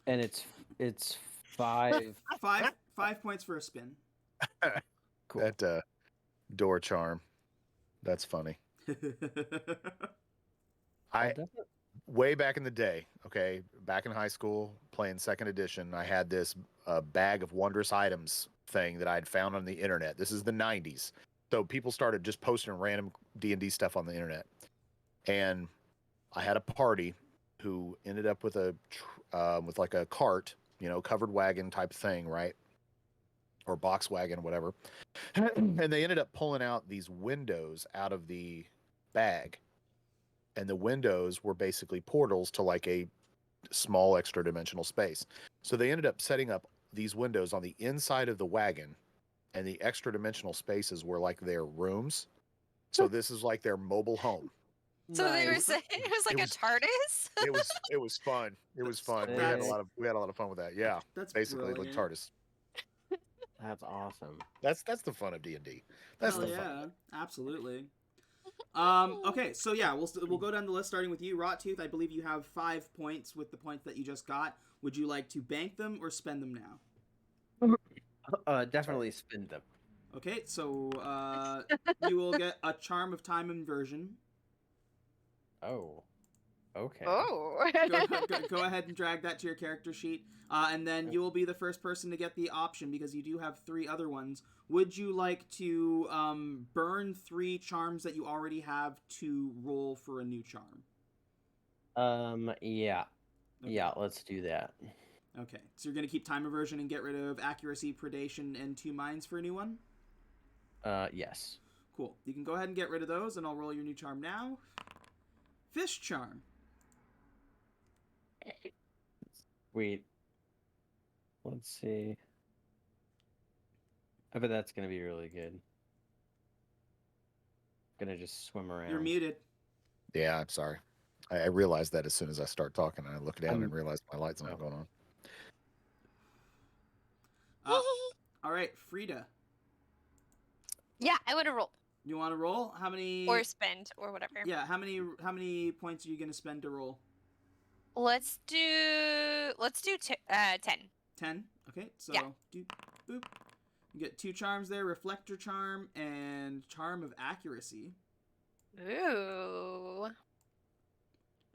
And it's 5. Five points for a spin. Cool. That door charm. That's funny. Way back in the day, okay, back in high school, playing second edition, I had this bag of wondrous items thing that I'd found on the internet. This is the 90s. So people started just posting random D&D stuff on the internet. And I had a party who ended up with with like a cart, covered wagon type thing, right? Or box wagon, whatever. And they ended up pulling out these windows out of the bag. And the windows were basically portals to like a small extra dimensional space. So they ended up setting up these windows on the inside of the wagon, and the extra dimensional spaces were like their rooms. So this is like their mobile home. So they were saying it was like a TARDIS. It was fun. It was fun. We had a lot of fun with that. Yeah, that's basically brilliant. like TARDIS. That's awesome. That's the fun of D&D. That's the fun. Absolutely. Okay, so yeah, we'll go down the list starting with you, Rottooth. I believe you have 5 points with the points that you just got. Would you like to bank them or spend them now? Definitely spend them. Okay, so you will get a Charm of Time Inversion. Oh. Okay. Oh. Go ahead and drag that to your character sheet. And then you will be the first person to get the option, because you do have 3 other ones. Would you like to burn 3 charms that you already have to roll for a new charm? Yeah. Okay. Yeah, let's do that. Okay, so you're going to keep Time Aversion and get rid of Accuracy, Predation, and 2 Minds for a new one? Yes. Cool. You can go ahead and get rid of those, and I'll roll your new charm now. Fish Charm. Sweet. Let's see. I bet that's going to be really good. Gonna just swim around. You're muted. Yeah, I'm sorry. I realized that as soon as I start talking, I look down and realize my light's not going on. All right, Frida. Yeah, I want to roll. You want to roll? How many? Or spend, or whatever. Yeah, how many points are you going to spend to roll? Let's do 10. 10? Okay, so yeah. Boop. You get 2 charms there, Reflector Charm and Charm of Accuracy. Ooh.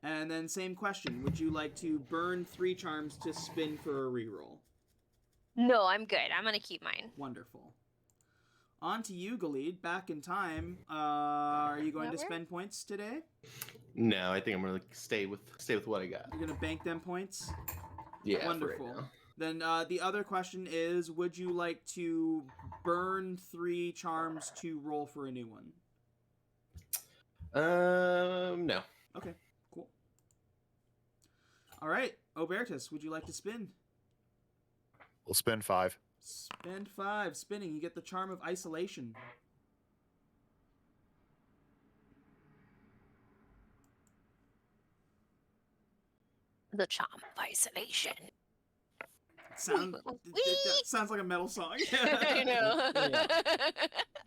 And then same question. Would you like to burn 3 charms to spin for a reroll? No, I'm good. I'm going to keep mine. Wonderful. On to you, Galid. Back in time. Are you going to spend points today? No, I think I'm going to stay with what I got. You're going to bank them points? Yeah, wonderful. For right now. Then the other question is, would you like to burn 3 charms to roll for a new one? No. Okay, cool. All right, Obertus, would you like to spin? We'll spend 5. Spend 5. Spinning, you get the Charm of Isolation. The Charm of Isolation. That sounds like a metal song. I know.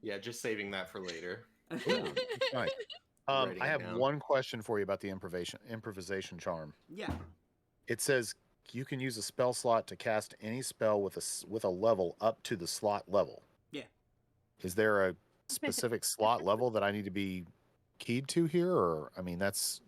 Yeah, just saving that for later. Yeah, right. I have one question for you about the improvisation charm. Yeah. It says you can use a spell slot to cast any spell with a level up to the slot level. Yeah. Is there a specific slot level that I need to be keyed to here, or that's?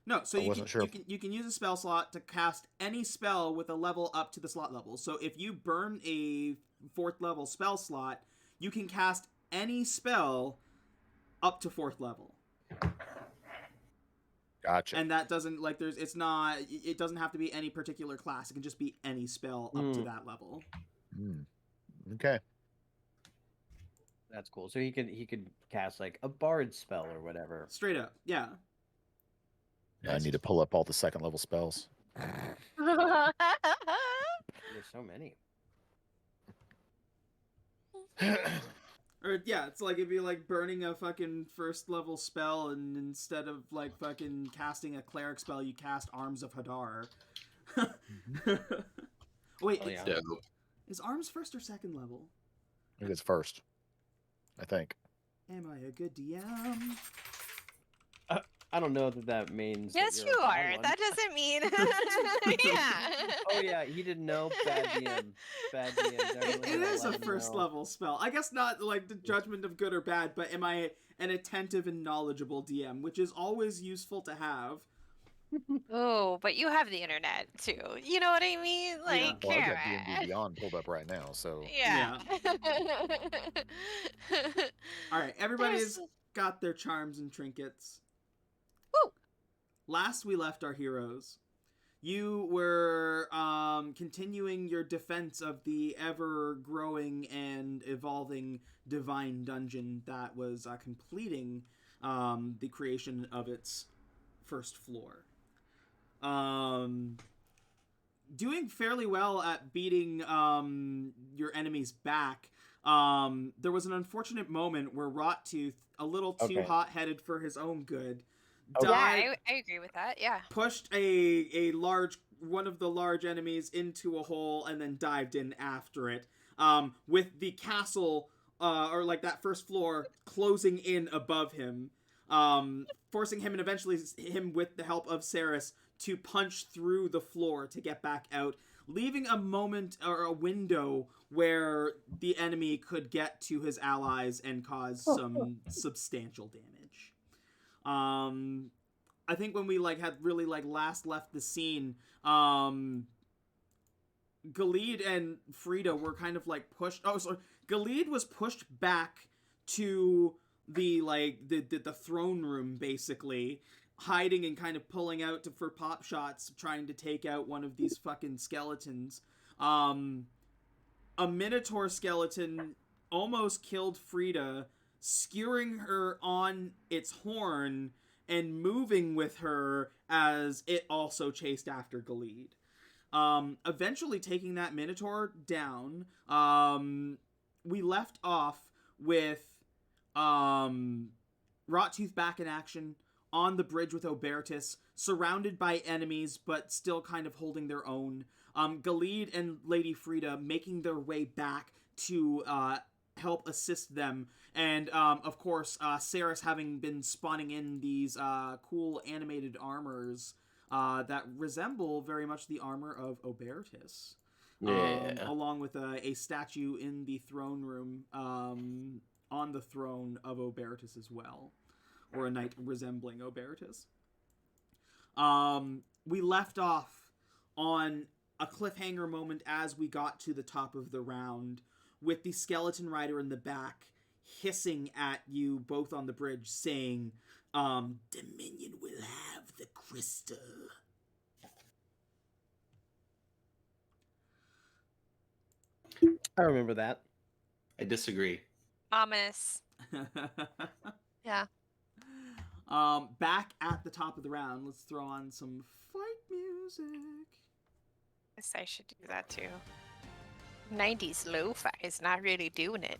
No, so you can use a spell slot to cast any spell with a level up to the slot level. So if you burn a 4th level spell slot, you can cast any spell up to 4th level. Gotcha. And that doesn't it doesn't have to be any particular class. It can just be any spell up to that level. Okay. That's cool. So he could cast like a bard spell or whatever. Straight up, yeah. I need to pull up all the 2nd level spells. There's so many. Or yeah, it's like it'd be like burning a fucking 1st level spell, and instead of like fucking casting a cleric spell, you cast Arms of Hadar. Wait, is Arms 1st or 2nd level? I think it's 1st. I think. Am I a good DM? I don't know that means. Yes, that you you're a bad are. one. That doesn't mean. Yeah. Oh yeah, he didn't know. Bad DM. Bad DM. Definitely It gonna is a let him first know. level spell. I guess not like the judgment of good or bad, but am I an attentive and knowledgeable DM, which is always useful to have. Oh, but you have the internet too. You know what I mean? Like, Well, I've got come D&D on. Beyond pulled up right now, so Yeah. All right, everybody's got their charms and trinkets. Woo! Last we left our heroes, you were continuing your defense of the ever-growing and evolving divine dungeon that was completing the creation of its first floor. Doing fairly well at beating your enemies back. There was an unfortunate moment where Rottooth, a little too Okay. hot-headed for his own good, Okay. Yeah, I agree with that. Yeah. pushed one of the large enemies into a hole and then dived in after it. With the castle or like that first floor closing in above him, forcing him and eventually him with the help of Ceres to punch through the floor to get back out, leaving a moment or a window where the enemy could get to his allies and cause some substantial damage. I think when we had really last left the scene, Galid and Frida were kind of pushed. Oh, sorry, Galid was pushed back to the throne room, basically hiding and kind of pulling out for pop shots, trying to take out one of these fucking skeletons. A Minotaur skeleton almost killed Frida, skewering her on its horn and moving with her as it also chased after Galid. Eventually taking that Minotaur down, we left off with Rottooth back in action on the bridge with Obertus, surrounded by enemies but still kind of holding their own. Galid and Lady Frida making their way back to help assist them, and of course Ceres having been spawning in these cool animated armors that resemble very much the armor of Obertus. Yeah. Along with a statue in the throne room on the throne of Obertus as well, or a knight resembling Obertus. We left off on a cliffhanger moment as we got to the top of the round, with the skeleton rider in the back hissing at you both on the bridge, saying, Dominion will have the crystal. I remember that. I disagree. Ominous. Yeah. Back at the top of the round, let's throw on some fight music. Guess I should do that too. 90s lo-fi is not really doing it.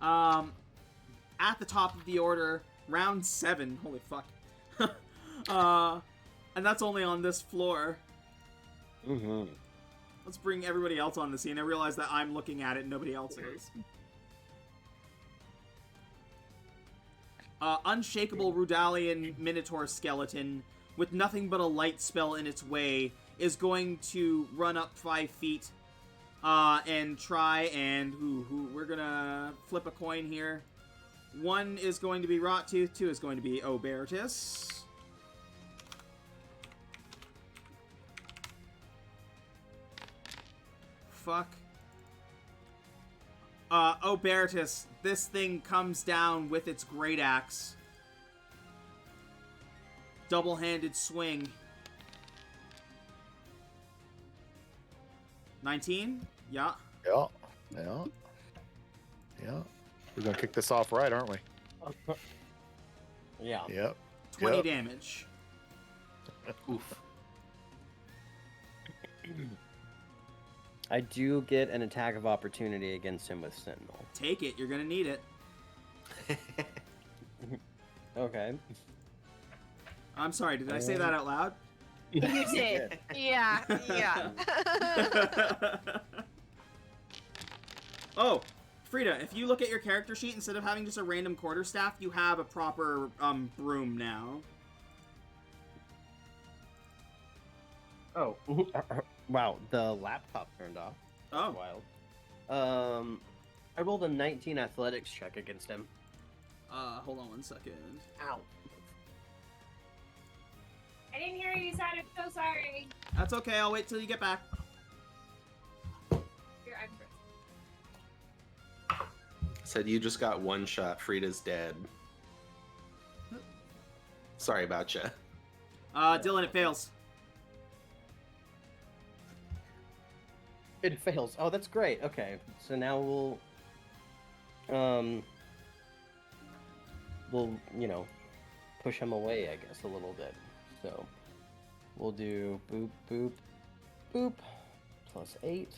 At the top of the order, round 7. Holy fuck. And that's only on this floor. Mm-hmm. Let's bring everybody else on the scene. I realize that I'm looking at it and nobody else is. Unshakable Rudalian Minotaur skeleton, with nothing but a light spell in its way, is going to run up 5 feet and try and... we're gonna flip a coin here. 1 is going to be Rottooth, 2 is going to be Obertus. Fuck. Obertus, this thing comes down with its great axe. Double-handed swing. 19? Yeah. yeah. We're gonna kick this off right, aren't we? Yeah. Yep. 20 Yep. damage. Oof. I do get an attack of opportunity against him with Sentinel. Take it, you're gonna need it. Okay. I'm sorry, did I say that out loud? You did. Yeah. Oh, Frida, if you look at your character sheet, instead of having just a random quarterstaff, you have a proper broom now. Oh, wow! The laptop turned off. That's Oh. wild. I rolled a 19 athletics check against him. Hold on 1 second. Ow. I didn't hear you, Sad. I'm so sorry. That's okay. I'll wait till you get back. Here, I'm first. Said you just got one shot. Frida's dead. Sorry about you. Dylan, it fails. It fails. Oh, that's great. Okay, so now we'll push him away, I guess, a little bit. So we'll do boop, boop, boop, plus 8.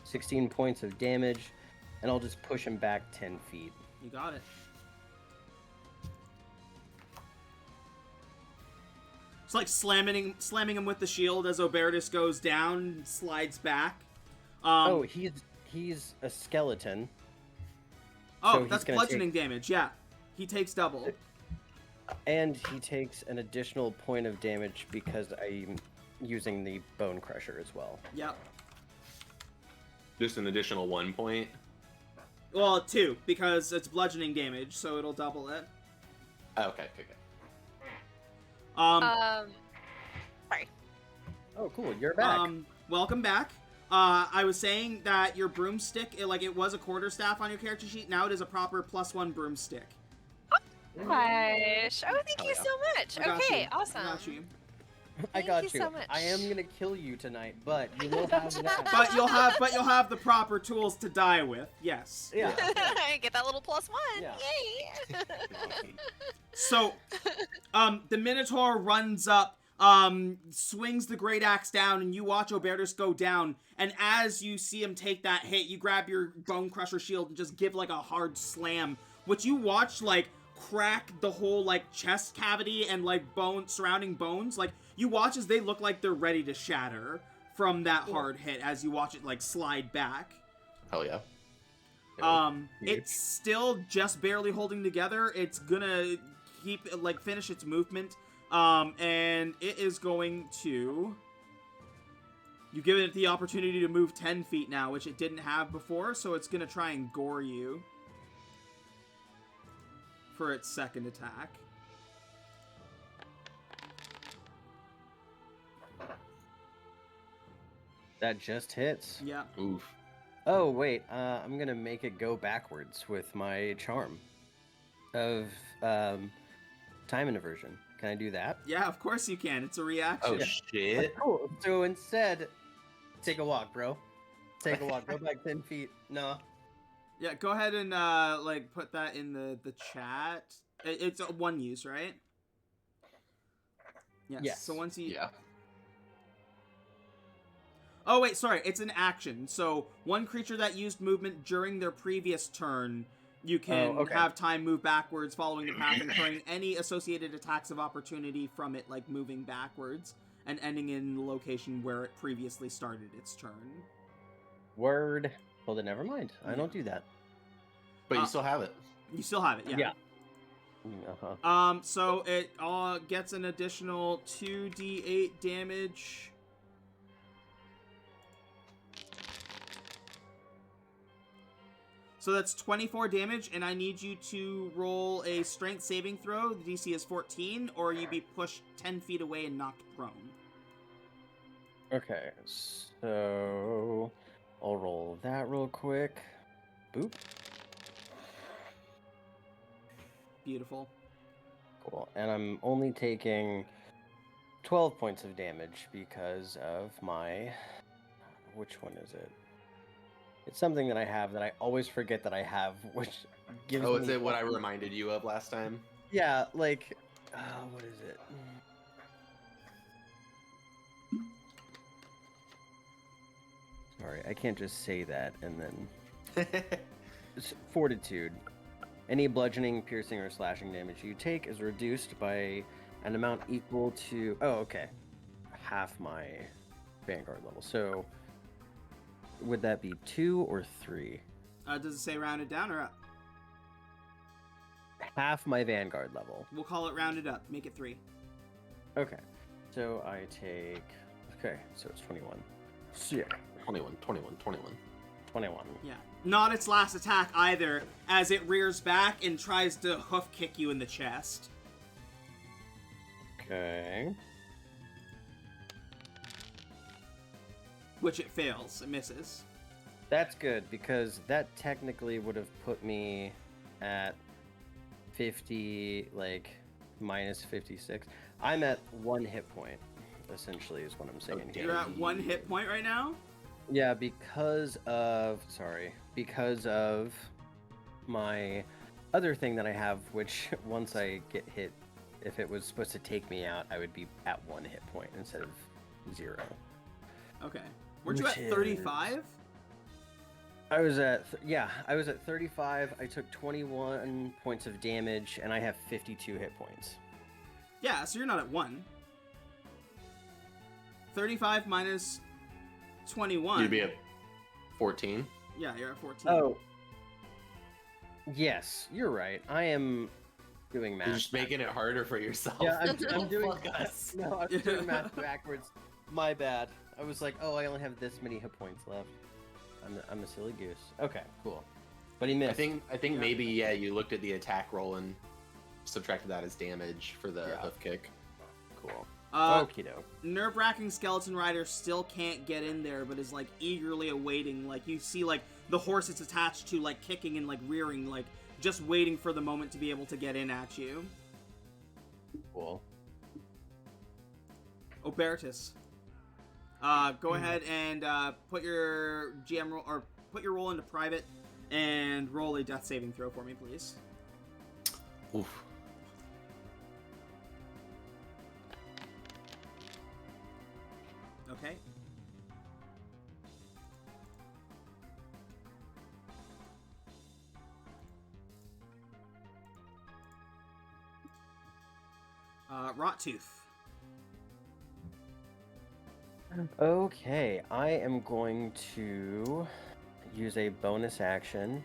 $16 points of damage, and I'll just push him back 10 feet. You got it. It's like slamming him with the shield as Obertus goes down, slides back. Oh, he's a skeleton. Oh, so that's bludgeoning damage. Yeah, he takes double. And he takes an additional point of damage because I'm using the Bone Crusher as well. Yep. Just an additional 1 point. Well, 2 because it's bludgeoning damage, so it'll double it. Oh, okay. Sorry. Oh, cool! You're back. Welcome back. I was saying that your broomstick, it was a quarterstaff on your character sheet. Now it is a proper +1 broomstick. Gosh. Oh, thank you so much. I got Okay, you. awesome. I got you. I Thank got you you. so much. I am gonna kill you tonight, but you will have that. But you'll have the proper tools to die with. Yes. Yeah. Get that little +1. Yeah. Yay. So, the Minotaur runs up, swings the great axe down, and you watch Obertus go down. And as you see him take that hit, you grab your Bone Crusher shield and just give like a hard slam, which you watch crack the whole chest cavity and surrounding bones. You watch as they look like they're ready to shatter from that hard hit as you watch it slide back. Hell yeah. It's still just barely holding together. It's gonna keep finish its movement. And it is going to... You've given it the opportunity to move 10 feet now, which it didn't have before, so it's gonna try and gore you for its second attack. That just hits. Yeah. Oof. Oh wait, I'm gonna make it go backwards with my charm of time inversion. Can I do that? Yeah, of course you can. It's a reaction. Oh shit. Cool. So instead, take a walk, bro. Take a walk. Go back 10 feet. No. Yeah, go ahead and put that in the chat. It's a one use, right? Yes. So once you... Yeah. Oh, wait, sorry. It's an action. So one creature that used movement during their previous turn, you can have time move backwards following the path, incurring any associated attacks of opportunity from it, moving backwards and ending in the location where it previously started its turn. Word. Well, then never mind. I don't do that. But you still have it. You still have it, yeah. Yeah. Uh-huh. So it gets an additional 2d8 damage. So that's 24 damage, and I need you to roll a strength saving throw. The DC is 14, or you be pushed 10 feet away and knocked prone. Okay, so I'll roll that real quick. Boop. Beautiful. Cool. And I'm only taking 12 points of damage because of my... Which one is it? It's something that I have that I always forget that I have, which gives Oh, me... is it what I reminded you of last time? Yeah, what is it? Sorry, I can't just say that and then... It's Fortitude. Any bludgeoning, piercing, or slashing damage you take is reduced by an amount equal to... Oh, okay. Half my Vanguard level. So, would that be 2 or 3? Does it say rounded down or up? Half my Vanguard level. We'll call it rounded up. Make it 3. Okay. So I take... Okay, so it's 21. So yeah. 21. 21. Yeah. Not its last attack either, as it rears back and tries to hoof kick you in the chest. Okay. Which it fails. It misses. That's good, because that technically would have put me at 50, like, minus 56. I'm at 1 hit point, essentially, is what I'm saying here. You're at 1 hit point right now? Yeah, because of my other thing that I have, which once I get hit, if it was supposed to take me out, I would be at 1 hit point instead of 0. Okay. Weren't you at 35? I was at 35. I took 21 points of damage, and I have 52 hit points. Yeah, so you're not at 1. 35 minus 21. You'd be at 14. Yeah, you're at 14. Oh. Yes, you're right. I am doing math. You're just making it harder for yourself. Yeah, I'm doing Fuck us. No, I'm doing math backwards. My bad. I was like, oh, I only have this many hit points left. I'm a silly goose. Okay, cool. But he missed. I think maybe you looked at the attack roll and subtracted that as damage for the hoof kick. Cool. Okie doke. Nerve-wracking Skeleton Rider still can't get in there, but is like eagerly awaiting. Like you see, like the horse it's attached to, like kicking and like rearing, like just waiting for the moment to be able to get in at you. Cool. Obertus. Go ahead and put your GM roll, or put your roll into private, and roll a death saving throw for me, please. Oof. Okay. Rottooth. Okay, I am going to use a bonus action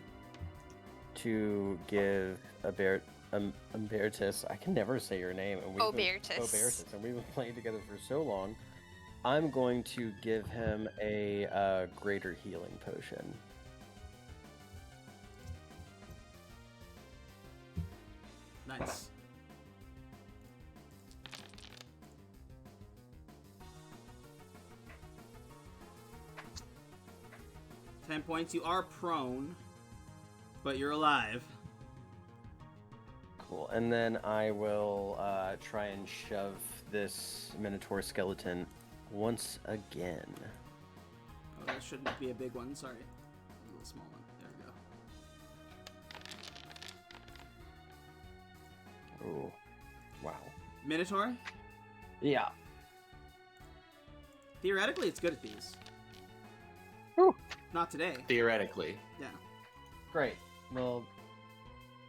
to give Obertus. I can never say your name. Obertus. And we've been playing together for so long. I'm going to give him a greater healing potion. Nice. $10 points. You are prone, but you're alive. Cool. And then I will try and shove this Minotaur skeleton once again. Oh, that shouldn't be a big one. Sorry. A little small one. There we go. Oh, wow. Minotaur? Yeah. Theoretically, it's good at these. Whew. Not today. Theoretically. Yeah. Great. Well,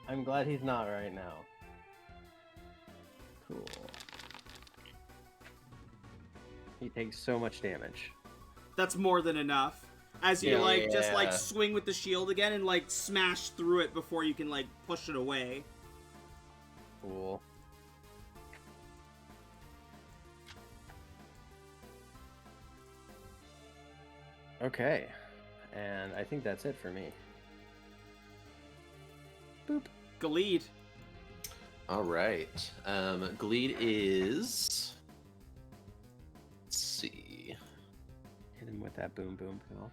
I'm glad he's not right now. Cool. He takes so much damage. That's more than enough. As you just like swing with the shield again and like smash through it before you can like push it away. Cool. Okay. And I think that's it for me. Boop. Galeed. All right. Galeed is... Let's see. Hit him with that boom boom pill.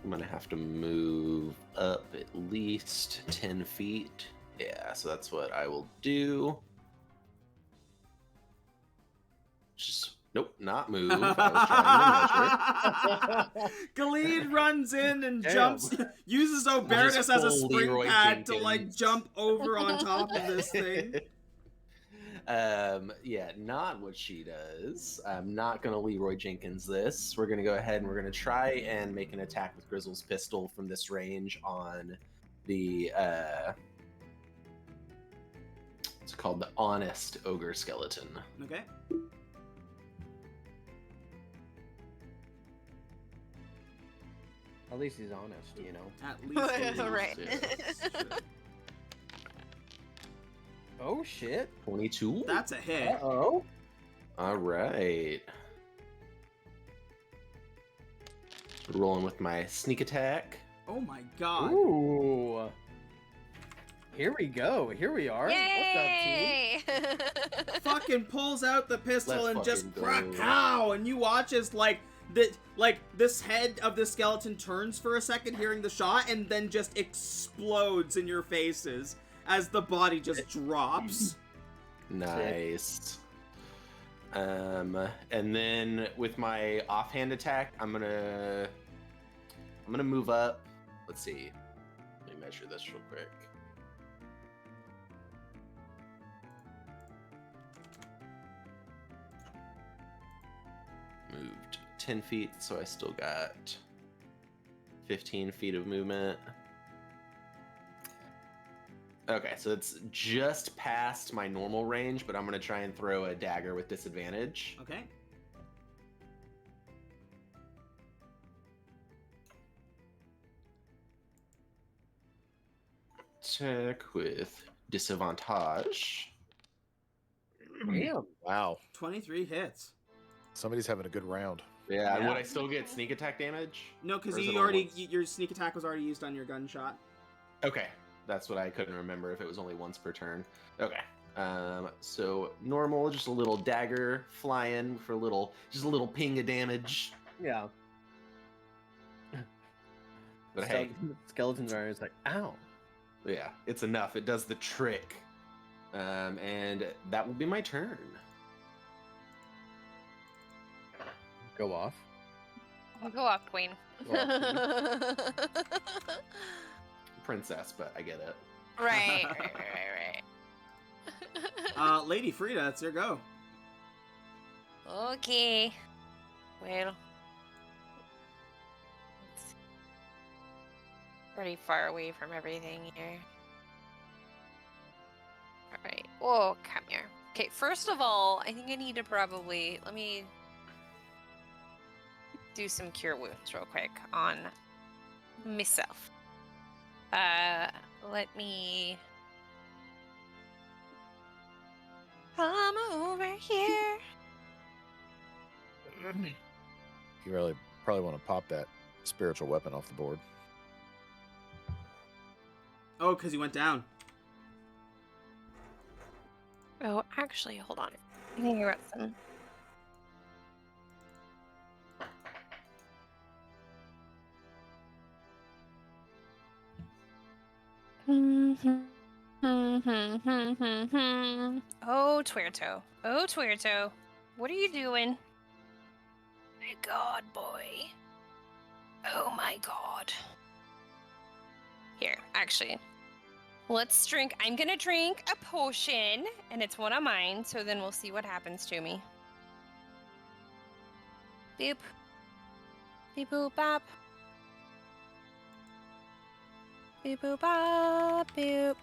I'm going to have to move up at least 10 feet. Yeah, so that's what I will do. Just, nope, not move. I was trying to measure. Galeed runs in and jumps, uses Obertus as a spring pad to like jump over on top of this thing. Yeah, not what she does. I'm not gonna Leroy Jenkins this. We're gonna go ahead and we're gonna try and make an attack with Grizzle's pistol from this range on the it's called the Honest Ogre Skeleton. Okay. At least he's honest, you know. At least. Right. Yes. Oh shit. 22. That's a hit. Uh-oh. All right. Rolling with my sneak attack. Oh my god. Ooh. Here we go. Here we are. Yay! What's up, team? Fucking pulls out the pistol Let's and just fucking go. pow, and you watch as this head of the skeleton turns for a second, hearing the shot, and then just explodes in your faces as the body just drops. Nice. And then with my offhand attack, I'm gonna move up. Let's see. Let me measure this real quick. Moved 10 feet, so I still got 15 feet of movement. Okay, so it's just past my normal range, but I'm gonna try and throw a dagger with disadvantage. Okay. Attack with disadvantage. Damn. Wow. 23 hits. Somebody's having a good round. Yeah, Yeah. would I still get sneak attack damage? No, because Or is you it already only once? your sneak attack was already used on your gunshot. Okay, that's what I couldn't remember if it was only once per turn. Okay, so normal, just a little dagger flying for just a little ping of damage. Yeah. But hey, Skeletons are always like, ow. yeah, it's enough. It does the trick. And that will be my turn. Go off. I'll go off, Queen. Princess, but I get it. right. Lady Frida, it's your go. Okay. Well. It's pretty far away from everything here. Alright. Oh, come here. Okay, first of all, I think I need to probably... Let me do some cure wounds real quick on myself. Let me... Come over here. You really probably want to pop that spiritual weapon off the board. Oh, because he went down. Oh, actually, hold on. I think I got some. Oh, Tuerto. Oh, Tuerto. What are you doing? My god, boy. Oh my god. Here, actually. Let's drink. I'm gonna drink a potion, and it's one of mine, so then we'll see what happens to me. Boop. Beep boop bop. Beep boop bop boop.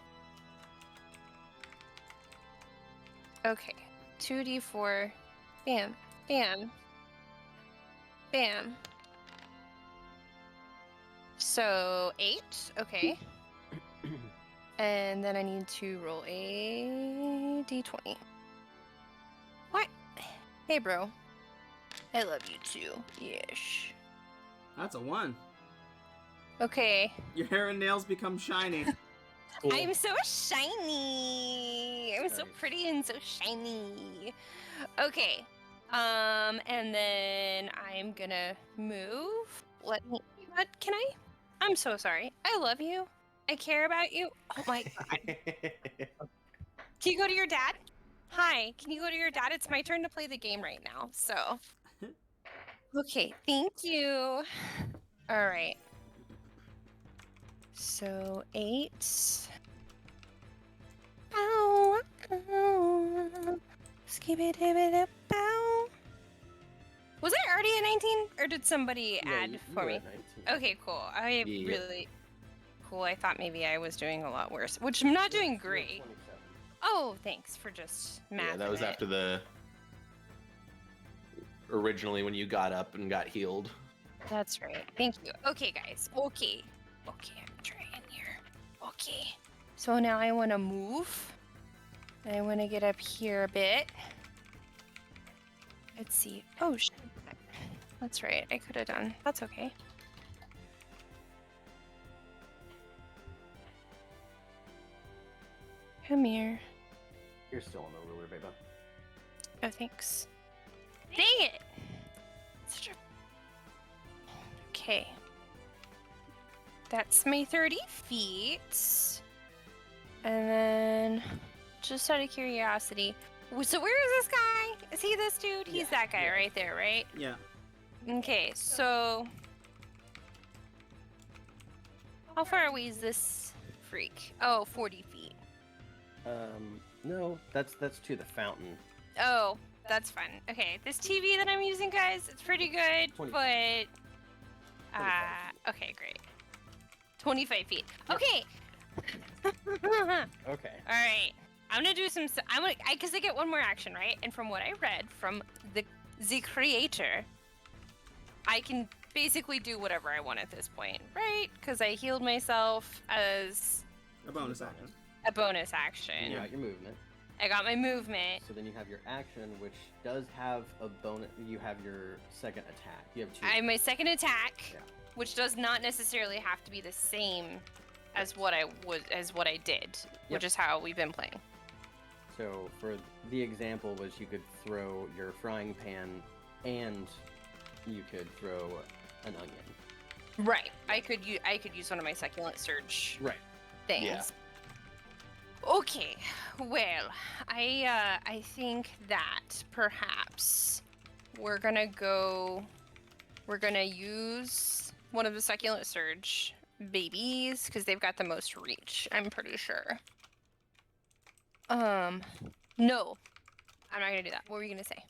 Okay. 2d4. Bam. Bam. Bam. So 8. Okay. And then I need to roll a d20. What? Hey, bro. I love you too. Yes. That's a 1. Okay. Your hair and nails become shiny. Cool. I'm so shiny. I'm so Nice. pretty and so shiny. Okay. And then I'm gonna move. Let me. What? Can I? I'm so sorry. I love you. I care about you. Oh my god. Can you go to your dad? Hi. Can you go to your dad? It's my turn to play the game right now. So. Okay. Thank you. All right. So 8. Ow. Ow. Skibidi-bidi-bow. Was I already at 19, or did somebody add you for were me? at 19. Okay, cool. I Yeah. really cool. I thought maybe I was doing a lot worse, which I'm not doing You're at great. 27. Oh, thanks for just mathing Yeah, that was it. after the originally when you got up and got healed. That's right. Thank you. Okay, guys. Okay, I'm trying here. Okay. So now I want to move. I want to get up here a bit. Let's see. Oh, shit. That's right. I could have done. That's okay. Come here. You're still on the ruler, baby. Oh, thanks. Dang it! Such a... Okay. That's my 30 feet. And then, just out of curiosity, so where is this guy? Is he this dude? He's that guy right there, right? Yeah. Okay, so... How far away is this freak? Oh, 40 feet. No, that's to the fountain. Oh, that's fun. Okay, this TV that I'm using, guys, it's pretty good, 25. but... 25 okay, great. 25 feet. Okay! Okay. Alright. I'm gonna do some... Because I get one more action, right? And from what I read from the creator, I can basically do whatever I want at this point, right? Because I healed myself as A bonus action. a bonus action. You got your movement. I got my movement. So then you have your action, which does have a bonus. You have your second attack. You have two. I have my second attack, Yeah. which does not necessarily have to be the same as what I did, which is how we've been playing. So for the example was you could throw your frying pan, and you could throw an onion. Right. I could use one of my succulent surge Right. things. Yeah. Okay. Well, I think that perhaps we're gonna use one of the succulent surge babies because they've got the most reach. I'm pretty sure. No, I'm not gonna do that. What were you gonna say?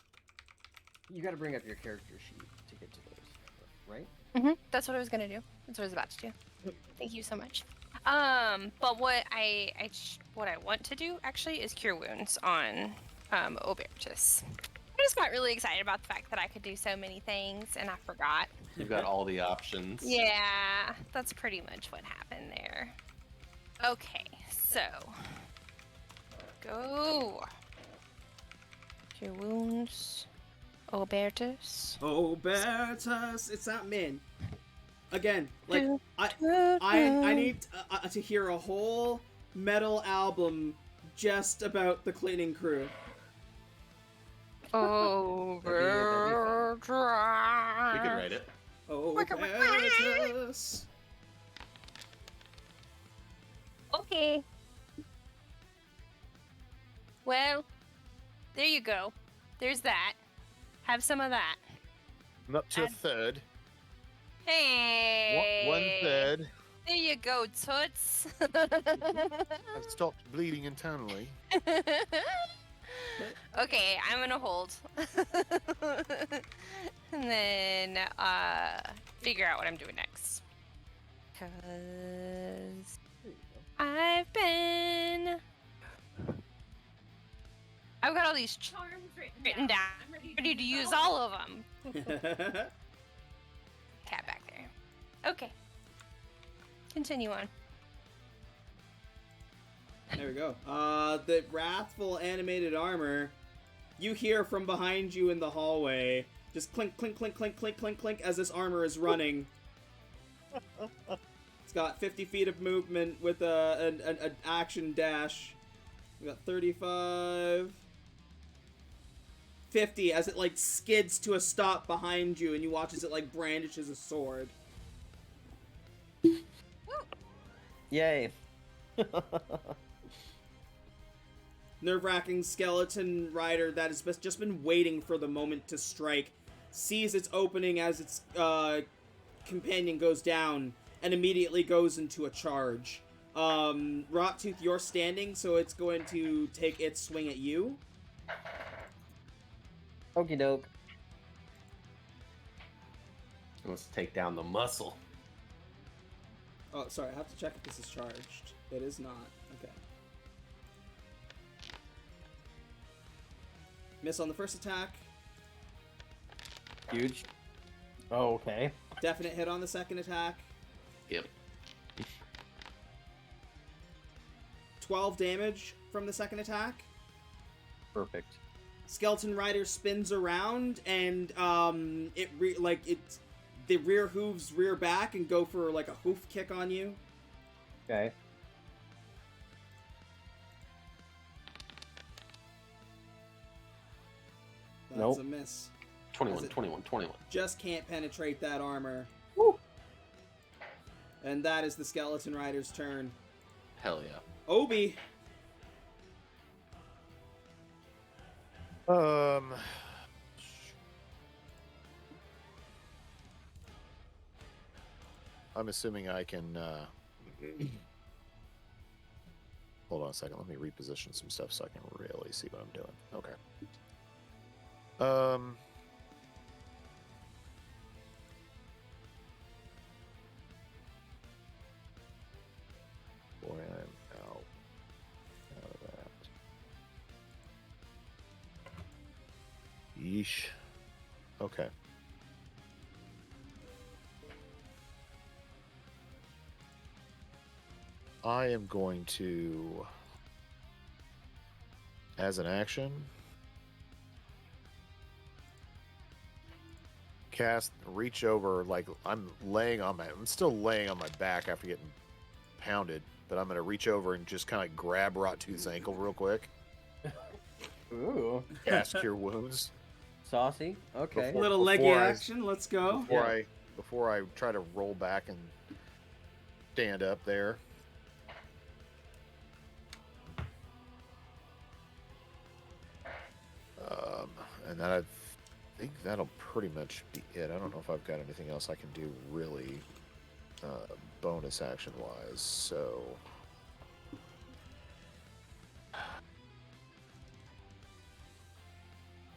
You got to bring up your character sheet to get to those, right? That's what I was gonna do. That's what I was about to do. Thank you so much. But what I want to do actually is cure wounds on Ewbanks. I just got really excited about the fact that I could do so many things, and I forgot. You've got all the options. Yeah, that's pretty much what happened there. Okay, so go cure wounds, Ewbanks. Oh, Bertus, it's not Min. Again, like I need to hear a whole metal album just about the cleaning crew. Overdrive. We could write it. Oh, Bertus. Okay. Well, there you go. There's that. Have some of that. I'm up to a third. Hey. One third. There you go, toots. I've stopped bleeding internally. Okay, I'm gonna hold. And then figure out what I'm doing next. Cause I've got all these Charms written down. I'm Ready to use all of them. Cat back there. Okay. Continue on. There we go. The wrathful animated armor. You hear from behind you in the hallway, just clink, clink, clink, clink, clink, clink, clink, as this armor is running. It's got 50 feet of movement with an action dash. We got 35, 50 as it like skids to a stop behind you, and you watch as it like brandishes a sword. Yay. Nerve-wracking skeleton rider that has just been waiting for the moment to strike sees its opening as its companion goes down and immediately goes into a charge. Rottooth, you're standing, so it's going to take its swing at you. Okie doke. Let's take down the muscle. Oh, sorry. I have to check if this is charged. It is not. Okay. Miss on the first attack. Huge. Oh, okay. Definite hit on the second attack. Yep. 12 damage from the second attack. Perfect. Skeleton Rider spins around and the rear hooves rear back and go for like a hoof kick on you. Okay. That's Nope. a miss. 21, Is it- 21, 21. Just can't penetrate that armor. Woo. And that is the Skeleton Rider's turn. Hell yeah. Obi. I'm assuming I can. Hold on a second. Let me reposition some stuff so I can really see what I'm doing. Okay. Boy, I'm out of that. Yeesh. Okay. I am going to, as an action, reach over, like I'm still laying on my back after getting pounded, but I'm going to reach over and just kind of grab Rottooth's ankle real quick. Ooh. Cast Cure Wounds. Saucy. Okay. Before- Little leggy before I- action. Let's go. Before I try to roll back and stand up there. And then I think that'll pretty much be it. I don't know if I've got anything else I can do really bonus action wise. So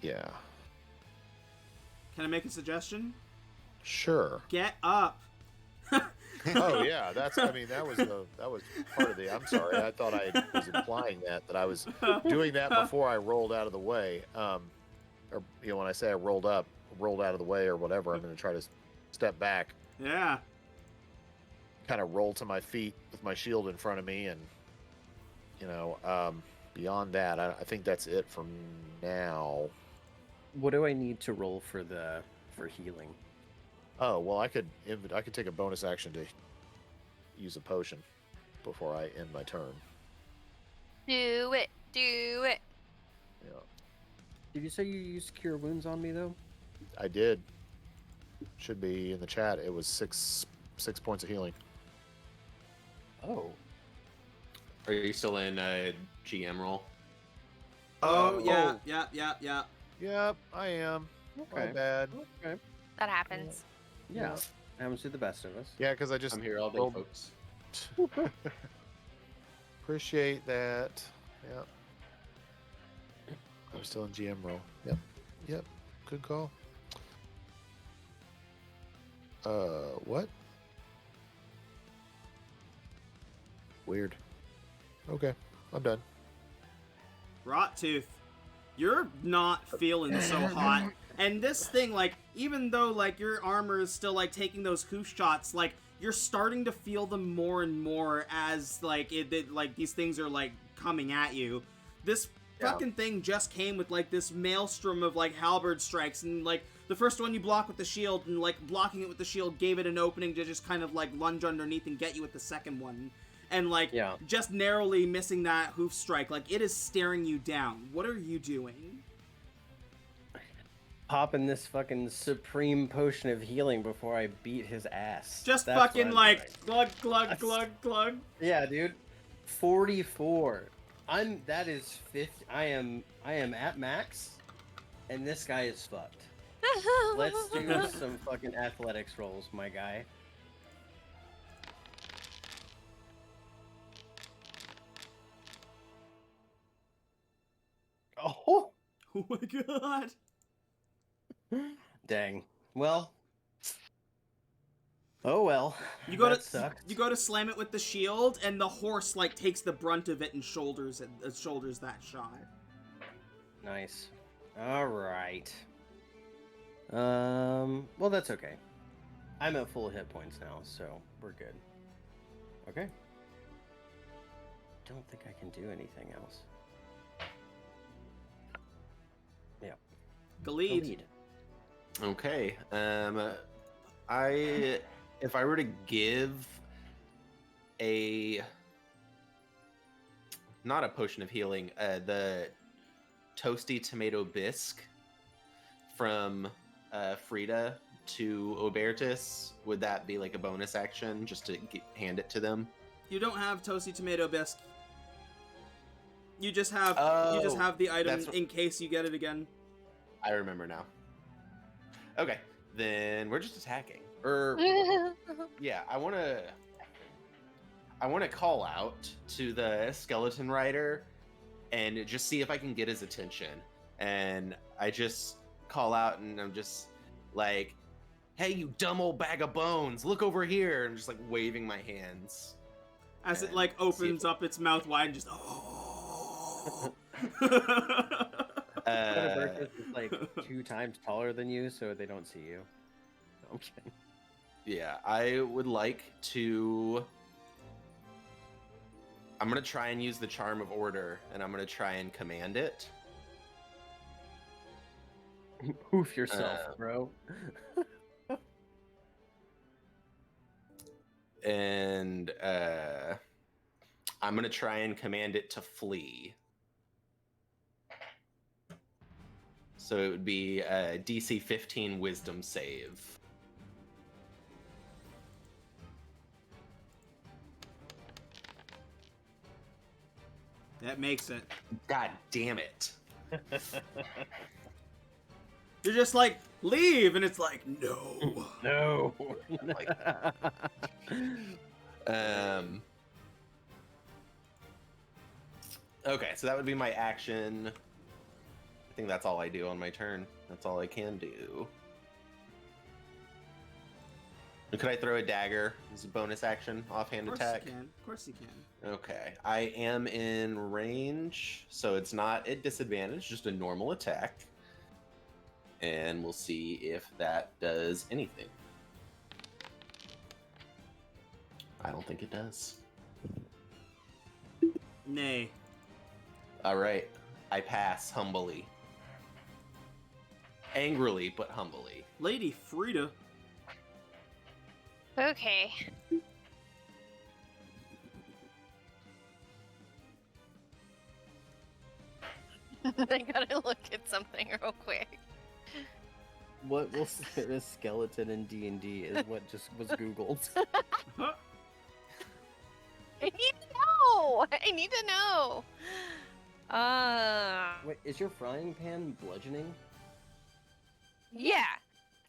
yeah, Can I make a suggestion? sure. Get up. Oh yeah, that was part of the. I'm sorry, I thought I was implying that I was doing that before I rolled out of the way. Or when I say I rolled out of the way or whatever, I'm going to try to step back, Yeah. kind of roll to my feet with my shield in front of me, and beyond that, I think that's it for now. What do I need to roll for healing? Oh well, I could take a bonus action to use a potion before I end my turn. Do it. Do it. Yeah, Did you say you used Cure Wounds on me though? I did. Should be in the chat. It was six points of healing. Oh. Are you still in GM role? Oh, yeah. Yep, I am. Okay. My bad. Okay. That happens. Yeah. Happens to the best of us. Yeah, because I just I'm here all day, rolled- folks. Appreciate that. Yep. I'm still in GM role. Yep. Good call. What? Weird. Okay, I'm done. Rottooth, you're not feeling so hot. And this thing, like, even though, like, your armor is still, like, taking those hoof shots, like, you're starting to feel them more and more as, like, these things are, like, coming at you. This fucking thing just came with, like, this maelstrom of, like, halberd strikes, and, like, the first one you block with the shield, and, like, blocking it with the shield gave it an opening to just kind of, like, lunge underneath and get you with the second one. And, like, just narrowly missing that hoof strike, like, it is staring you down. What are you doing? Popping this fucking supreme potion of healing before I beat his ass. Just That's what fucking, I'm like, doing. glug, glug. Yeah, dude. 44. That is 50. I am at max, and this guy is fucked. Let's do some fucking athletics rolls, my guy. Oh! Oh my god. Dang. Well. Oh well. You go that to sucked. you go to slam it with the shield, and the horse like takes the brunt of it and shoulders that shot. Nice. All right. Well, that's okay. I'm at full hit points now, so we're good. Okay. Don't think I can do anything else. Yeah. Khalid. Okay. If I were to give not a potion of healing, the toasty tomato bisque from Frida to Obertus, would that be like a bonus action just to hand it to them? You don't have toasty tomato bisque. You just have the item in case you get it again. I remember now. Okay, then we're just attacking. Yeah, I want to call out to the skeleton rider and just see if I can get his attention. And I just call out and I'm just like, "Hey, you dumb old bag of bones, look over here." I'm just like waving my hands. As it like opens up its mouth wide and just oh. Bertus is like 2 times taller than you, so they don't see you. I'm kidding. Yeah, I would like to. I'm gonna try and use the Charm of Order, and I'm gonna try and command it. Oof yourself, bro. And I'm gonna try and command it to flee. So it would be a DC 15 Wisdom save. That makes it. God damn it. You're just like, leave, and it's like, no. No. Okay, so that would be my action. I think that's all I do on my turn. That's all I can do. Could I throw a dagger as a bonus action, offhand attack? Of course you can. Okay, I am in range, so it's not at disadvantage, just a normal attack. And we'll see if that does anything. I don't think it does. Nay. All right, I pass humbly. Angrily, but humbly. Lady Frida. Okay. I gotta look at something real quick. What will this skeleton in D&D is what just was Googled. I need to know. I need to know. Wait, is your frying pan bludgeoning? Yeah.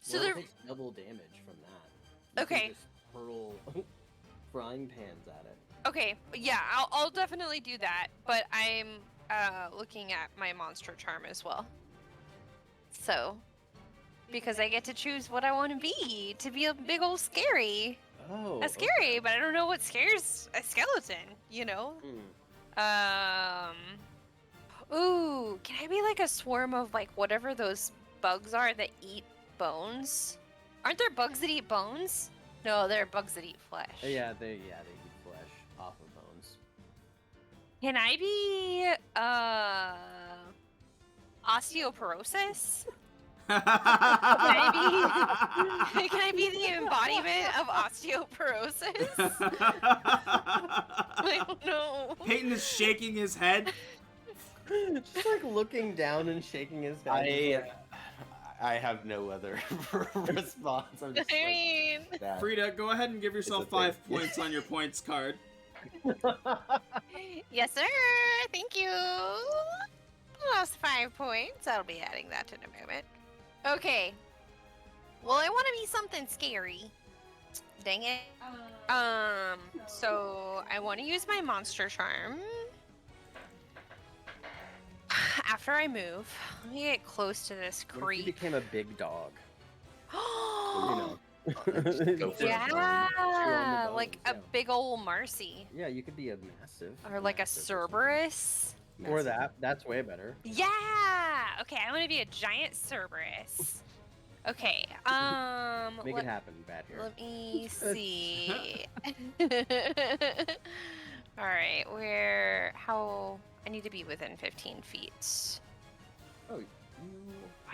So well, it there. takes double damage from that. You Okay. can just hurl frying pans at it. Okay. Yeah, I'll definitely do that. But I'm looking at my monster charm as well. So, because I get to choose what I want to be a big old scary. Oh. That's scary, okay. but I don't know what scares a skeleton, you know? Ooh, can I be like a swarm of like whatever those bugs are that eat bones? Aren't there bugs that eat bones? No, there are bugs that eat flesh. Yeah, they eat flesh off of bones. Can I be osteoporosis? Can I be the embodiment of osteoporosis? I don't know. Peyton is shaking his head. Just like looking down and shaking his head. I have no other response. I'm just I mean, that. Frida, go ahead and give yourself 5 points on your points card. yes, sir. Thank you. Lost 5 points. I'll be adding that in a moment. Okay. Well, I want to be something scary. Dang it. So I want to use my monster charm. after I move, let me get close to this What if you creep. became a big dog? Oh, You Go for it. yeah, like a yeah. big old Marcy. Yeah, you could be a massive. Or like a massive or something. Cerberus. Or that. That's way better. Yeah! Okay, I want to be a giant Cerberus. Okay, Make it happen, bad hair. let me see. Alright, I need to be within 15 feet. Oh, you...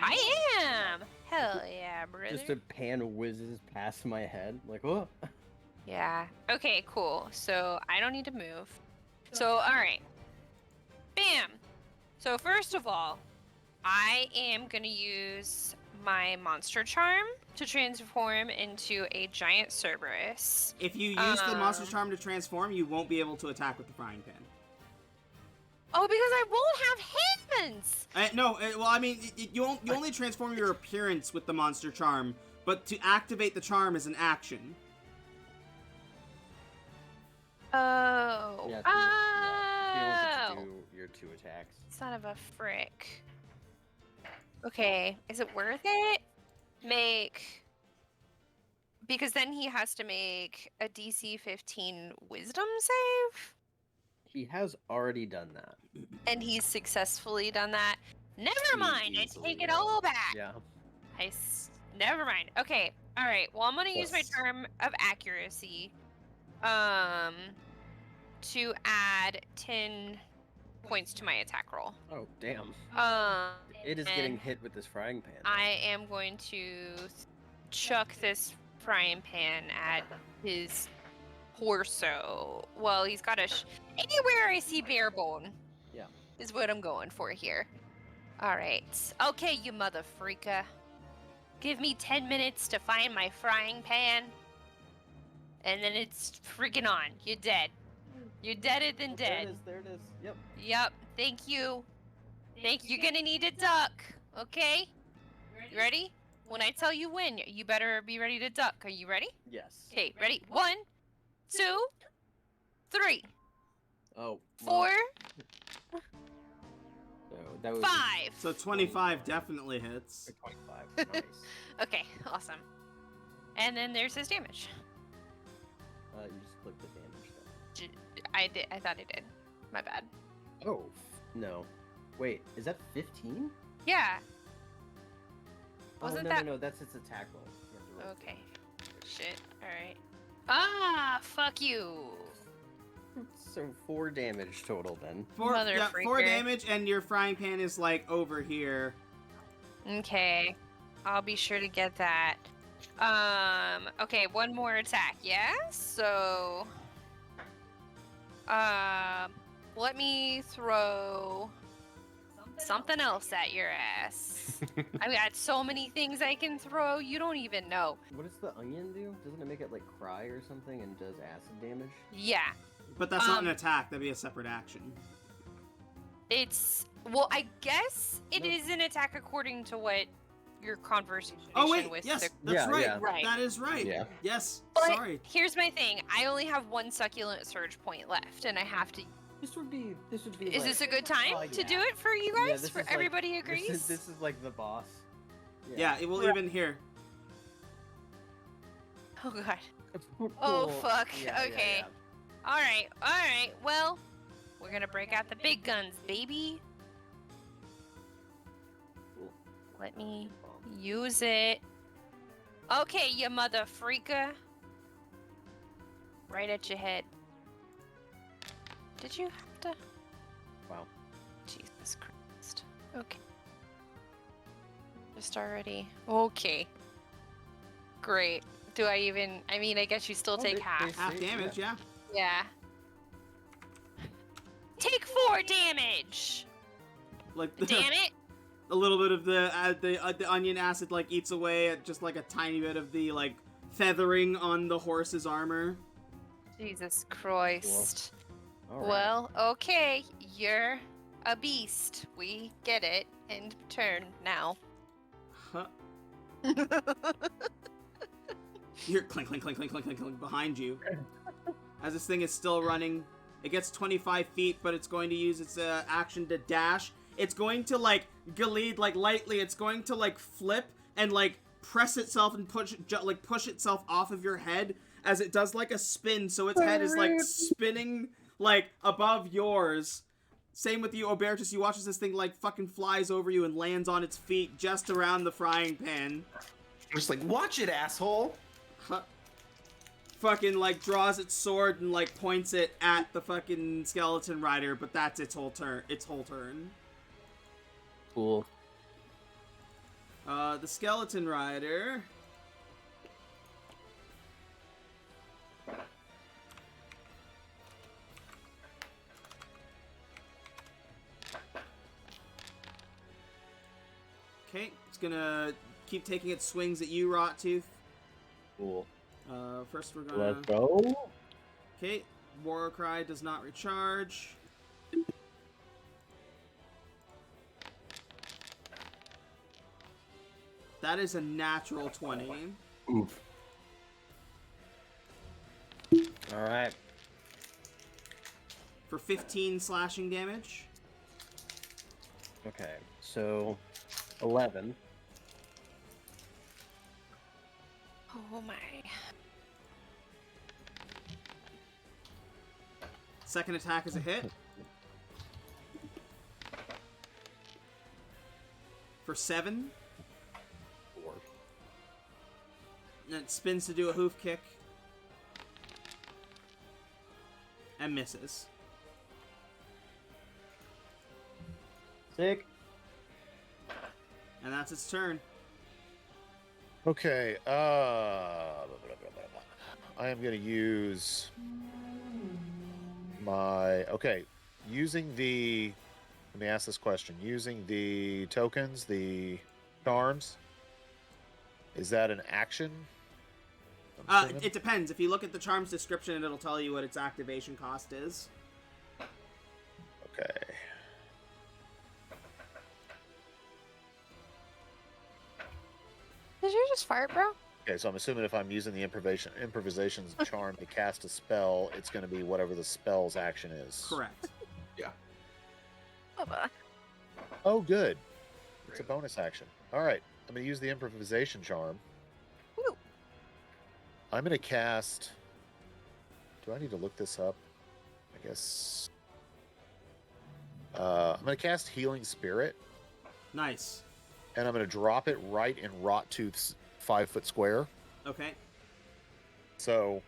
I am! Hell yeah, brother. Just a pan whizzes past my head. Like, oh. Yeah. Okay, cool. So I don't need to move. So, alright. Bam! So first of all, I am gonna use my monster charm to transform into a giant Cerberus. If you use the monster charm to transform, you won't be able to attack with the frying pan. Oh, because I won't have hands! No, well, I mean, you only transform your appearance with the monster charm, but to activate the charm is an action. Oh. Yeah, Oh! you don't get to do your 2 attacks. Son of a frick. Okay, is it worth it? Because then he has to make a DC 15 wisdom save? He has already done that. And he's successfully done that. Never Pretty mind, I easily, take it yeah. all back. Yeah. Never mind. Okay, alright, well I'm gonna use my Plus- charm of accuracy to add 10 points to my attack roll. Oh, damn. It is and getting hit with this frying pan. I am going to chuck this frying pan at his torso. Well, he's got anywhere I see bare bone. Yeah. Is what I'm going for here. All right. Okay, you mother freaka. Give me 10 minutes to find my frying pan. And then it's freaking on. You're dead. You're deader than dead. There it is. Yep. Yep. Thank you. You're gonna need a duck. Okay? You ready? When I tell you when, you better be ready to duck. Are you ready? Yes. Okay, ready? 1, 2, 3, Oh. 4, So that was 5. So 25 definitely hits. 25. Nice. Okay, awesome. And then there's his damage. You just click the damage though. I did. I thought I did. My bad. Oh no. Wait, is that 15? Yeah. Wasn't no, that? No, that's its attack roll. You have to roll Okay. Shit. All right. Ah, fuck you. So 4 damage total then. 4 Motherfreaker. damage, and your frying pan is like over here. Okay. I'll be sure to get that. Okay, one more attack, yeah? So, let me throw something else at your ass. I got so many things I can throw, you don't even know. What does the onion do? Doesn't it make it like cry or something and does acid damage? Yeah, But that's not an attack. That'd be a separate action. well, I guess it No. is an attack according to what your conversation Oh wait, with yes, the that's Yeah, right. yeah. Right. That is right. Yeah. Yes. But Sorry. here's my thing. I only have 1 succulent surge point left, and I have to. This would be. Is this a good time Oh, to yeah. do it for you Yeah, guys? this For is like- everybody agrees? This is like the boss. Yeah, it will Right. even here. Oh god. Cool. Oh, fuck. Yeah, yeah, Okay. yeah. All right. All right. Well, we're gonna break out the big guns, baby. Cool. Let me use it. Okay, you mother freaka. Right at your head. Did you have to? Wow. Jesus Christ. Okay. Just already. Okay. Great. Do I even? I mean, I guess you still Oh, take they- half. they- Half damage, yeah. Yeah. Take 4 damage. Like Damn it. a little bit of the onion acid like eats away at just like a tiny bit of the like feathering on the horse's armor. Jesus Christ. All right. Well, okay. You're a beast. We get it. End turn now. Huh. You're clink, clink, clink, clink, clink, clink, clink behind you. As this thing is still running, it gets 25 feet, but it's going to use its action to dash. it's going to like glide like lightly. It's going to like flip and like press itself and push itself off of your head as it does like a spin. So its head is like spinning like above yours. Same with you, Obertus. You watch as this thing like fucking flies over you and lands on its feet just around the frying pan. I'm just like, watch it, asshole. Fucking like draws its sword and like points it at the fucking skeleton rider, but that's its whole turn. Cool. The skeleton rider. Okay, it's gonna keep taking its swings at you, Rottooth. Cool. First we're gonna... Let's go. Okay, War Cry does not recharge. That is a natural 20. Oof. Alright. For 15 slashing damage. Okay, so 11. Oh my. Second attack is a hit. For 7. 4. And it spins to do a hoof kick. And misses. Sick. And that's its turn. Okay. I am going to use my... Okay. Using the... Let me ask this question. Using the tokens, the charms, is that an action? It depends. If you look at the charm's description, it'll tell you what its activation cost is. Okay. Did you just fart, bro? Okay, so I'm assuming if I'm using the improvisation's charm to cast a spell, it's going to be whatever the spell's action is. Correct. Yeah. Bubba. Oh, good. It's a bonus action. All right, I'm going to use the improvisation charm. Woo. I'm going to cast... Do I need to look this up? I guess... I'm going to cast Healing Spirit, Nice. and I'm going to drop it right in Rottooth's 5-foot square. Okay. So,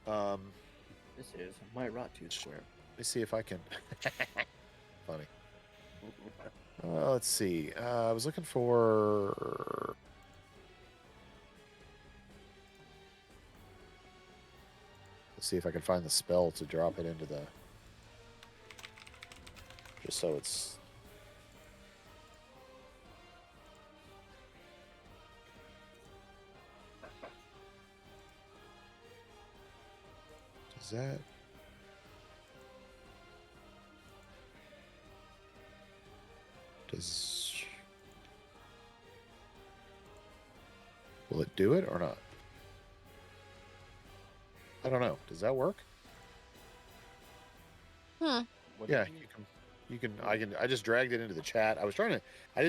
This is my Rottooth square. let me see if I can... Funny. Let's see. I was looking for... Let's see if I can find the spell to drop it into the... Just so it's... Does that... Does... Will it do it or not? I don't know. Does that work? What Yeah, did I just dragged it into the chat. I didn't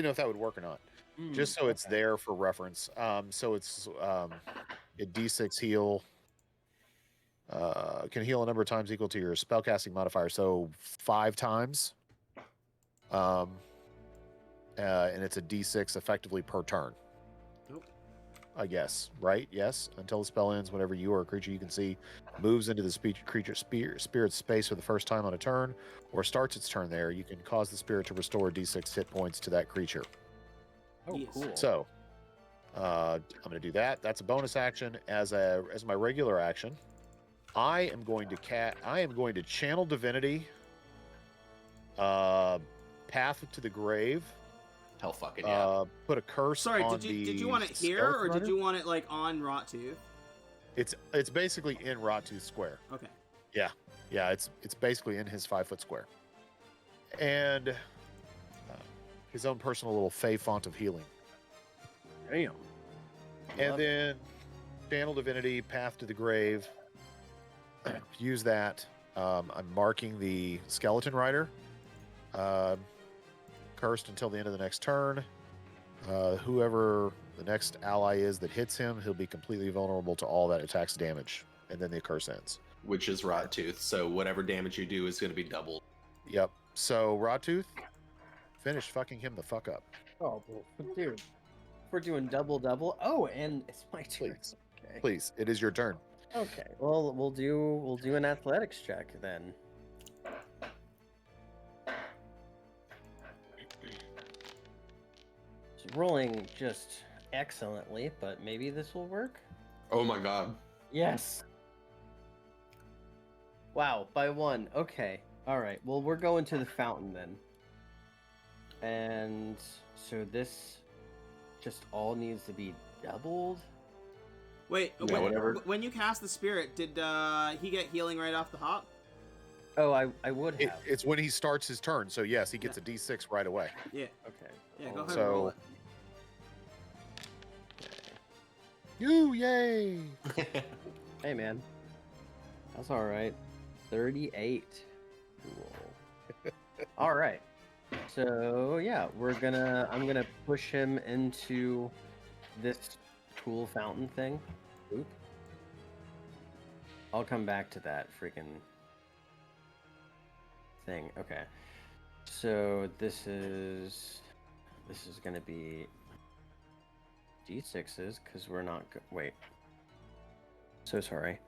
know if that would work or not. Just so it's there for reference. So it's a D6 heal. Can heal a number of times equal to your spellcasting modifier. So 5 times. And it's a D6 effectively per turn. Nope. I guess, right? Yes. Until the spell ends, whenever you or a creature you can see moves into the creature's spirit space for the first time on a turn, or starts its turn there, you can cause the spirit to restore D6 hit points to that creature. Oh, Yes. cool. So, I'm going to do that. That's a bonus action. As my regular action, I am going to channel divinity. Path to the grave. Hell fucking yeah. Put a curse. Sorry, on did you want it here stealth or did runner. you want it like on Rottooth? It's basically in Rottooth Square. Okay. Yeah, it's basically in his 5-foot square. And his own personal little fey font of healing. Damn. And then channel divinity, path to the grave. Use that. I'm marking the skeleton rider. cursed until the end of the next turn. Whoever the next ally is that hits him, he'll be completely vulnerable to all that attack's damage, and then the curse ends. Which is Rot Tooth, so whatever damage you do is going to be doubled. Yep. So Rawtooth, finish fucking him the fuck up. Oh, dude, we're doing double. Oh, and it's my turn. Please, Okay. please, it is your turn. Okay. Well, we'll do an athletics check then. It's rolling just excellently, but maybe this will work. Oh my god. Yes. Wow, by 1. Okay. All right. Well, we're going to the fountain then. And so this just all needs to be doubled. Wait, Yeah, whatever. when you cast the spirit, did he get healing right off the hop? Oh, I would have. It's when he starts his turn, so yes, he gets a D6 right away. Yeah. Okay. Yeah, go ahead So- and roll it. Yay! Hey, man. That's all right. 38. Cool. All right. So yeah, I'm gonna push him into this cool fountain thing. Oop. I'll come back to that freaking thing. Okay. So this is gonna be D6s because we're not. Wait. So sorry.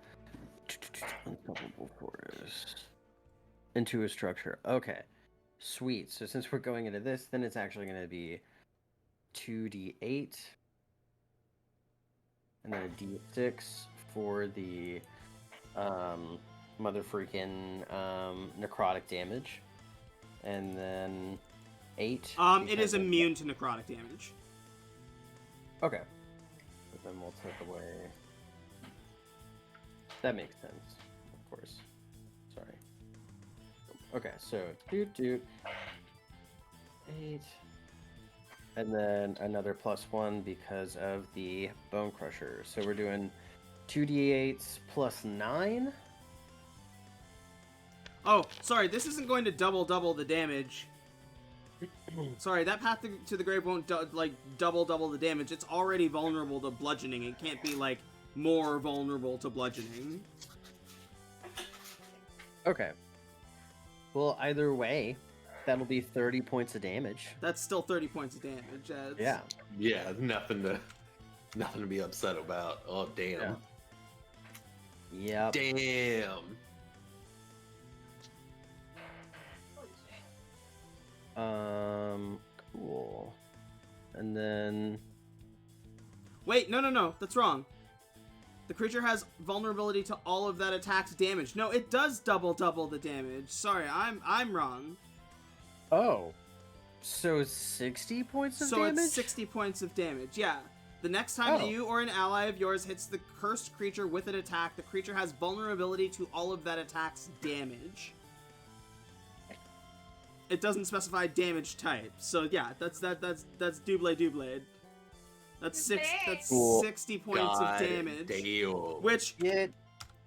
Unstoppable forest. Into a structure. Okay. Sweet. So since we're going into this, then it's actually going to be 2d8. And then a d6 for the mother freaking necrotic damage. And then 8. It is because of- immune to necrotic damage. Okay. But then we'll take away. That makes sense, of course. Sorry. Okay, so doot. 8. And then another +1 because of the bone crusher. So we're doing 2d8s plus 9. Oh, sorry, this isn't going to double the damage. Sorry, that path to the grave won't double the damage. It's already vulnerable to bludgeoning. It can't be like more vulnerable to bludgeoning. Okay. Well, either way, that'll be 30 points of damage. That's still 30 points of damage. It's- Yeah. Yeah, nothing to be upset about. Oh damn. Yep. Damn. Cool. And then Wait, no, that's wrong. The creature has vulnerability to all of that attack's damage. No, it does double the damage. Sorry, I'm wrong. oh. So 60 points of damage? So it's 60 points of damage. Yeah. The next time Oh. you or an ally of yours hits the cursed creature with an attack, the creature has vulnerability to all of that attack's damage. It doesn't specify damage type. So yeah, that's double. That's Cool. 60 points God of damage. Damn. Which Get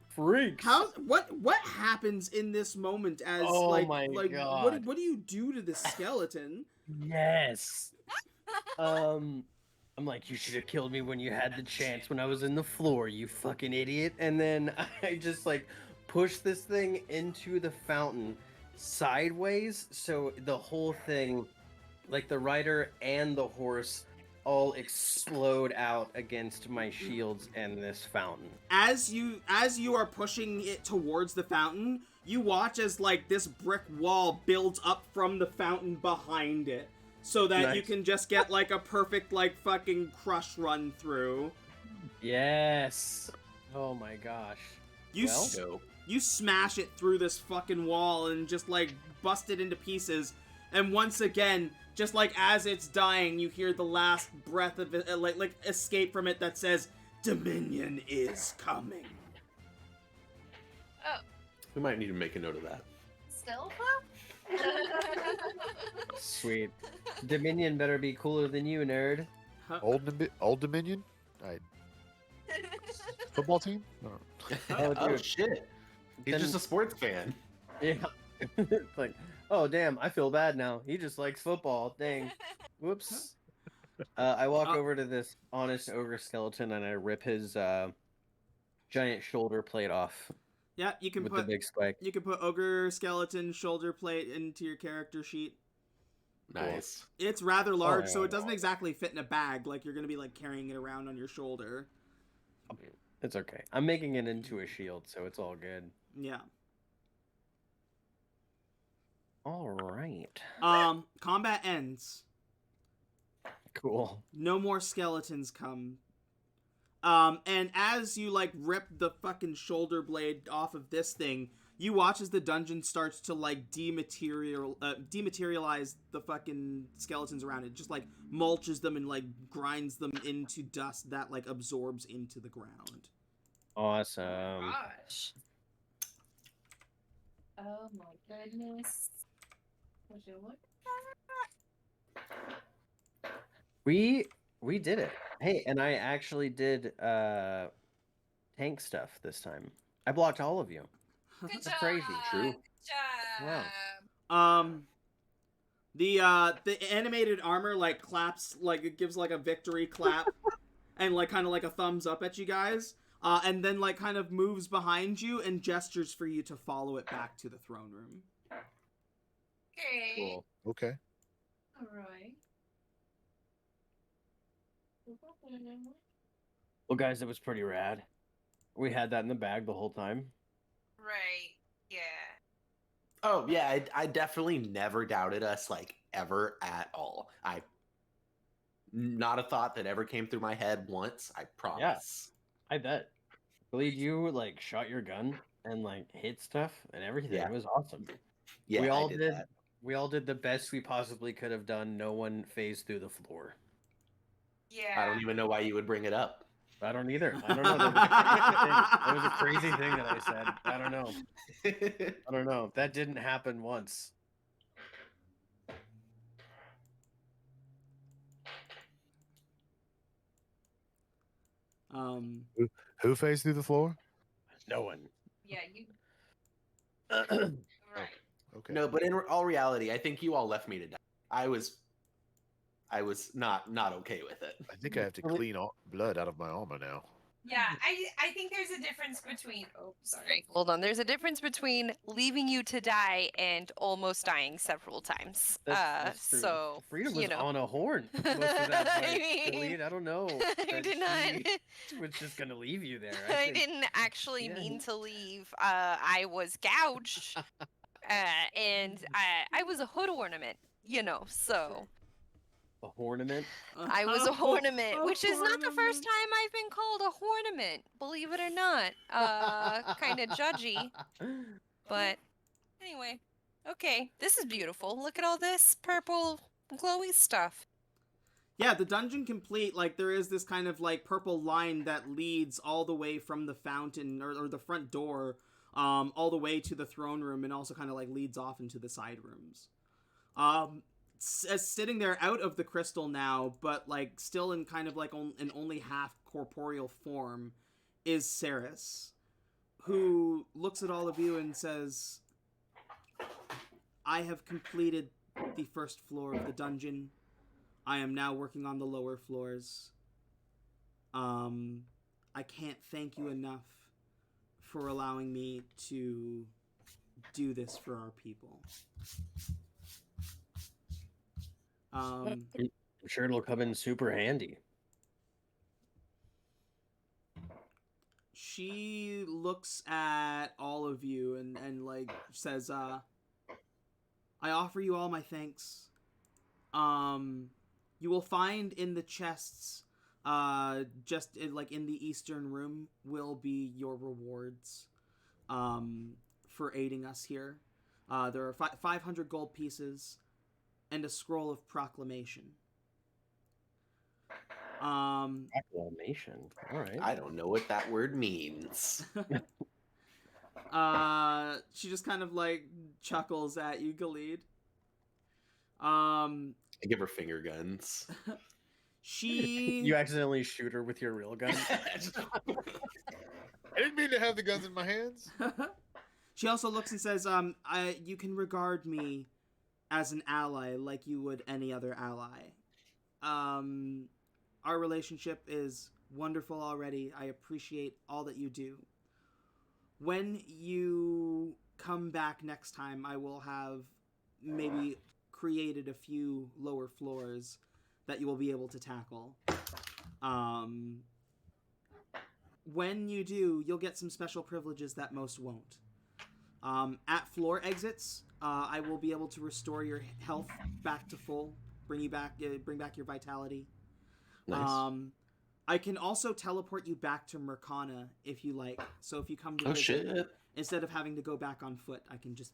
freaks. what happens in this moment as Oh like my what God. do you do to this skeleton? Yes. I'm like, you should have killed me when you had the chance when I was in the floor, you fucking idiot. And then I just like push this thing into the fountain sideways, so the whole thing, like the rider and the horse, all explode out against my shields and this fountain. As you are pushing it towards the fountain, you watch as like this brick wall builds up from the fountain behind it, so that you Nice. can just get like a perfect like fucking crush run through. Yes. Oh my gosh. You Well, Dope. you smash it through this fucking wall and just like bust it into pieces. And once again, just like as it's dying, you hear the last breath of it, like escape from it that says, "Dominion is coming." Oh, We might need to make a note of that. Still sweet. Dominion better be cooler than you, nerd. Huh? Old Dominion? Football team? No. Oh, Oh dude. shit. He's Then- just a sports fan. Yeah. It's like, Oh, damn, I feel bad now. He just likes football. Dang. Whoops. I walk over to this honest ogre skeleton and I rip his giant shoulder plate off. Yeah, you can with put the big spike. You can put ogre skeleton shoulder plate into your character sheet. Nice. It's rather large, so it doesn't exactly fit in a bag. Like you're gonna be like carrying it around on your shoulder. It's okay. I'm making it into a shield, so it's all good. Yeah. All right. Combat ends. Cool. No more skeletons come. And as you like rip the fucking shoulder blade off of this thing, you watch as the dungeon starts to like dematerialize the fucking skeletons around it. Just like mulches them and like grinds them into dust that like absorbs into the ground. Awesome. Oh, gosh. Oh my goodness. Would you look at that? We did it. Hey, and I actually did tank stuff this time. I blocked all of you. Good That's job. crazy. True. Good job. Wow. The animated armor like claps, like it gives like a victory clap and like kind of like a thumbs up at you guys. And then like kind of moves behind you and gestures for you to follow it back to the throne room. Okay. Cool. Okay. All right. Well, guys, it was pretty rad. We had that in the bag the whole time. Right. Yeah. Oh yeah, I definitely never doubted us, like ever at all. Not a thought that ever came through my head once. I promise. I bet. Believe you like shot your gun and like hit stuff and everything. Yeah. It was awesome. Yeah, we all I did did. that. We all did the best we possibly could have done. No one phased through the floor. Yeah. I don't even know why you would bring it up. I don't either. I don't know. That was a crazy thing that I said. I don't know. I don't know. That didn't happen once. Who phased through the floor? No one. Yeah. You. Right. Okay. No, but in all reality, I think you all left me to die. I was not okay with it. I think I have to clean all blood out of my armor now. Yeah. I think there's a difference between. Oh, sorry. Hold on. There's a difference between leaving you to die and almost dying several times. That's true. So Freedom was you know. on a horn most of that I fight. mean, Delete, I don't know. I that did not. she was just gonna leave you there. I think- didn't actually Yeah. mean to leave. I was gouged, and I was a hood ornament, you know. So A hornament. I was a ornament, which is not the first ornament. time I've been called a ornament, believe it or not. Kind of judgy, but anyway. Okay, this is beautiful. Look at all this purple glowy stuff. Yeah, the dungeon complete, like, there is this kind of, like, purple line that leads all the way from the fountain, or the front door, all the way to the throne room, and also kind of, like, leads off into the side rooms. Sitting there out of the crystal now, but, like, still in kind of, like, an only half corporeal form, is Ceres, who looks at all of you and says, I have completed the first floor of the dungeon. I am now working on the lower floors. I can't thank you enough for allowing me to do this for our people. I'm sure it'll come in super handy. She looks at all of you and like says, I offer you all my thanks. You will find in the chests, just like in the eastern room, will be your rewards, for aiding us here. There are 500 gold pieces, and a scroll of proclamation. Proclamation. All right. I don't know what that word means. She just kind of like chuckles at you, Galid. I give her finger guns. She You accidentally shoot her with your real gun. I didn't mean to have the guns in my hands. She also looks and says, you can regard me as an ally like you would any other ally. Our relationship is wonderful already. I appreciate all that you do. When you come back next time, I will have maybe created a few lower floors that you will be able to tackle. When you do, you'll get some special privileges that most won't. At floor exits, I will be able to restore your health back to full, bring back your vitality. Nice. I can also teleport you back to Mercana if you like. So if you come to Oh visit, shit! instead of having to go back on foot, I can just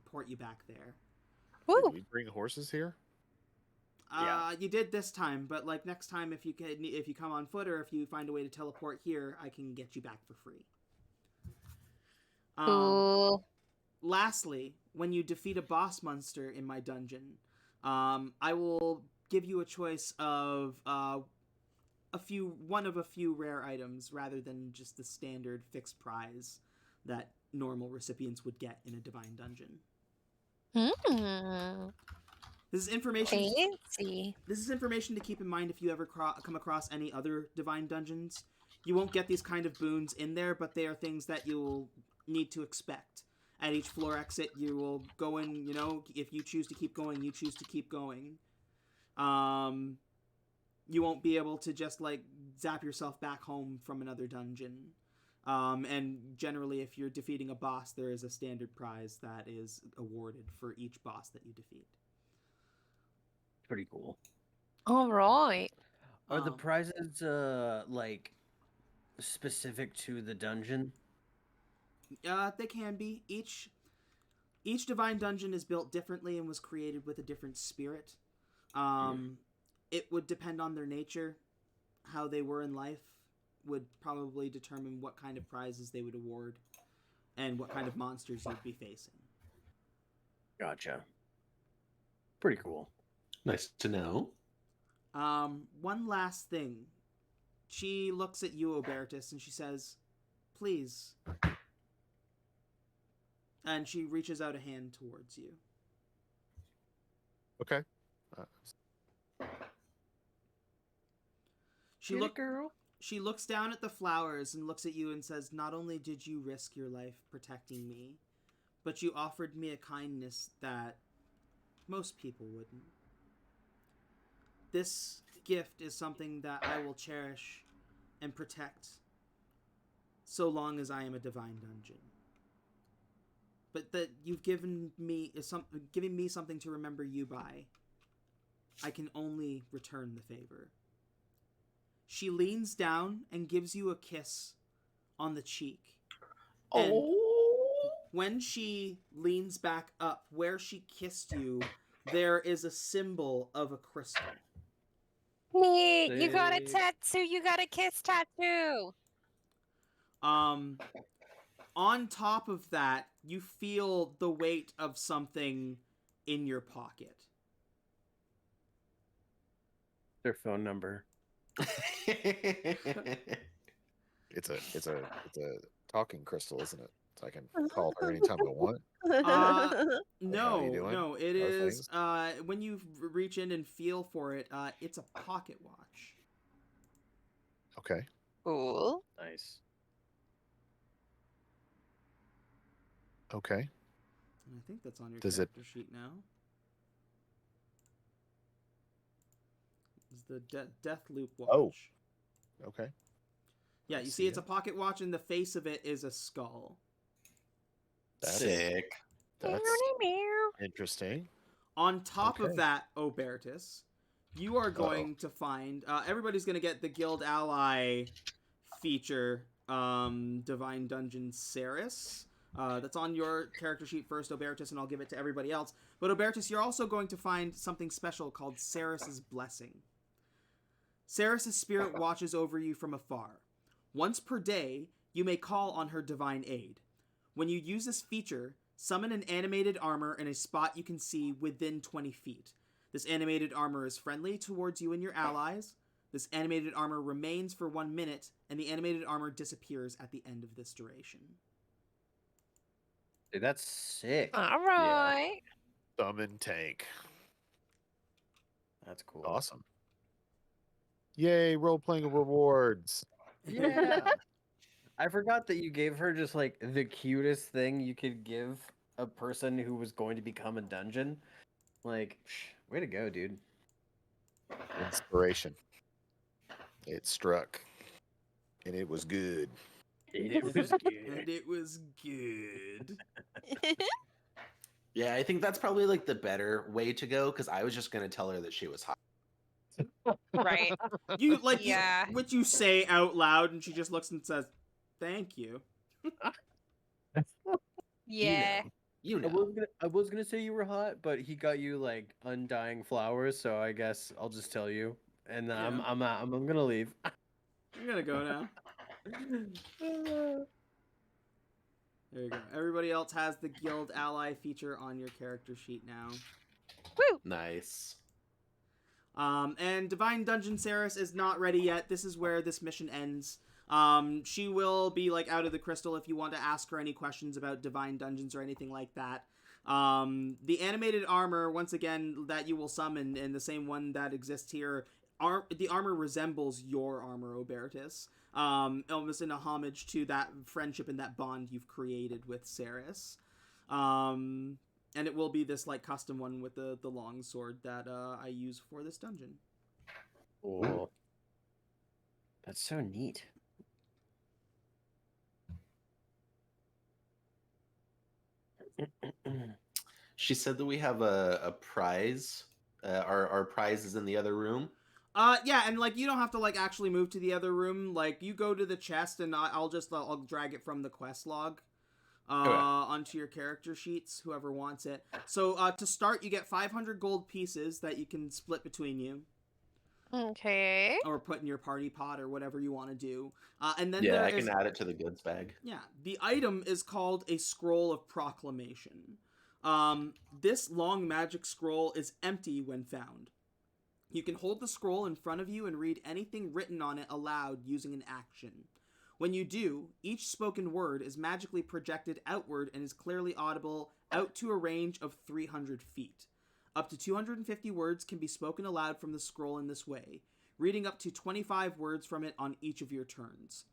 port you back there. Did Woo! we bring horses here? You did this time, but like next time, if you come on foot or if you find a way to teleport here, I can get you back for free. Cool. Lastly, when you defeat a boss monster in my dungeon, I will give you a choice of one of a few rare items rather than just the standard fixed prize that normal recipients would get in a divine dungeon. Hmm. This is information. Fancy. This is information to keep in mind if you ever come across any other divine dungeons. You won't get these kind of boons in there, but they are things that you'll need to expect. At each floor exit, you will go in, you know, if you choose to keep going, you choose to keep going. You won't be able to just, like, zap yourself back home from another dungeon. And generally, if you're defeating a boss, there is a standard prize that is awarded for each boss that you defeat. Pretty cool. All right. Are the prizes like specific to the dungeon? They can be. Each divine dungeon is built differently and was created with a different spirit. It would depend on their nature, how they were in life would probably determine what kind of prizes they would award and what kind of monsters you'd be facing. Gotcha. Pretty cool. Nice to know. One last thing. She looks at you, Obertus, and she says, "Please." And she reaches out a hand towards you. Okay. She looks down at the flowers and looks at you and says, "Not only did you risk your life protecting me, but you offered me a kindness that most people wouldn't. This gift is something that I will cherish and protect so long as I am a divine dungeon. But that you've giving me something to remember you by. I can only return the favor." She leans down and gives you a kiss on the cheek. And when she leans back up, where she kissed you, there is a symbol of a crystal. Neat. You got a tattoo. You got a kiss tattoo. On top of that, you feel the weight of something in your pocket. Their phone number. It's a talking crystal, isn't it? So I can call her anytime I want. No, it is when you reach in and feel for it, it's a pocket watch. Okay. Cool. Nice. Okay. And I think that's on your character sheet now. It's the Death Loop watch. Oh. Okay. Yeah, you see it's a pocket watch and the face of it is a skull. That's sick. That's interesting. On top of that, Obertus, you are going to find... everybody's going to get the Guild Ally feature, Divine Dungeon Ceres. That's on your character sheet first, Obertus, and I'll give it to everybody else. But Obertus, you're also going to find something special called Ceres' Blessing. Ceres' spirit watches over you from afar. Once per day, you may call on her divine aid. When you use this feature, summon an animated armor in a spot you can see within 20 feet. This animated armor is friendly towards you and your allies. This animated armor remains for 1 minute, and the animated armor disappears at the end of this duration. Dude, that's sick. All right. Summon tank. That's cool. Awesome. Yay, role-playing rewards. Yeah. I forgot that you gave her just like the cutest thing you could give a person who was going to become a dungeon. Like, way to go, dude. Inspiration. It struck. And it was good. It was And it was good. Yeah, I think that's probably like the better way to go because I was just gonna tell her that she was hot. Right. You like Yeah. what you say out loud, and she just looks and says, "Thank you." Yeah. You I know. was gonna say you were hot, but he got you like undying flowers, so I guess I'll just tell you. And Yeah. I'm gonna leave. I'm gonna go now. There you go. Everybody else has the guild ally feature on your character sheet now. Woo. Nice. And Divine Dungeon Ceres is not ready yet. This is where this mission ends. She will be like out of the crystal if you want to ask her any questions about Divine Dungeons or anything like that. The animated armor, once again, that you will summon, and the same one that exists here, the armor resembles your armor, Obertus. Almost in a homage to that friendship and that bond you've created with Ceres. And it will be this like custom one with the long sword that I use for this dungeon. Cool. That's so neat. She said that we have a prize. Our prize is in the other room. Yeah, and like you don't have to like actually move to the other room. Like you go to the chest, and I'll drag it from the quest log onto your character sheets. Whoever wants it. So to start, you get 500 gold pieces that you can split between you. Okay. Or put in your party pot or whatever you want to do. And then I can add it to the goods bag. Yeah, the item is called a Scroll of Proclamation. This long magic scroll is empty when found. You can hold the scroll in front of you and read anything written on it aloud using an action. When you do, each spoken word is magically projected outward and is clearly audible out to a range of 300 feet. Up to 250 words can be spoken aloud from the scroll in this way, reading up to 25 words from it on each of your turns.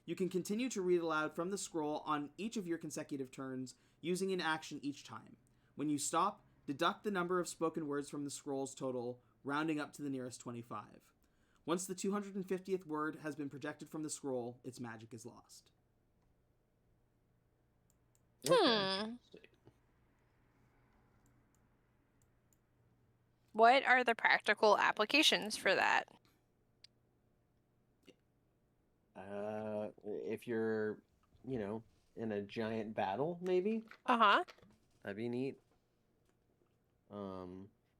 You can continue to read aloud from the scroll on each of your consecutive turns, using an action each time. When you stop, deduct the number of spoken words from the scroll's total, rounding up to the nearest 25. Once the 250th word has been projected from the scroll, its magic is lost. What are the practical applications for that? If you're, in a giant battle, maybe Uh-huh. that'd be neat.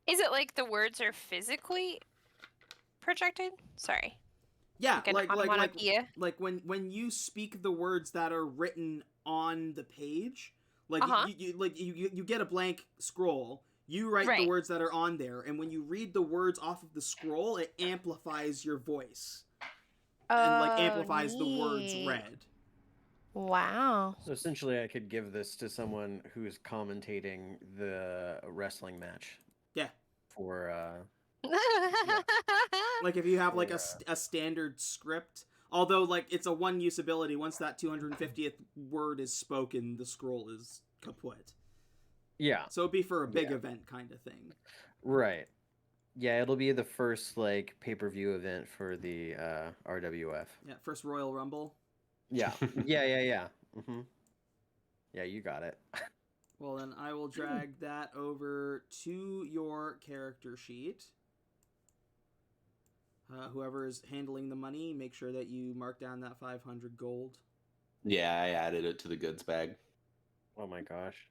Is it like the words are physically projected? Sorry. Yeah, like when you speak the words that are written on the page, like you get a blank scroll. You write the words that are on there, and when you read the words off of the scroll, it amplifies your voice. And like amplifies the words read. Wow. So essentially, I could give this to someone who's commentating the wrestling match. Yeah. For like if you have like a standard script, although like it's a one-use ability. Once that 250th word is spoken, the scroll is kaput. Yeah. So it'd be for a big event kind of thing. Right. Yeah, it'll be the first like pay-per-view event for the RWF. Yeah, first Royal Rumble. Yeah. Yeah. Mm-hmm. Yeah, you got it. Well, then I will drag that over to your character sheet. Whoever is handling the money, make sure that you mark down that 500 gold. Yeah, I added it to the goods bag. Oh my gosh.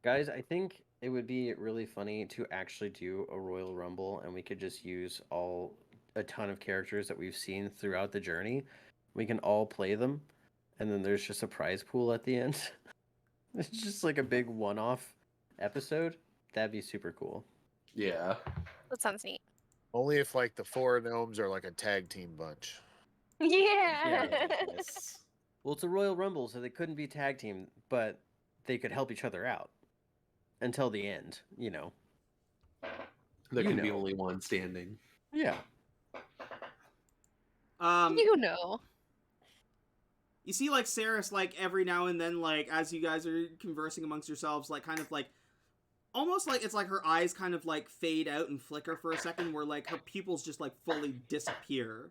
Guys, I think it would be really funny to actually do a Royal Rumble, and we could just use a ton of characters that we've seen throughout the journey. We can all play them, and then there's just a prize pool at the end. It's just like a big one-off episode. That'd be super cool. Yeah. That sounds neat. Only if like the four gnomes are like a tag team bunch. Yeah. Yes. Well, it's a Royal Rumble, so they couldn't be tag team, but they could help each other out. until the end, you know. There You can be know. only one standing. Yeah. You know. You see, like, Saris, like, every now and then, like, as you guys are conversing amongst yourselves, like, kind of, like, almost like it's like her eyes kind of, like, fade out and flicker for a second, where, like, her pupils just, like, fully disappear.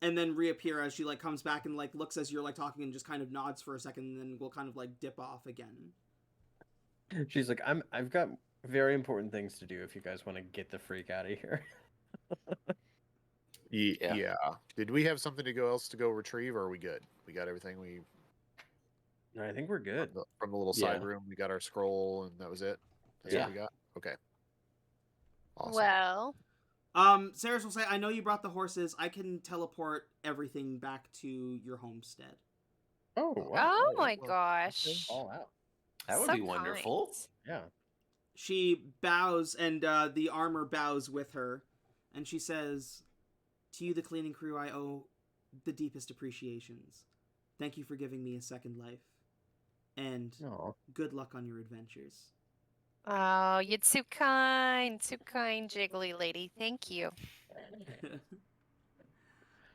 And then reappear as she, like, comes back and, like, looks as you're, like, talking and just kind of nods for a second, and then will kind of, like, dip off again. She's like, I've got very important things to do if you guys want to get the freak out of here. Yeah. Did we have something else to go retrieve, or are we good? We got everything we... No, I think we're good. From the little side room, we got our scroll, and that was it? That's what we got? Okay. Awesome. Well. Saris will say, I know you brought the horses. I can teleport everything back to your homestead. Oh, wow. Oh my gosh. All out. That would So be wonderful. kind. Yeah. She bows, and the armor bows with her, and she says, to you, the cleaning crew, I owe the deepest appreciations. Thank you for giving me a second life, and good luck on your adventures. Oh, you're too kind, jiggly lady. Thank you. Piece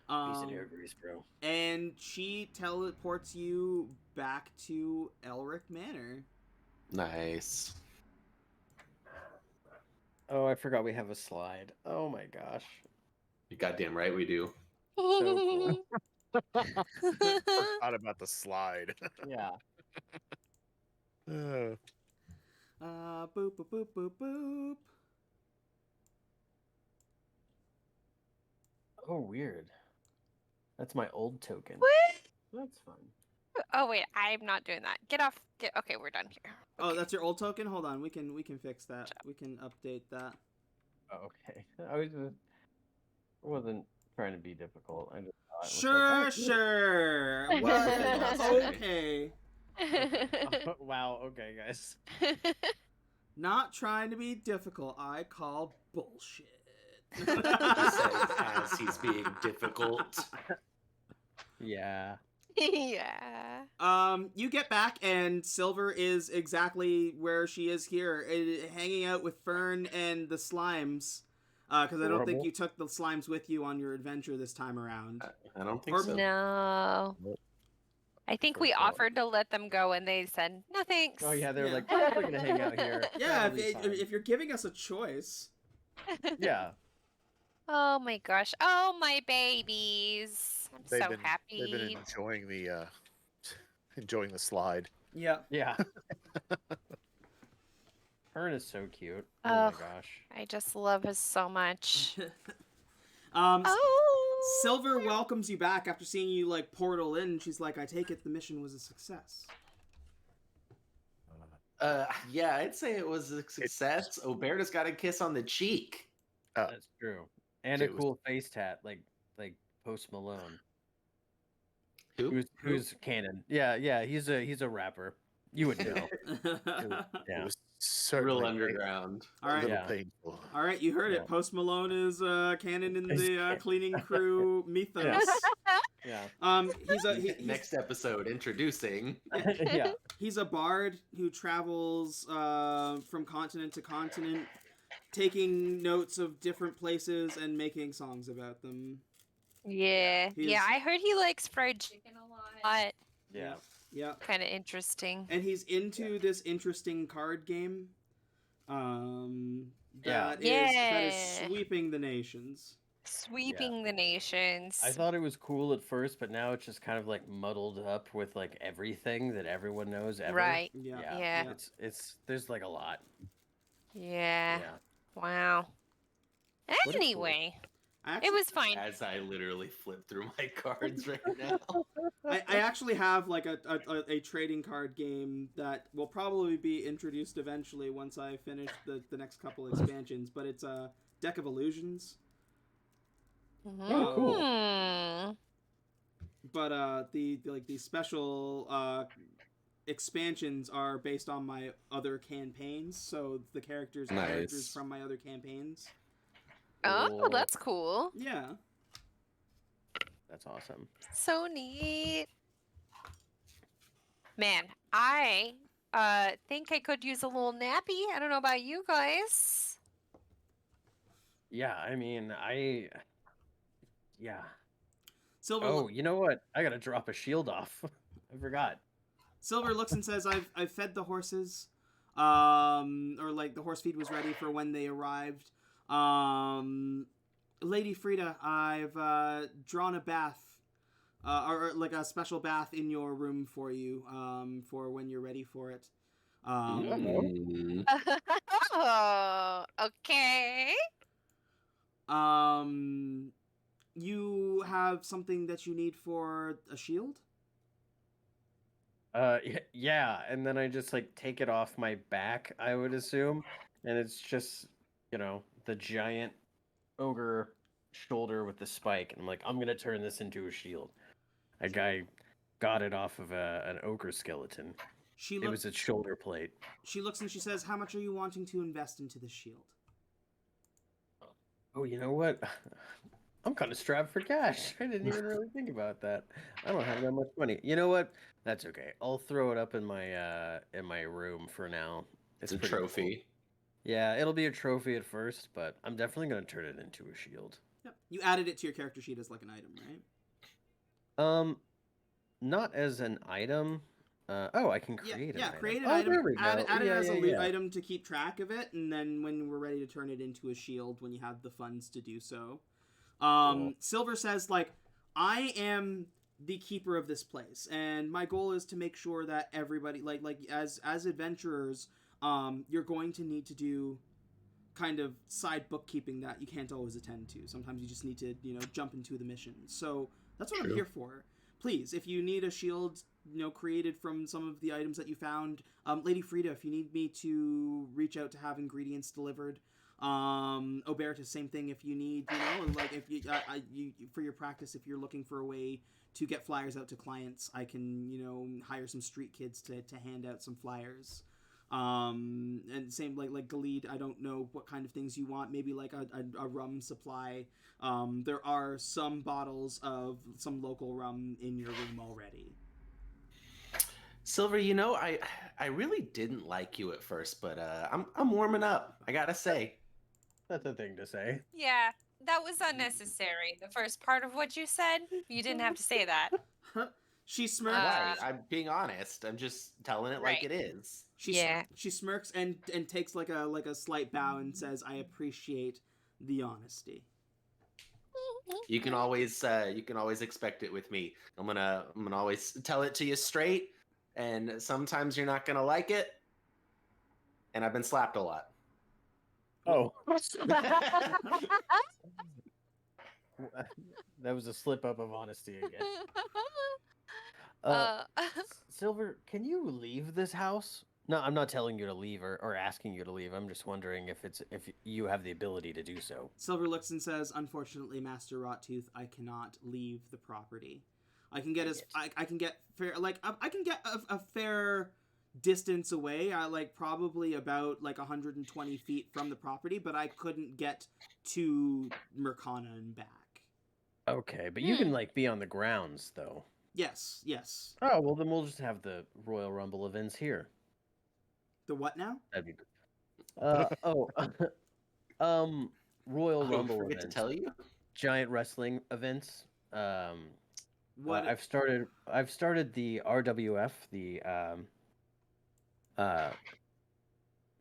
of air grease, bro. And she teleports you back to Elric Manor. Nice. Oh, I forgot we have a slide. Oh my gosh. You goddamn right we do. So cool. Forgot about the slide. Yeah. Boop, boop, boop, boop, boop. Oh, weird. That's my old token. What? That's fun. Oh wait, I'm not doing that. Get off. Okay, we're done here. Oh, that's your old token? Hold on, we can fix that. We can update that. Oh, okay. I wasn't trying to be difficult. I just thought Sure, it was like, sure. Well, okay. oh, wow, okay, guys. Not trying to be difficult. I call bullshit. He says as he's being difficult. Yeah. Yeah. You get back, and Silver is exactly where she is here, hanging out with Fern and the slimes. Because I don't think you took the slimes with you on your adventure this time around. I don't think so. No. I think we offered to let them go, and they said, no thanks. Oh, yeah, they were like, we're going to hang out here. Yeah, That'll be fine." if you're giving us a choice. Yeah. Oh my gosh. Oh, my babies. I'm so happy. They've been enjoying the slide. Yeah. Yeah. Fern is so cute. Oh my gosh. I just love her so much. Silver welcomes you back after seeing you, like, portal in. She's like, I take it the mission was a success. Yeah, I'd say it was a success. Oberta's got a kiss on the cheek. That's true. And a cool face tat, like Post Malone. Who's canon? Yeah, he's a rapper. You would know. It was real underground. All right, painful. All right, you heard it. Post Malone is canon in the cleaning crew mythos. Yeah. He's next episode introducing. Yeah. He's a bard who travels from continent to continent, taking notes of different places and making songs about them. Yeah. Yeah, I heard he likes fried chicken a lot. Yeah. Yeah. Kind of interesting. And he's into this interesting card game that is sweeping the nations. Sweeping the nations. I thought it was cool at first, but now it's just kind of like muddled up with like everything that everyone knows ever. Right. Yeah. It's there's like a lot. Yeah. Wow. Anyway. It was fine. As I literally flip through my cards right now. I actually have like a trading card game that will probably be introduced eventually once I finish the next couple expansions, but it's a Deck of Illusions. Oh, cool. But the special expansions are based on my other campaigns, so the characters are characters from my other campaigns. Oh, that's cool. Yeah. That's awesome. So neat. Man, I think I could use a little nappy. I don't know about you guys. Yeah, I mean, yeah. Silver. Oh, you know what? I gotta drop a shield off. I forgot. Silver looks and says, I've fed the horses. Or like the horse feed was ready for when they arrived. Lady Frida, I've drawn a bath, or like a special bath in your room for you, for when you're ready for it. Mm. Oh, okay. You have something that you need for a shield? Yeah, and then I just like take it off my back, I would assume, and it's just, the giant ogre shoulder with the spike, and I'm like, I'm gonna turn this into a shield. A guy got it off of an ogre skeleton. It was its shoulder plate. She looks and she says, how much are you wanting to invest into this shield? Oh, you know what? I'm kind of strapped for cash. I didn't even really think about that. I don't have that much money. You know what? That's okay. I'll throw it up in my room for now. It's a pretty trophy. Cool. Yeah, it'll be a trophy at first, but I'm definitely gonna turn it into a shield. Yep. You added it to your character sheet as like an item, right? Not as an item. I can create an item. Create an item. There we go. Add it as a loot item to keep track of it, and then when we're ready to turn it into a shield, when you have the funds to do so. Cool. Silver says, like, I am the keeper of this place, and my goal is to make sure that everybody, like as adventurers, you're going to need to do kind of side bookkeeping that you can't always attend to. Sometimes you just need to, jump into the mission. So that's what I'm here for. Please, if you need a shield, created from some of the items that you found, Lady Frida, if you need me to reach out to have ingredients delivered, Oberta, same thing. If you need, like if you for your practice, if you're looking for a way to get flyers out to clients, I can, hire some street kids to hand out some flyers. And same like Galid, I don't know what kind of things you want. Maybe like a rum supply. There are some bottles of some local rum in your room already. Silver, I really didn't like you at first, but I'm warming up. I gotta say. That's a thing to say. Yeah, that was unnecessary. The first part of what you said, you didn't have to say that. She smirks. Right, I'm being honest. I'm just telling it like it is. She smirks and takes like a slight bow and says, "I appreciate the honesty." You can always expect it with me. I'm gonna always tell it to you straight, and sometimes you're not gonna like it. And I've been slapped a lot. Oh. That was a slip up of honesty again. Silver, can you leave this house? No, I'm not telling you to leave or asking you to leave. I'm just wondering if you have the ability to do so. Silver looks and says, "Unfortunately, Master Rottooth, I cannot leave the property. I can get I can get fair I can get a fair distance away, like probably about like 120 feet from the property, but I couldn't get to Mercana and back." Okay, but you can like be on the grounds though. Yes. Oh, well then we'll just have the Royal Rumble events here. The what now? That'd be good. Royal Rumble forget events. to tell you. Giant wrestling events. What I've started the RWF, the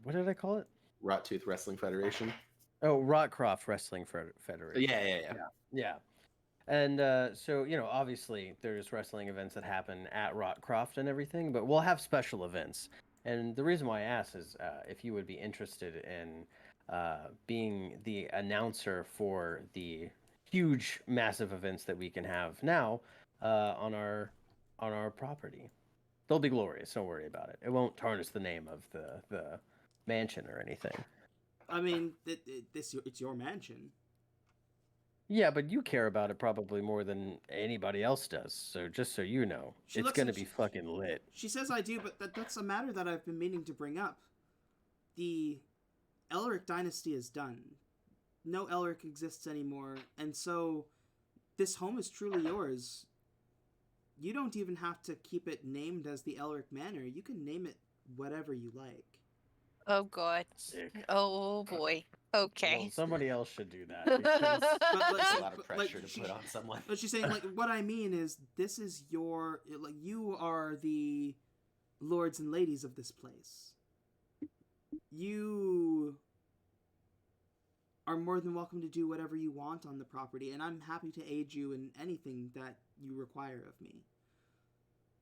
what did I call it? Rottooth Wrestling Federation. Oh, Rotcroft Wrestling Federation. Yeah. And so, obviously there's wrestling events that happen at Rotcroft and everything, but we'll have special events. And the reason why I asked is if you would be interested in being the announcer for the huge, massive events that we can have now on our property. They'll be glorious. Don't worry about it. It won't tarnish the name of the mansion or anything. I mean, it's your mansion. Yeah, but you care about it probably more than anybody else does. So just so you know, it's going to be fucking lit. She says I do, but that's a matter that I've been meaning to bring up. The Elric dynasty is done. No Elric exists anymore, and so this home is truly yours. You don't even have to keep it named as the Elric Manor. You can name it whatever you like. Oh god. Sick. Oh boy. Well, Okay. somebody else should do that. Because... But That's a lot of pressure to she, put on someone. but she's saying like, what I mean is, this is your like, you are the lords and ladies of this place. You are more than welcome to do whatever you want on the property, and I'm happy to aid you in anything that you require of me.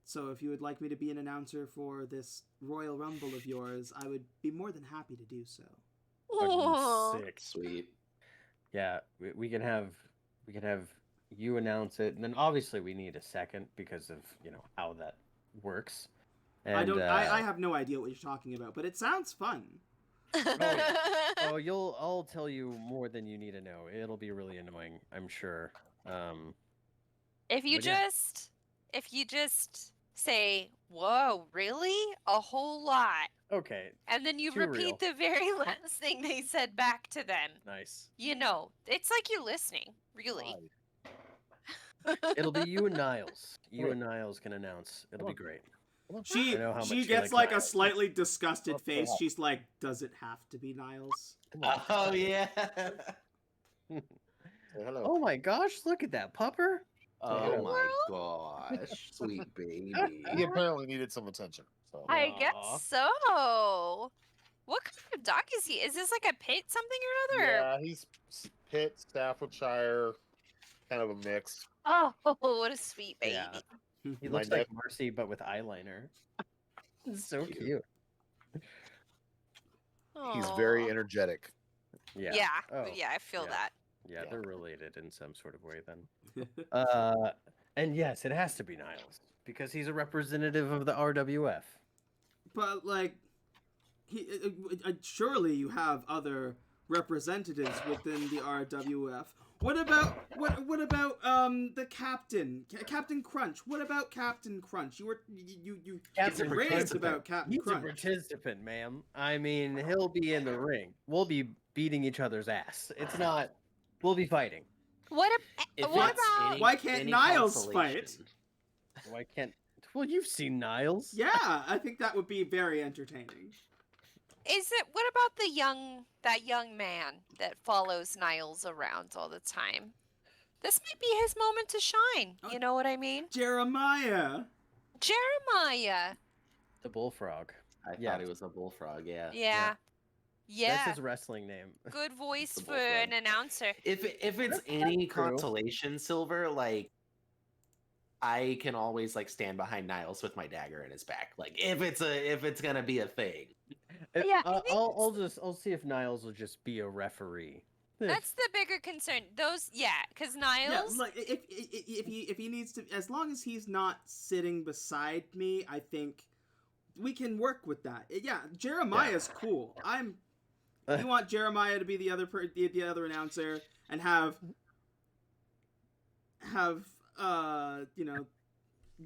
So if you would like me to be an announcer for this Royal Rumble of yours, I would be more than happy to do so. Fucking sick. Sweet. Yeah, we can have you announce it, and then obviously we need a second because of how that works. And, I have no idea what you're talking about, but it sounds fun. Oh, I'll tell you more than you need to know. It'll be really annoying, I'm sure. If you But yeah. just say, "Whoa, really?" a whole lot, Okay, and then you Too repeat real. the very last thing they said back to them, nice. it's like you're listening, really. It'll be you and Niles. You and Niles can announce. It'll be great. She I know how much she you gets like like a Niles. slightly disgusted face. She's like, "Does it have to be Niles?" Oh yeah. Hello. Oh my gosh, look at that pupper. Oh my gosh, sweet baby. He apparently needed some attention. So. I Aw. guess so. What kind of dog is he? Is this like a pit something or another? Yeah, he's Pitt, Staffordshire, kind of a mix. Oh, what a sweet baby. Yeah. He My looks like Marcy, but with eyeliner. It's so cute. He's very Aw. energetic. Yeah. Yeah, Oh, yeah, I feel yeah. that. Yeah, Yeah. they're related in some sort of way then. And yes, it has to be Niles because he's a representative of the RWF. But like, surely you have other representatives within the RWF. What about the captain, Captain Crunch? What about Captain Crunch? You Captain raised Crunch. about Captain He's Crunch. a participant, ma'am. I mean, he'll be in the ring. We'll be beating each other's ass. It's not. We'll be fighting. What If about it's any- Why can't any Niles consolation. fight? Why can't? Well, you've seen Niles. Yeah, I think that would be very entertaining. what about that young man that follows Niles around all the time? This might be his moment to shine. You know what I mean? Jeremiah. Jeremiah. The bullfrog. I Yeah. thought he was a bullfrog. Yeah. Yeah. Yeah. That's his wrestling name. Good voice The for an announcer. If it's any consolation, Silver, like I can always like stand behind Niles with my dagger in his back. Like if it's gonna be a thing. Yeah, I think I'll see if Niles will just be a referee. That's the bigger concern. Because Yeah, Niles. like if he needs to, as long as he's not sitting beside me, I think we can work with that. Yeah, Jeremiah's cool. You want Jeremiah to be the other announcer and have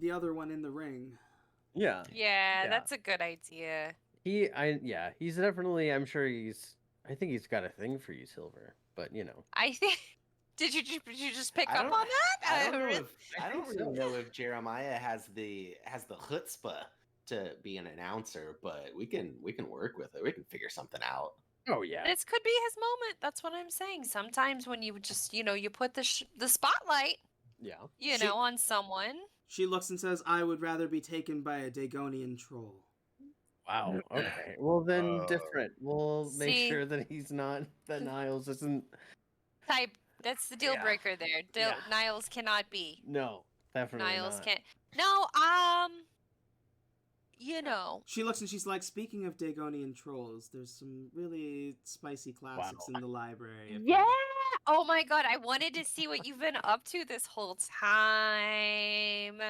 the other one in the ring. Yeah. Yeah, that's a good idea. He's definitely. I think he's got a thing for you, Silver. But I think. Did you just pick I up don't- on that? I don't really- really know if Jeremiah has the chutzpah to be an announcer, but we can work with it. We can figure something out. Oh yeah. This could be his moment. That's what I'm saying. Sometimes when you just you put the spotlight Yeah. on someone. She looks and says, "I would rather be taken by a Dagonian troll." Wow. Okay. Well then, Uh, different. We'll make See? sure that he's not. That Niles isn't. Type. That's the deal Yeah. breaker there. Yeah. Niles cannot be. No, definitely Niles not. can't. No. She looks and she's like, "Speaking of Dagonian trolls, there's some really spicy classics in the library." Yeah. Oh my god, I wanted to see what you've been up to this whole time.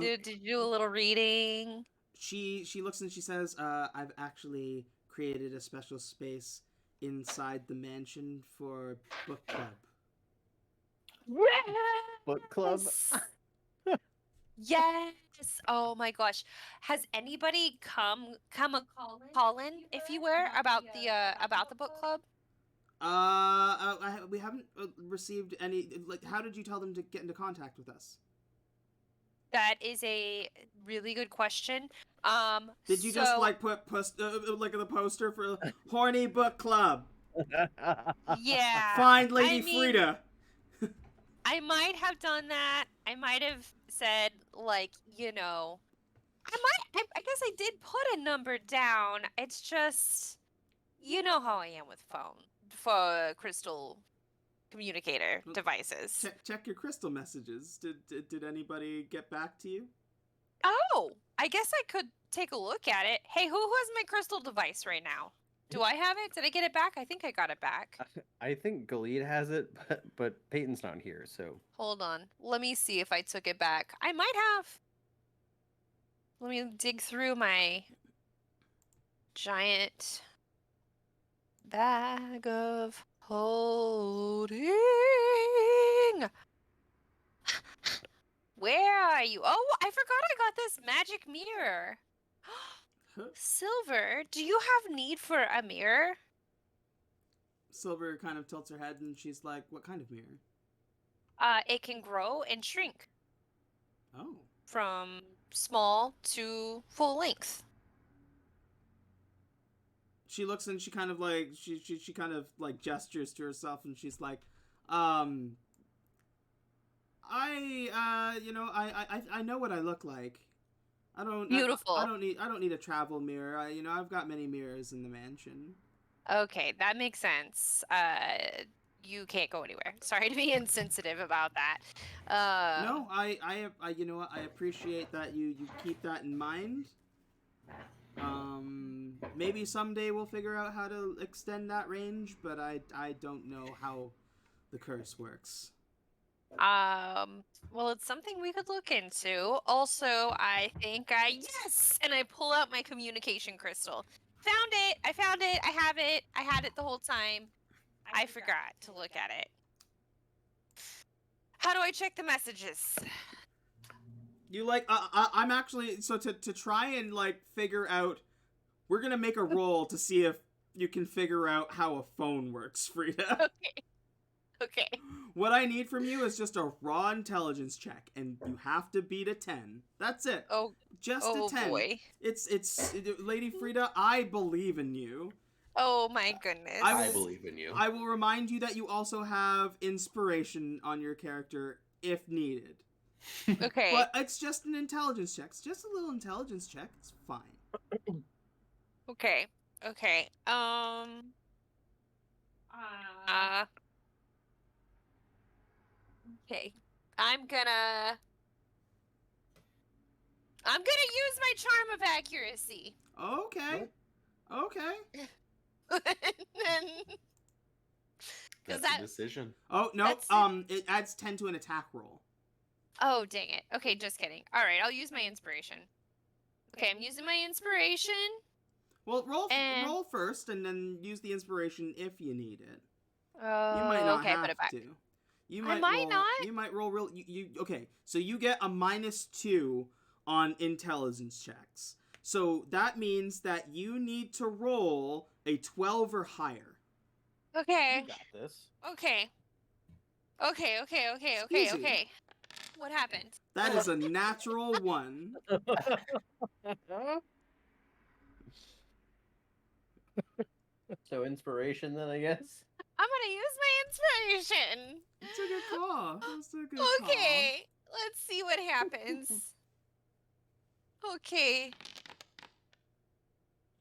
Did you do a little reading? She looks and she says, "I've actually created a special space inside the mansion for book club." Book club. Yes. Yes. Oh my gosh. Has anybody come a call-in, if you were, about the book club? We haven't received any. Like, how did you tell them to get into contact with us? That is a really good question. Did you just like put like the poster for horny book club? Yeah. Find Lady Frida. I might have done that. I might have said like, I guess I did put a number down. It's just, you know how I am with phone for crystal communicator devices. Check your crystal messages. Did anybody get back to you? Oh, I guess I could take a look at it. Hey, who has my crystal device right now? Do I have it? Did I get it back? I think I got it back. I think Galid has it, but Peyton's not here, so. Hold on. Let me see if I took it back. I might have. Let me dig through my giant bag of holding. Where are you? Oh, I forgot I got this magic mirror. Silver, do you have need for a mirror? Silver kind of tilts her head and she's like, "What kind of mirror?" It can grow and shrink. Oh. From small to full length. She looks and she kind of like she kind of like gestures to herself and she's like, I know what I look like. I don't Beautiful. I don't need a travel mirror. I've got many mirrors in the mansion. Okay, that makes sense. You can't go anywhere. Sorry to be insensitive about that. No, I you know what? I appreciate that you keep that in mind. Maybe someday we'll figure out how to extend that range, but I don't know how the curse works. Well, it's something we could look into. Also, I think yes, and I pull out my communication crystal. Found it. I found it. I have it. I had it the whole time. I forgot to look at it. How do I check the messages? You like I'm actually so to try and like figure out. We're gonna make a roll to see if you can figure out how a phone works, Frida. Okay. What I need from you is just a raw intelligence check, and you have to beat a 10. That's it. Oh, just a 10. Boy. It's Lady Frida. I believe in you. Oh my goodness. I believe in you. I will remind you that you also have inspiration on your character if needed. Okay. But it's just an intelligence check. It's just a little intelligence check. It's fine. Okay. Okay. Okay. I'm gonna use my charm of accuracy. Okay. Okay. That's a decision. Oh no. It adds 10 to an attack roll. Oh, dang it. Okay, just kidding. All right, I'll use my inspiration. Okay, I'm using my inspiration. Well, roll first, and then use the inspiration if you need it. Oh, you might not okay, have put it back. to. I might not. You might roll real. Okay? So you get a -2 on intelligence checks. So that means that you need to roll a 12 or higher. Okay. You got this. Okay. Okay. What happened? That is a natural 1. So inspiration then, I guess? I'm gonna use my inspiration. It's a good call. That's a good call. Okay, let's see what happens. Okay.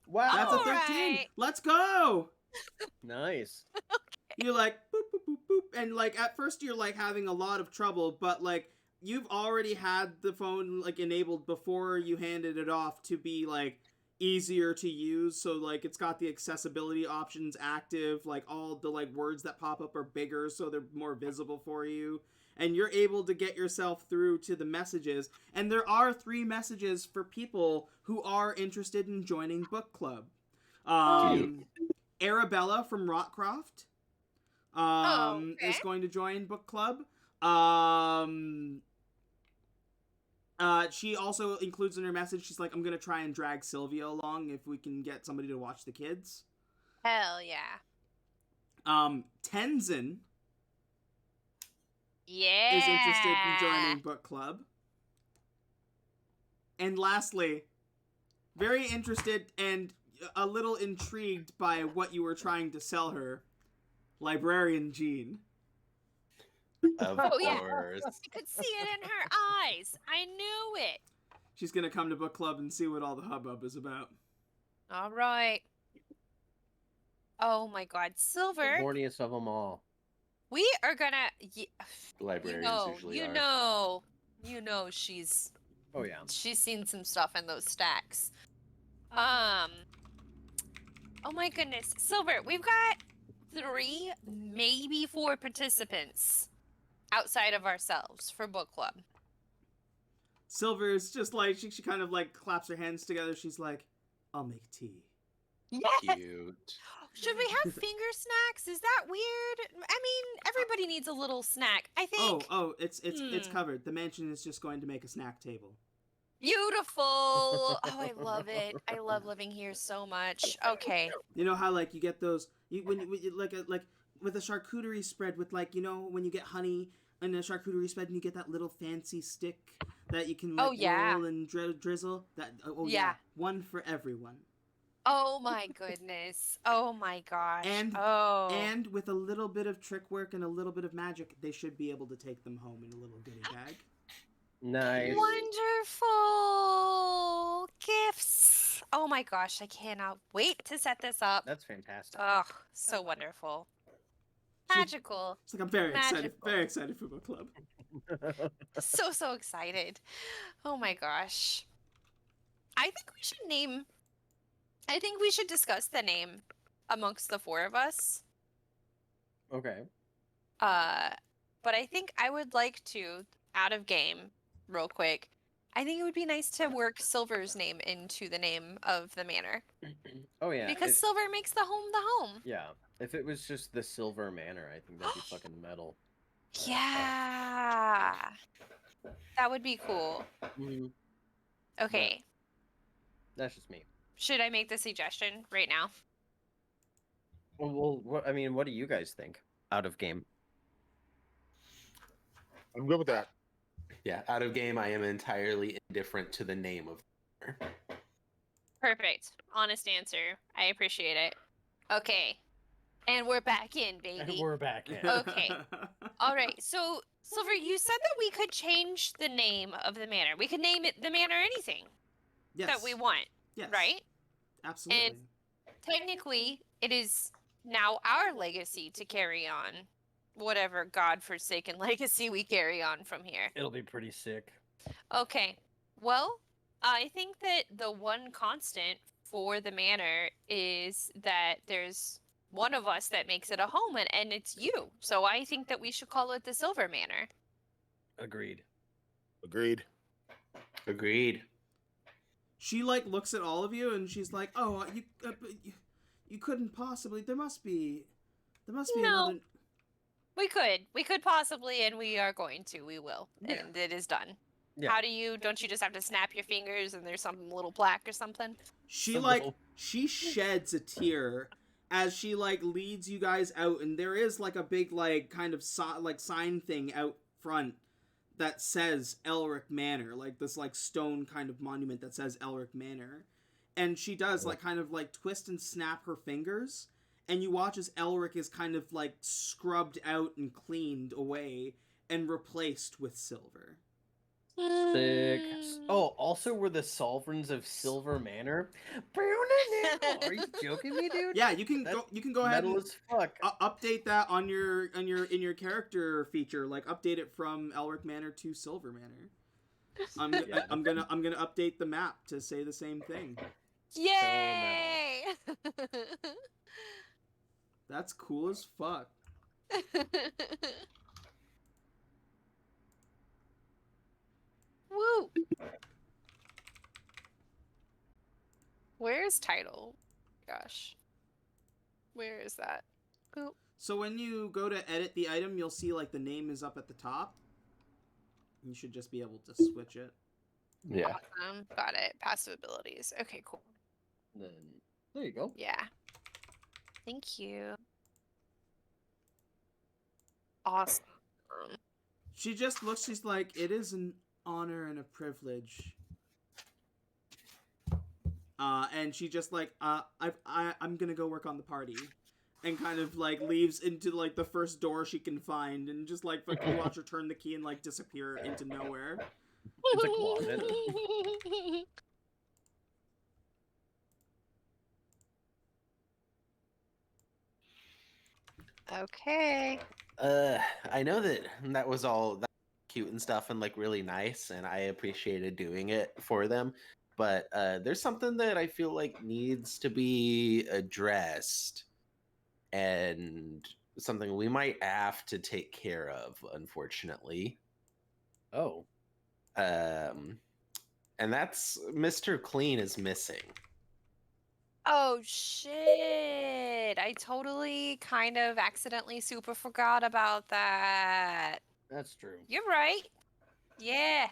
Wow. That's a 13. Alright. Let's go. Nice. You're like boop boop boop boop, and like at first you're like having a lot of trouble, but like you've already had the phone like enabled before you handed it off to be like easier to use, so like it's got the accessibility options active, like all the like words that pop up are bigger so they're more visible for you, and you're able to get yourself through to the messages. And there are 3 messages for people who are interested in joining book club. Arabella from Rockcroft is going to join book club. She also includes in her message, she's like, I'm gonna try and drag Sylvia along if we can get somebody to watch the kids. Hell yeah. Tenzin Yeah. is interested in joining book club. And lastly, very interested and a little intrigued by what you were trying to sell her, Librarian Jean. Of Oh, yeah. course. I could see it in her eyes. I knew it. She's gonna come to book club and see what all the hubbub is about. All right. Oh my God, Silver. Horniest of them all. We are gonna. Librarians usually are. You know she's Oh yeah. seen some stuff in those stacks. Oh my goodness, Silver. We've got 3, maybe 4 participants outside of ourselves for book club. Silver is just like she kind of like claps her hands together. She's like, "I'll make tea." Yes. Cute. Should we have finger snacks? Is that weird? I mean, everybody needs a little snack. I think. It's covered. The mansion is just going to make a snack table. Beautiful. Oh, I love it. I love living here so much. Okay. You know how like you get those when you like with a charcuterie spread with like when you get honey in a charcuterie spread and you get that little fancy stick that you can like roll and drizzle. That one for everyone. Oh my goodness. Oh my gosh. And with a little bit of trick work and a little bit of magic, they should be able to take them home in a little goodie bag. Nice. Wonderful gifts. Oh my gosh, I cannot wait to set this up. That's fantastic. Oh, so wonderful. Magical. It's like I'm very excited for book club. So excited. Oh my gosh. I think we should discuss the name amongst the 4 of us. Okay. But I think I would like to, out of game, real quick, I think it would be nice to work Silver's name into the name of the manor. Oh yeah. Because Silver makes the home. Yeah. If it was just the Silver Manor, I think that'd be fucking metal. Yeah. That would be cool. Mhm. Okay. That's just me. Should I make the suggestion right now? Well, what do you guys think? Out of game. I'm good with that. Yeah, out of game, I am entirely indifferent to the name of the manor. Perfect. Honest answer. I appreciate it. Okay. And we're back in, baby. And we're back in. Okay. All right. So, Silver, you said that we could change the name of the manor. We could name it the manor anything that we want. Yes. Right? Absolutely. And technically, it is now our legacy to carry on whatever godforsaken legacy we carry on from here. It'll be pretty sick. Okay. Well, I think that the one constant for the manor is that there's one of us that makes it a home, and it's you. So I think that we should call it the Silver Manor. Agreed. She like looks at all of you and she's like, "Oh, you couldn't possibly. There must be another." We could possibly, and we are going to. We will, and it is done. Yeah. Don't you just have to snap your fingers and there's some little plaque or something? She sheds a tear as she like leads you guys out, and there is like a big like kind of sign thing out front that says Elric Manor, like this like stone kind of monument that says Elric Manor. And she does like kind of like twist and snap her fingers, and you watch as Elric is kind of like scrubbed out and cleaned away and replaced with silver. Sick. Oh, also we're the Sovereigns of Silver Manor. Are you joking me, dude? Yeah, you can go ahead and as fuck. Update that on in your character feature. Like update it from Elric Manor to Silver Manor. I'm gonna update the map to say the same thing. Yay! That's cool as fuck. Woo! Where's title? Gosh. Where is that? Oh. So when you go to edit the item, you'll see like the name is up at the top. You should just be able to switch it. Yeah. Awesome. Got it. Passive abilities. Okay, cool. Then there you go. Yeah. Thank you. Awesome. She just looks, she's like, "It is an honor and a privilege and she just like, I'm gonna go work on the party, and kind of like leaves into like the first door she can find, and just like fucking watch her turn the key and like disappear into nowhere. It's a closet. Okay. I know that was all cute and stuff and like really nice, and I appreciated doing it for them. But there's something that I feel like needs to be addressed, and something we might have to take care of, unfortunately. Oh. And that's Mr. Clean is missing. Oh shit! I totally kind of accidentally super forgot about that. That's true. You're right. Yeah.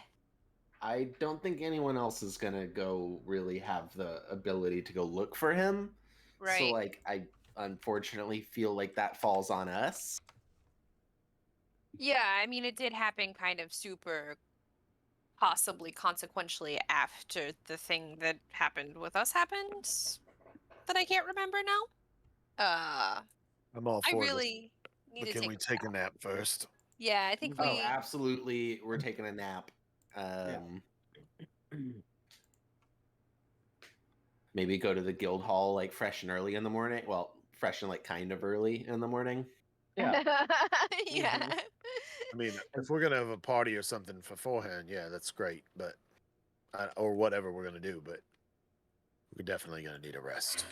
I don't think anyone else is gonna go really have the ability to go look for him. Right. So like I unfortunately feel like that falls on us. Yeah, I mean, it did happen kind of super possibly consequentially after the thing that happened with us happened that I can't remember now. I'm all I for really this, need but to can take we a take a nap. nap first? Yeah, I think Oh, we. absolutely. We're taking a nap. Maybe go to the guild hall like fresh and early in the morning. Well, fresh and like kind of early in the morning. Yeah. Yeah. I mean, if we're gonna have a party or something beforehand, yeah, that's great. But or whatever we're gonna do, but we're definitely gonna need a rest.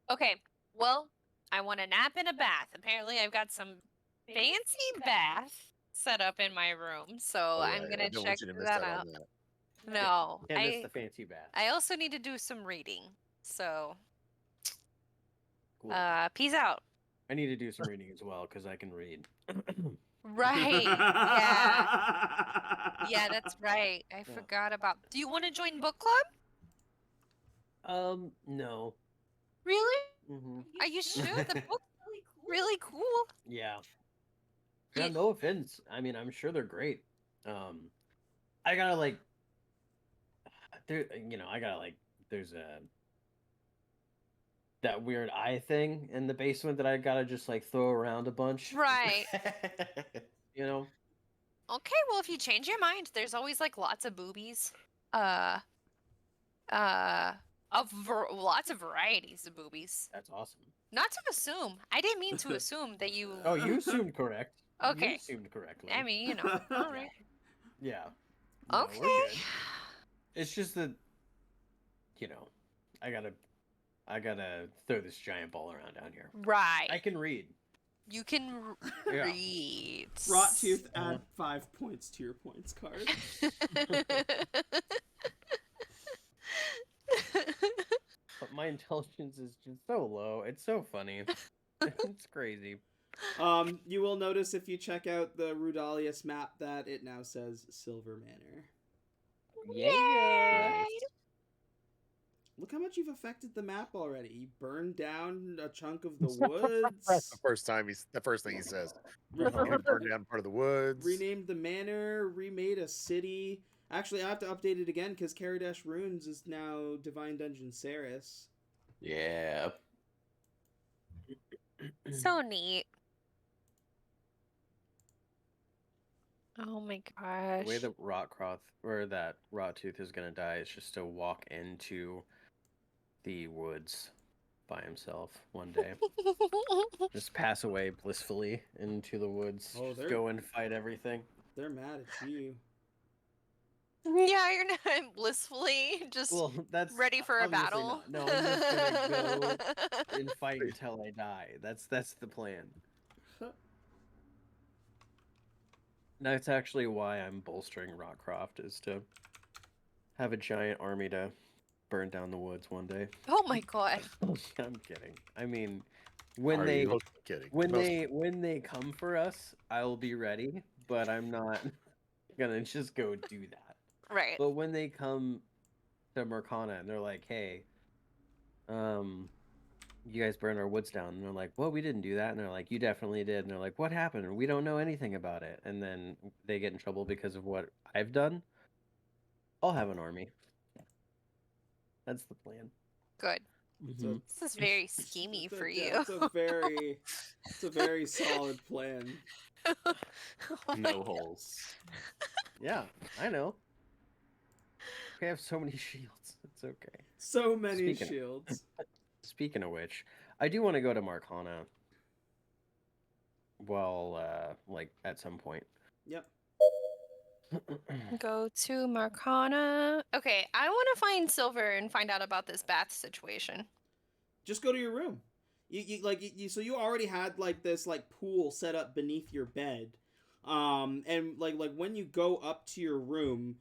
Okay. Well, I want a nap and a bath. Apparently, I've got some fancy bath set up in my room, so I'm I gonna don't check want you to miss that out out. on that. No, Can't miss the fancy bath. I also need to do some reading. So, Cool. peace out. I need to do some reading as well because I can read. Right. Yeah. Yeah, that's right. I Yeah. forgot about. Do you want to join book club? No. Really? Mm-hmm. Are you sure? The book's really cool. Yeah. Yeah, no offense. I mean, I'm sure they're great. I gotta like, there's that weird eye thing in the basement that I gotta just like throw around a bunch. Right. You know. Okay, well, if you change your mind, there's always like lots of boobies. Lots of varieties of boobies. That's awesome. Not to assume. I didn't mean to assume that you. Oh, you assumed correct. Okay. You assumed correctly. I mean, you know. All right. Yeah. No, Okay. we're good. It's just that, I gotta throw this giant ball around down here. Right. I can read. You can Yeah. read. Rot Tooth, add 5 points to your points card. But my intelligence is just so low. It's so funny. It's crazy. You will notice if you check out the Rudalius map that it now says Silver Manor. Yeah. Look how much you've affected the map already. You burned down a chunk of the woods. That's the first thing he says. We're gonna burn down part of the woods. Renamed the manor, remade a city. Actually, I have to update it again because Karadesh Runes is now Divine Dungeon Ceres. Yeah. So neat. Oh my gosh. The way that that Rot-Tooth is gonna die is just to walk into the woods by himself one day. Just pass away blissfully into the woods. Oh, just go and fight everything. They're mad at you. Yeah, you're not blissfully just that's ready for a obviously battle. not. No, I'm just gonna go and fight until I die. That's the plan. That's actually why I'm bolstering Rockcroft, is to have a giant army to burn down the woods one day. Oh my god. I'm kidding. I mean, when kidding. when they come for us, I'll be ready, but I'm not gonna just go do that. Right. But when they come to Mercana and they're like, "Hey, you guys burned our woods down," and they're like, "Well, we didn't do that," and they're like, "You definitely did," and they're like, "What happened?" And we don't know anything about it, and then they get in trouble because of what I've done. I'll have an army. That's the plan. Good. Mhm. This is very schemy for you. It's a very solid plan. Oh my No God. holes. Yeah, I know. We have so many shields. It's okay. So many Speaking- shields. Speaking of which, I do want to go to Marcana. Well, like at some point. Yep. Go to Marcana. Okay, I want to find Silver and find out about this bath situation. Just go to your room. So you already had like this like pool set up beneath your bed, and like when you go up to your room,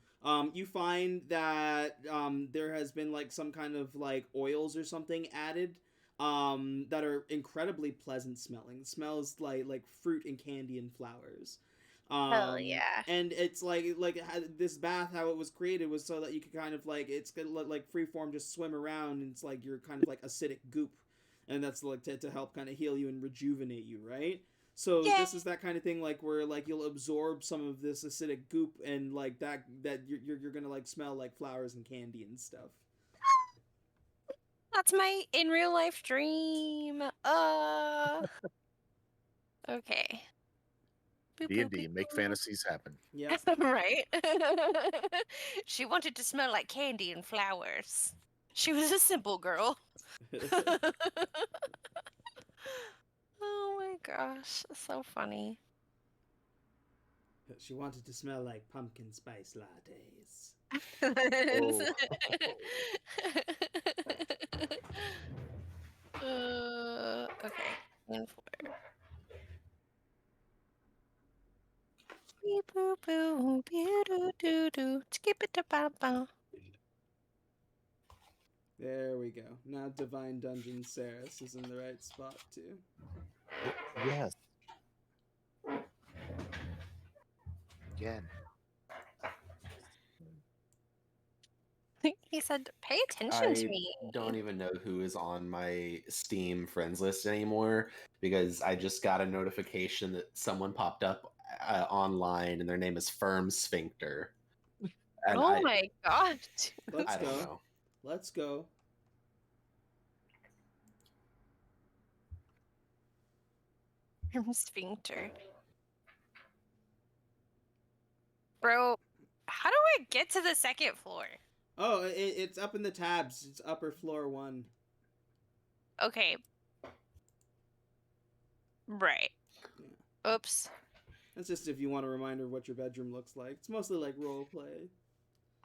you find that there has been like some kind of like oils or something added, that are incredibly pleasant smelling. It smells like fruit and candy and flowers. Hell yeah. And it's this bath, how it was created was so that you could kind of like, it's gonna like freeform, just swim around, and it's like you're kind of like acidic goop, and that's like to help kind of heal you and rejuvenate you, right? So Yay. this is that kind of thing, like where like you'll absorb some of this acidic goop, and like that you're gonna like smell like flowers and candy and stuff. That's my in real life dream. Okay. Boop, boop, D&D, boop, make boop. fantasies happen. Yeah. Right? She wanted to smell like candy and flowers. She was a simple girl. Oh my gosh, so funny. She wanted to smell like pumpkin spice lattes. Okay. And four. Beep, boo, boo, boo, doo, doo, doo, skip it to ba. There we go. Now Divine Dungeon Saris is in the right spot too. Yes. Again. He said, "Pay attention to I me." don't even know who is on my Steam friends list anymore because I just got a notification that someone popped up online and their name is Firm Sphincter. And Oh my gosh. Let's I don't go. know. Let's go. Sphincter. Bro, how do I get to the second floor? Oh, it's up in the tabs. It's upper floor 1. Okay. Right. Oops. That's just if you want a reminder of what your bedroom looks like. It's mostly like role play.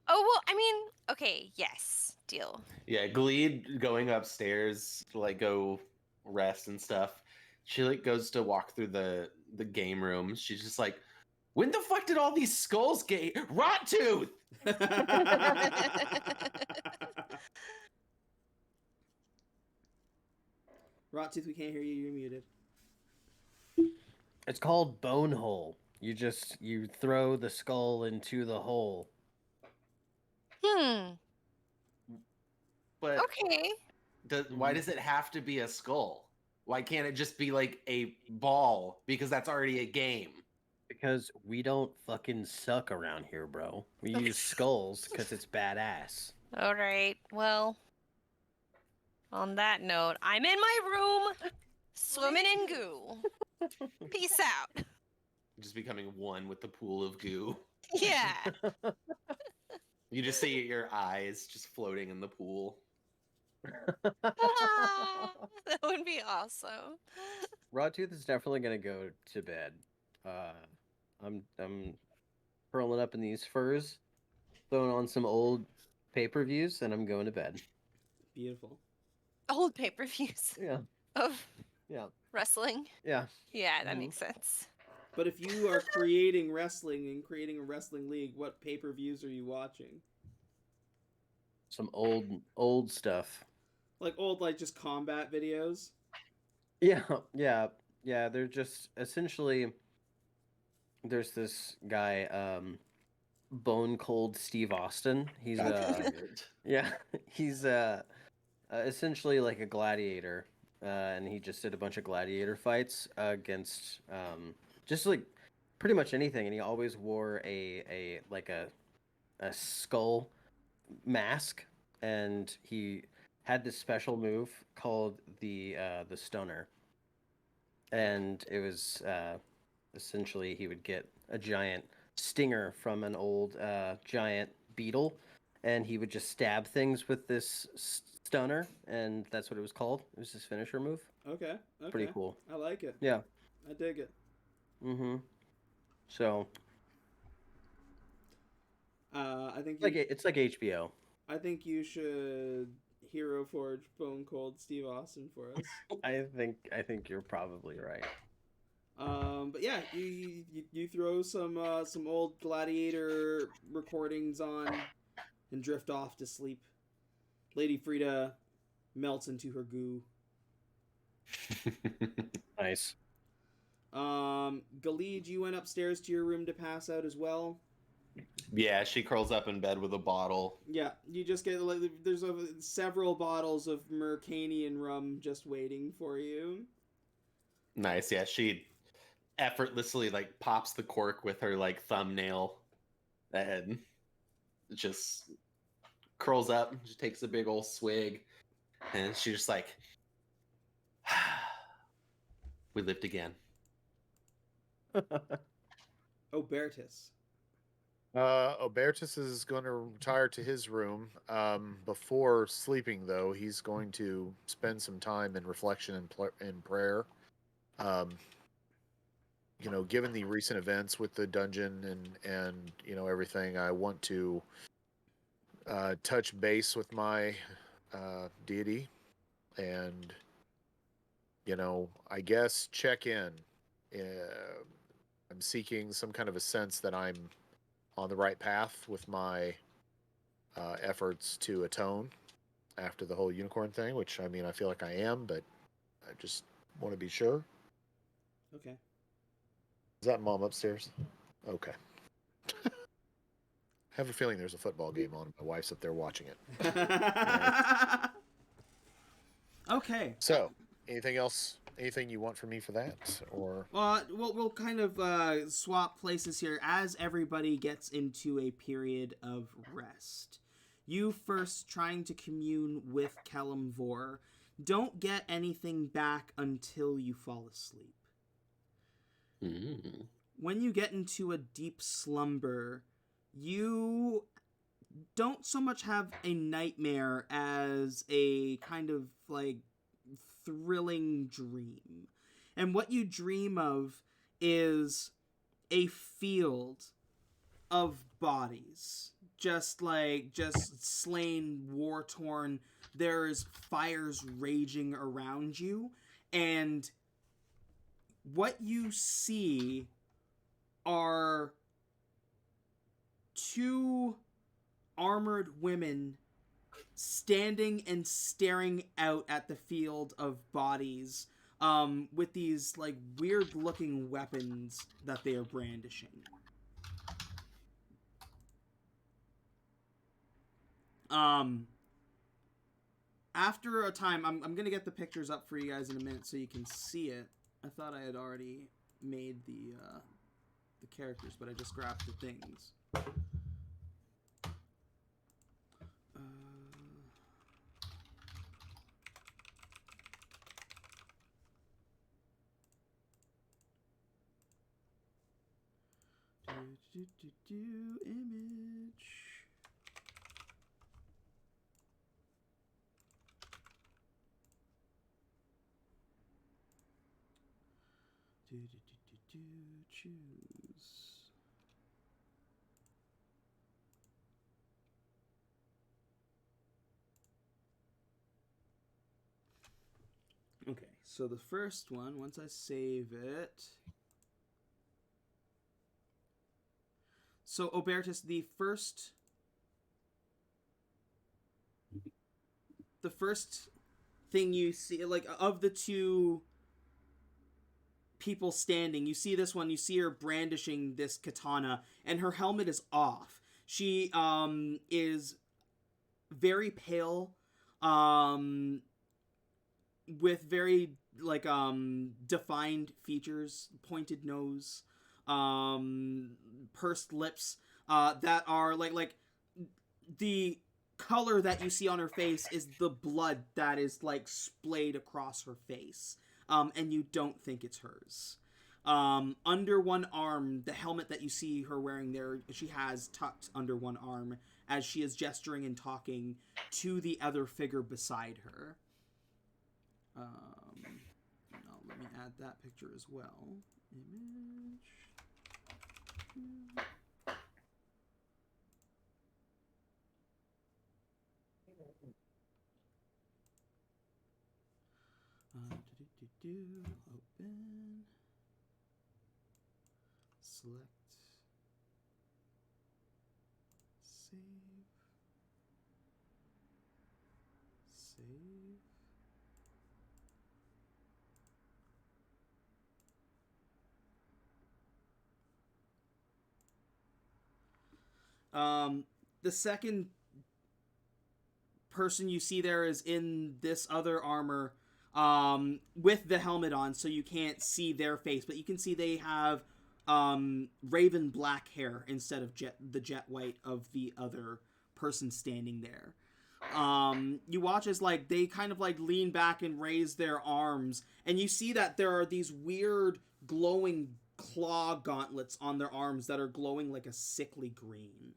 Oh, well, I mean, okay, yes. Deal. Yeah, Gleed going upstairs to like go rest and stuff. She like goes to walk through the game room. She's just like, when the fuck did all these skulls get Rot Tooth? Rottooth, we can't hear you. You're muted. It's called bone hole. You throw the skull into the hole. But Okay. why does it have to be a skull? Why can't it just be like a ball? Because that's already a game. Because we don't fucking suck around here, bro. We use skulls because it's badass. All right. Well, on that note, I'm in my room, swimming in goo. Peace out. Just becoming one with the pool of goo. Yeah. You just see your eyes just floating in the pool. That would be awesome. Rawtooth is definitely gonna go to bed. I'm curling up in these furs, throwing on some old pay-per-views, and I'm going to bed. Beautiful. Old pay-per-views Yeah, of yeah, wrestling. yeah. Yeah, that Mhm. makes sense. But if you are creating wrestling and creating a wrestling league, what pay-per-views are you watching? Some old stuff. Like old, like just combat videos? Yeah, yeah, yeah. They're just essentially. There's this guy, Bone Cold Steve Austin. He's yeah, he's essentially like a gladiator, and he just did a bunch of gladiator fights against just like pretty much anything, and he always wore a skull mask, and he had this special move called the stunner, and it was essentially he would get a giant stinger from an old giant beetle, and he would just stab things with this stunner, and that's what it was called. It was his finisher move. Okay. Pretty cool. I like it. Yeah. I dig it. Mm-hmm. So. I think It's like HBO. I think you should Hero Forge Bone Cold Steve Austin for us. I think you're probably right. But yeah, you throw some old Gladiator recordings on and drift off to sleep. Lady Frida melts into her goo. Nice. Galid, you went upstairs to your room to pass out as well. Yeah, she curls up in bed with a bottle. Yeah, you just get there's several bottles of Mercanian rum just waiting for you. Nice. Yeah, she effortlessly like pops the cork with her like thumbnail and just curls up, just takes a big old swig, and she's just like, we lived again. Obertus. Obertus is going to retire to his room. Before sleeping, though, he's going to spend some time in reflection and prayer. Given the recent events with the dungeon and everything, I want to touch base with my deity and I guess check in. I'm seeking some kind of a sense that I'm on the right path with my efforts to atone after the whole unicorn thing, which I feel like I am, but I just want to be sure. Okay. Is that Mom upstairs? Okay. I have a feeling there's a football game on. My wife's up there watching it. Right. Okay. So, anything else? Anything you want from me for that, or? We'll kind of swap places here as everybody gets into a period of rest. You first trying to commune with Kalimvor. Don't get anything back until you fall asleep. Mm. When you get into a deep slumber, you don't so much have a nightmare as a kind of like thrilling dream. And what you dream of is a field of bodies. Just slain, war-torn. There's fires raging around you. And what you see are two armored women standing and staring out at the field of bodies with these like weird looking weapons that they are brandishing. After a time, I'm gonna get the pictures up for you guys in a minute so you can see it. I thought I had already made the characters, but I just grabbed the things. Image. Choose. Okay, so the first one, once I save it. So, Obertus, the first thing you see, like, of the two people standing, you see this one, you see her brandishing this katana, and her helmet is off. She, is very pale, with very, like, defined features, pointed nose, pursed lips, that are, like, the color that you see on her face is the blood that is like splayed across her face, and you don't think it's hers. Under one arm, the helmet that you see her wearing there, she has tucked under one arm as she is gesturing and talking to the other figure beside her. Now let me add that picture as well. Image. Open. Select. Save. Save. The second person you see there is in this other armor, with the helmet on, so you can't see their face, but you can see they have raven black hair instead of the jet white of the other person standing there. You watch as like they kind of like lean back and raise their arms, and you see that there are these weird glowing claw gauntlets on their arms that are glowing like a sickly green.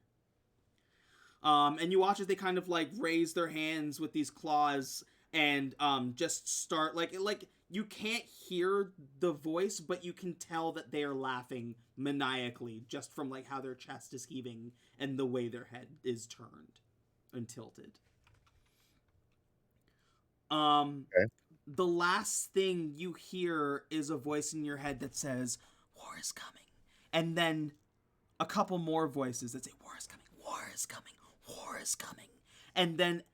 And you watch as they kind of like raise their hands with these claws and just start like you can't hear the voice, but you can tell that they are laughing maniacally just from like how their chest is heaving and the way their head is turned and tilted. Okay. The last thing you hear is a voice in your head that says, "War is coming," and then a couple more voices that say, "War is coming, war is coming, war is coming," and then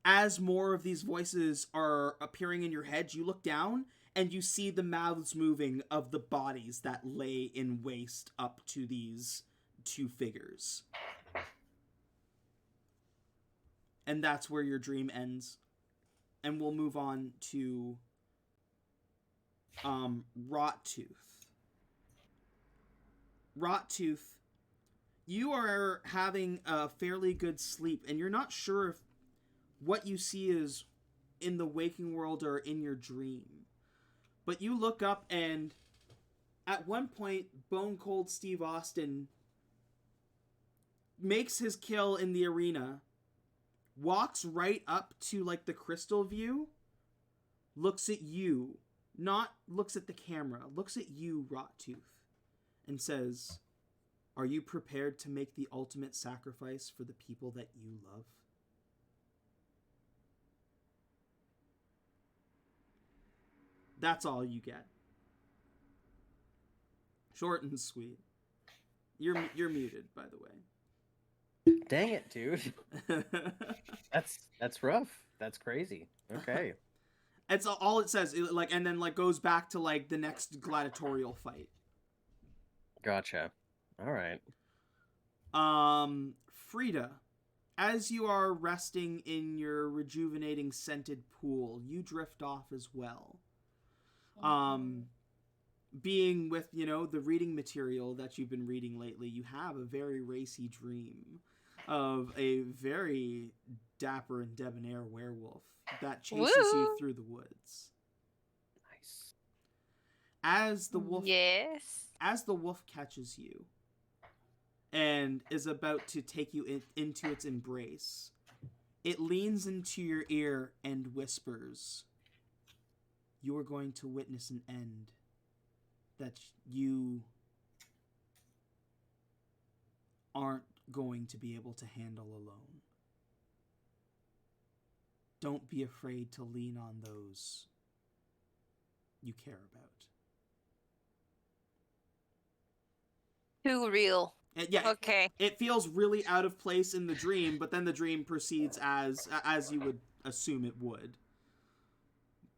as more of these voices are appearing in your head, you look down and you see the mouths moving of the bodies that lay in waste up to these two figures. And that's where your dream ends. And we'll move on to Rottooth. Rottooth, you are having a fairly good sleep, and you're not sure if what you see is in the waking world or in your dream. But you look up, and at one point, Bone Cold Steve Austin makes his kill in the arena, walks right up to like the crystal view, looks at you, not looks at the camera, looks at you, Rottooth, and says, "Are you prepared to make the ultimate sacrifice for the people that you love?" That's all you get. Short and sweet. You're muted, by the way. Dang it, dude. That's rough. That's crazy. Okay. It's all it says. And then goes back to like the next gladiatorial fight. Gotcha. All right. Frida, as you are resting in your rejuvenating scented pool, you drift off as well. Being with, the reading material that you've been reading lately, you have a very racy dream of a very dapper and debonair werewolf that chases you through the woods. Nice. As the wolf catches you and is about to take you into its embrace, it leans into your ear and whispers, "You are going to witness an end that you aren't going to be able to handle alone. Don't be afraid to lean on those you care about." Too real. Yeah. Okay. It feels really out of place in the dream, but then the dream proceeds as you would assume it would.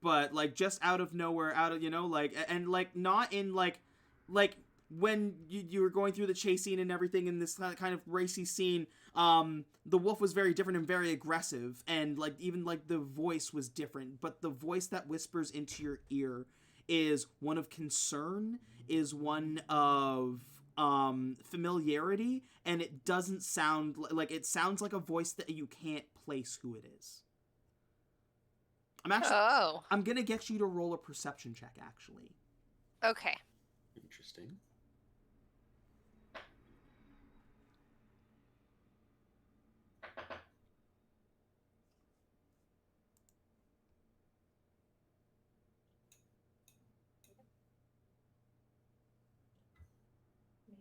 But just out of nowhere, and not in when you were going through the chase scene and everything in this kind of racy scene, the wolf was very different and very aggressive, and even the voice was different, but the voice that whispers into your ear is one of concern, is one of familiarity, and it doesn't sound like it sounds like a voice that you can't place who it is. I'm gonna get you to roll a perception check, actually. Okay. Interesting.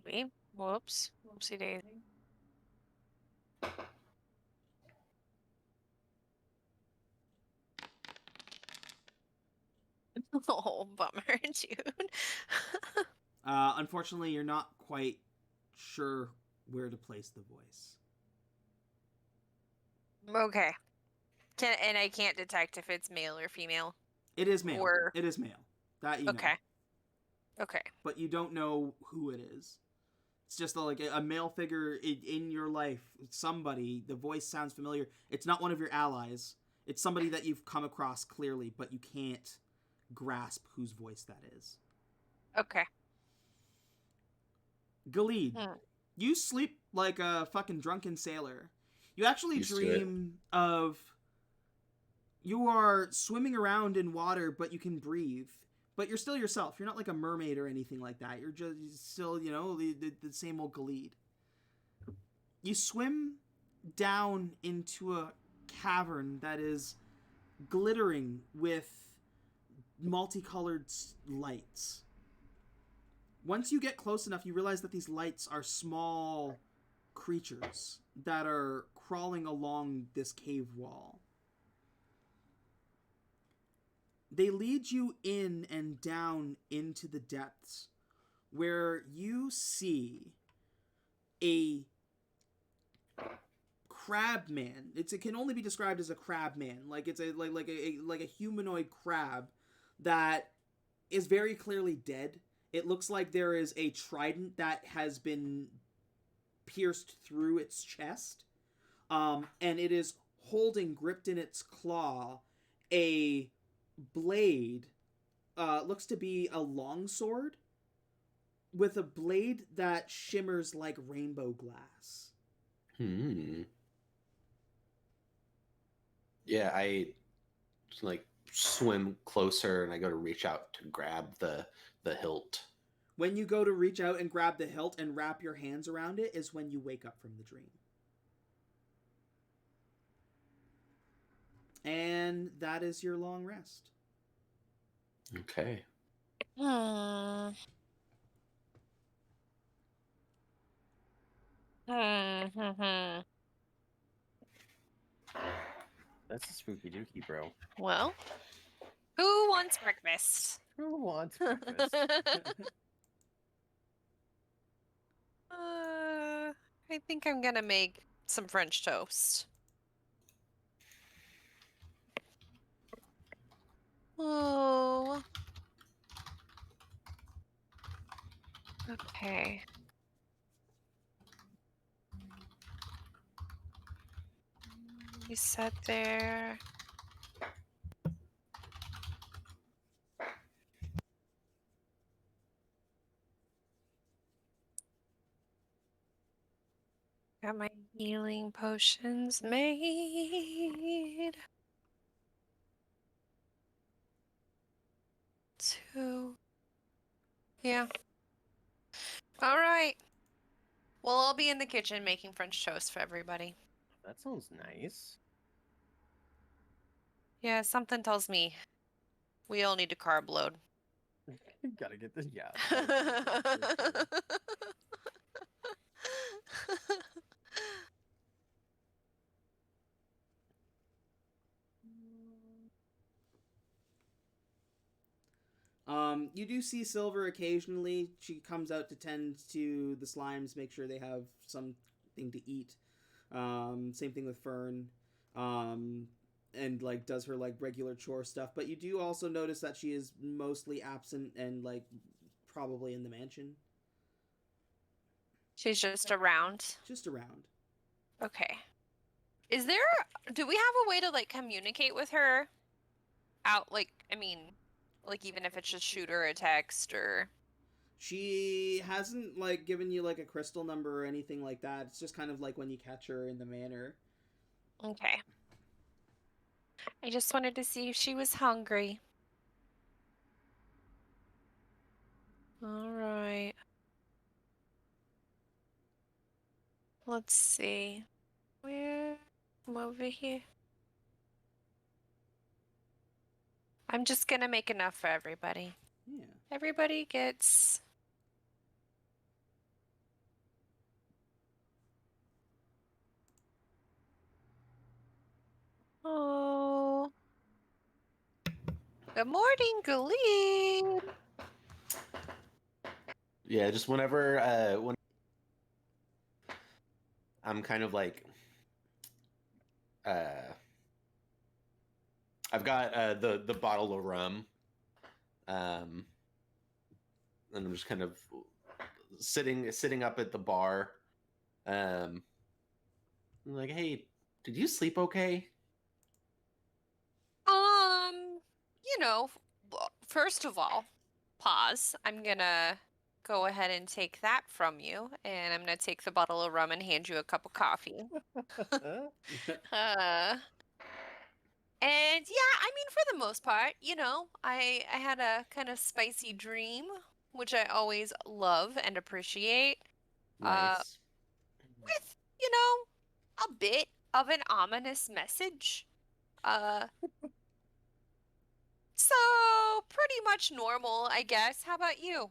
Wait. Whoops. Whoopsie daisy. Oh, bummer, dude. Unfortunately, you're not quite sure where to place the voice. Okay. And I can't detect if it's male or female. It is male. Or... It is male. That you know. Okay. But you don't know who it is. It's just like a male figure in your life. Somebody. The voice sounds familiar. It's not one of your allies. It's somebody that you've come across clearly, but you can't grasp whose voice that is. Okay. Galid, you sleep like a fucking drunken sailor. You actually dream of... You are swimming around in water, but you can breathe. But you're still yourself. You're not like a mermaid or anything like that. You're just still, you know, the same old Galid. You swim down into a cavern that is glittering with multicolored lights. Once you get close enough, you realize that these lights are small creatures that are crawling along this cave wall. They lead you in and down into the depths, where you see a crab man. It can only be described as a crab man. Like it's like a humanoid crab that is very clearly dead. It looks like there is a trident that has been pierced through its chest, and it is holding, gripped in its claw, a blade. Looks to be a longsword with a blade that shimmers like rainbow glass. Yeah, I like swim closer and I go to reach out to grab the hilt. When you go to reach out and grab the hilt and wrap your hands around it is when you wake up from the dream. And that is your long rest. Okay. That's a spooky dookie, bro. Well, who wants breakfast? Who wants breakfast? I think I'm gonna make some French toast. Oh. Okay. You sat there. Got my healing potions made. 2. Yeah. All right. Well, I'll be in the kitchen making French toast for everybody. That sounds nice. Yeah, something tells me we all need to carb load. Gotta get this. Yeah. You do see Silver occasionally. She comes out to tend to the slimes, make sure they have something to eat. Same thing with Fern. And like does her like regular chore stuff. But you do also notice that she is mostly absent and like probably in the mansion. She's just around. Just around. Okay. Do we have a way to like communicate with her? Out, like, I mean, like even if it's just shoot her a text or... She hasn't like given you like a crystal number or anything like that. It's just kind of like when you catch her in the manor. Okay. I just wanted to see if she was hungry. All right. Let's see. Where? I'm over here. I'm just gonna make enough for everybody. Yeah. Everybody gets... Oh. Good morning, Glee. Yeah, just whenever when I'm kind of like I've got the bottle of rum, and I'm just kind of sitting up at the bar. I'm like, hey, did you sleep okay? You know, first of all, pause. I'm gonna go ahead and take that from you, and I'm gonna take the bottle of rum and hand you a cup of coffee. And yeah, I mean, for the most part, you know, I had a kind of spicy dream, which I always love and appreciate. Nice. With, you know, a bit of an ominous message. So pretty much normal, I guess. How about you?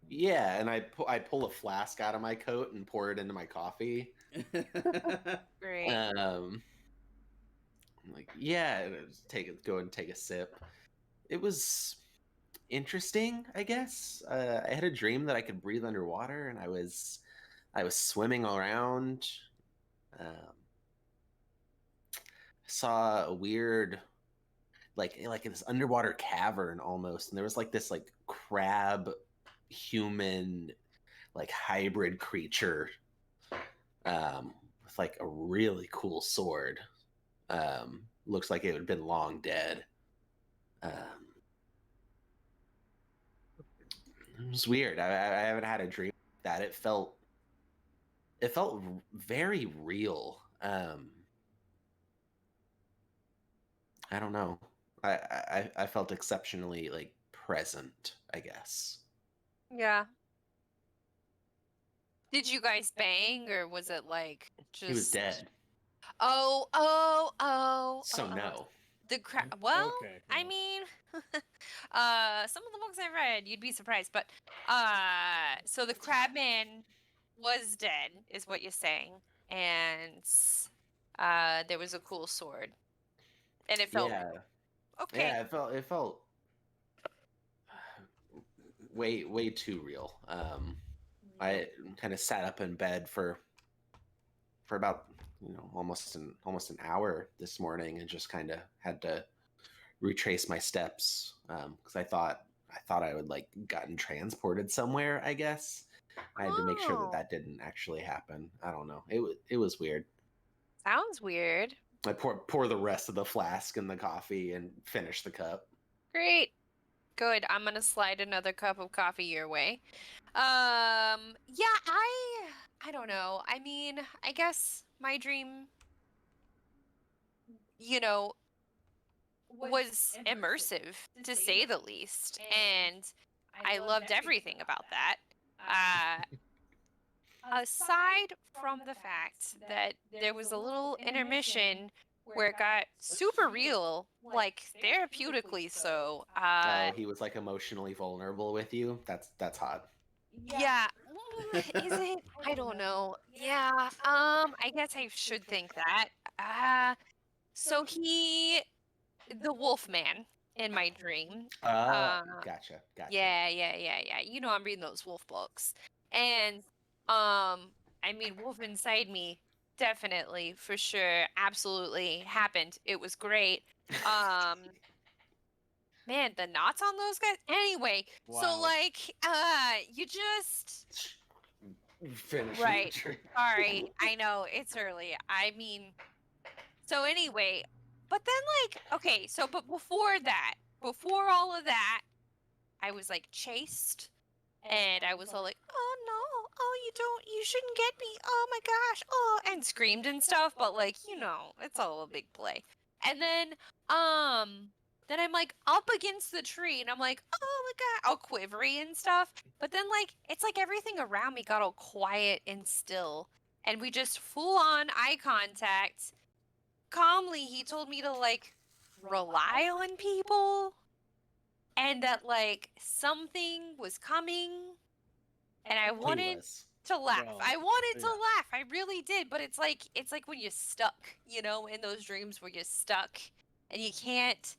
Yeah, and I pull a flask out of my coat and pour it into my coffee. Great. I'm like, yeah, go and take a sip. It was interesting, I guess. I had a dream that I could breathe underwater, and I was swimming around. Saw a weird, like this underwater cavern almost, and there was like this like crab human like hybrid creature with like a really cool sword. Looks like it had been long dead. Um, it was weird. I haven't had a dream like that. It felt very real. I don't know. I felt exceptionally like present, I guess. Yeah. Did you guys bang, or was it like just... He was dead. Oh. So no. The crab. Well, Okay, I well. mean, some of the books I've read, you'd be surprised, but so the crabman was dead, is what you're saying, and there was a cool sword, and it felt Yeah. okay. Yeah, it felt way too real. I kind of sat up in bed for about almost an hour this morning, and just kind of had to retrace my steps because I thought I would like gotten transported somewhere. I guess I had to make sure Oh, that didn't actually happen. I don't know. It was weird. sounds weird. I pour the rest of the flask in the coffee and finish the cup. Great. Good. I'm gonna slide another cup of coffee your way. Yeah, I don't know. I mean, I guess my dream, you know, was immersive to say the least, and I loved everything about that. Aside from the fact that there was a little intermission where it got super real, like therapeutically so. Oh, he was like emotionally vulnerable with you. That's hot. Yeah. Is it? I don't know. Yeah. I guess I should think that. So the wolf man in my dream. Gotcha. Yeah. You know, I'm reading those wolf books. And, I mean, wolf inside me, definitely, for sure, absolutely happened. It was great. Um, man, the knots on those guys. Anyway, so Wow. like, you just... Finish Right. the drink. Sorry. I know it's early. I mean, so anyway, but then like, okay, so but before that, before all of that, I was like chased, and I was all like, "Oh no, oh you shouldn't get me, oh my gosh, oh," and screamed and stuff. But like, it's all a big play. And then I'm like up against the tree, and I'm like, "Oh my god," all quivery and stuff. But then like it's like everything around me got all quiet and still, and we just full on eye contact. Calmly, he told me to like rely on people and that like something was coming, and I wanted Clueless. to laugh. Well, I wanted to yeah. laugh. I really did, but it's like when you're stuck, in those dreams where you're stuck and you can't,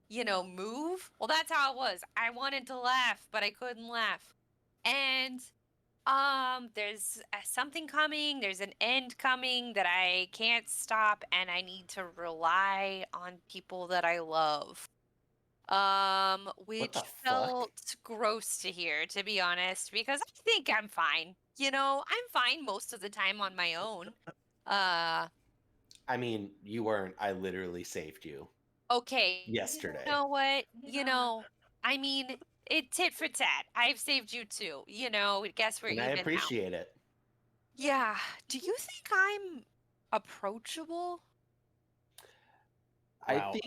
move. Well, that's how it was. I wanted to laugh, but I couldn't laugh. And there's something coming. There's an end coming that I can't stop, and I need to rely on people that I love. Which the fuck? felt gross to hear, to be honest, because I think I'm fine. I'm fine most of the time on my own. I mean, you weren't. I literally saved you Okay. yesterday. You know what? I mean, it tit for tat. I've saved you too. Guess we're And I even now. appreciate it. Yeah. Do you think I'm approachable? I Wow. think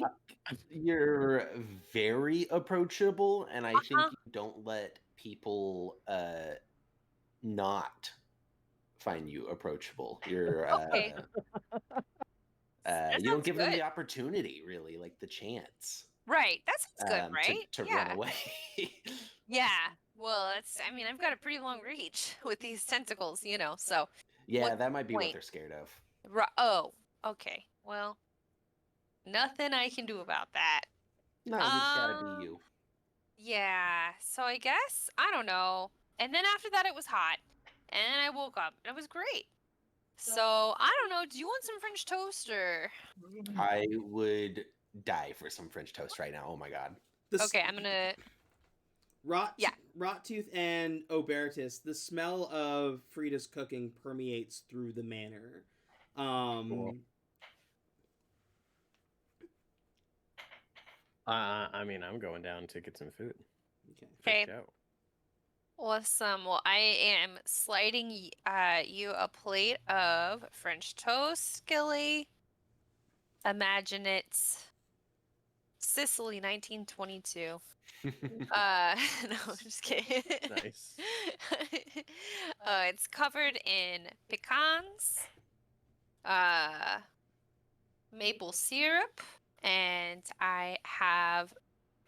you're very approachable, and I think Uh-huh. you don't let people not find you approachable. You're Okay. That you don't sounds give them good. the opportunity, really, like the chance Right. That sounds good, right? to Yeah. run away. Yeah. Well, I've got a pretty long reach with these tentacles, so. Yeah, What's that might be what point? they're scared of. Oh, okay. Well, nothing I can do about that. No, you just gotta be you. Yeah, so I guess, I don't know. And then after that, it was hot. And then I woke up, and it was great. So, I don't know. Do you want some French toast, or? I would die for some French toast right now. Oh my god. Okay, I'm gonna. Yeah. Rottooth and Obertus, the smell of Frida's cooking permeates through the manor. Cool. I mean, I'm going down to get some food. Okay. For show. Awesome. Well, I am sliding you a plate of French toast, Skilly. Imagine it's Sicily, 1922. No, I'm just kidding. Nice. It's covered in pecans, maple syrup, and I have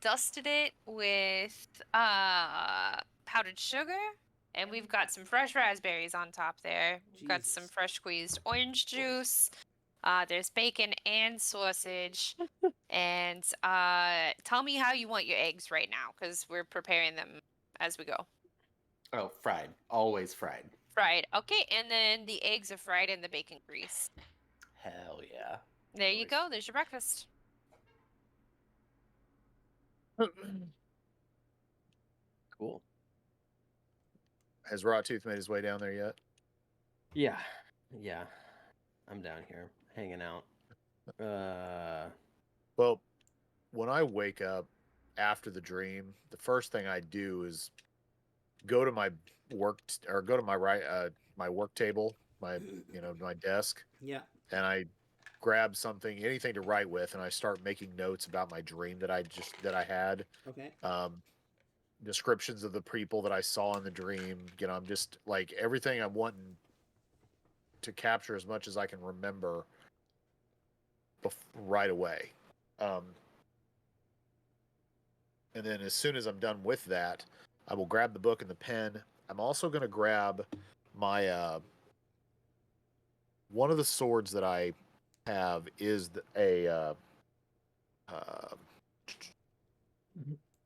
dusted it with powdered sugar, and we've got some fresh raspberries on top there. We've got some Jesus. fresh squeezed orange juice. There's bacon and sausage. And tell me how you want your eggs right now, because we're preparing them as we go. Oh, fried. Always fried. Fried. Okay, and then the eggs are fried in the bacon grease. Hell yeah. There you go. There's your breakfast. Cool. Has Rawtooth made his way down there yet? Yeah. I'm down here hanging out. Well, when I wake up after the dream, the first thing I do is go to my work go to my work table, my desk. Yeah. And I grab anything to write with, and I start making notes about my dream that I had. Okay. Descriptions of the people that I saw in the dream. I'm just like everything I'm wanting to capture as much as I can remember right away. And then as soon as I'm done with that, I will grab the book and the pen. I'm also going to grab my one of the swords that I have is the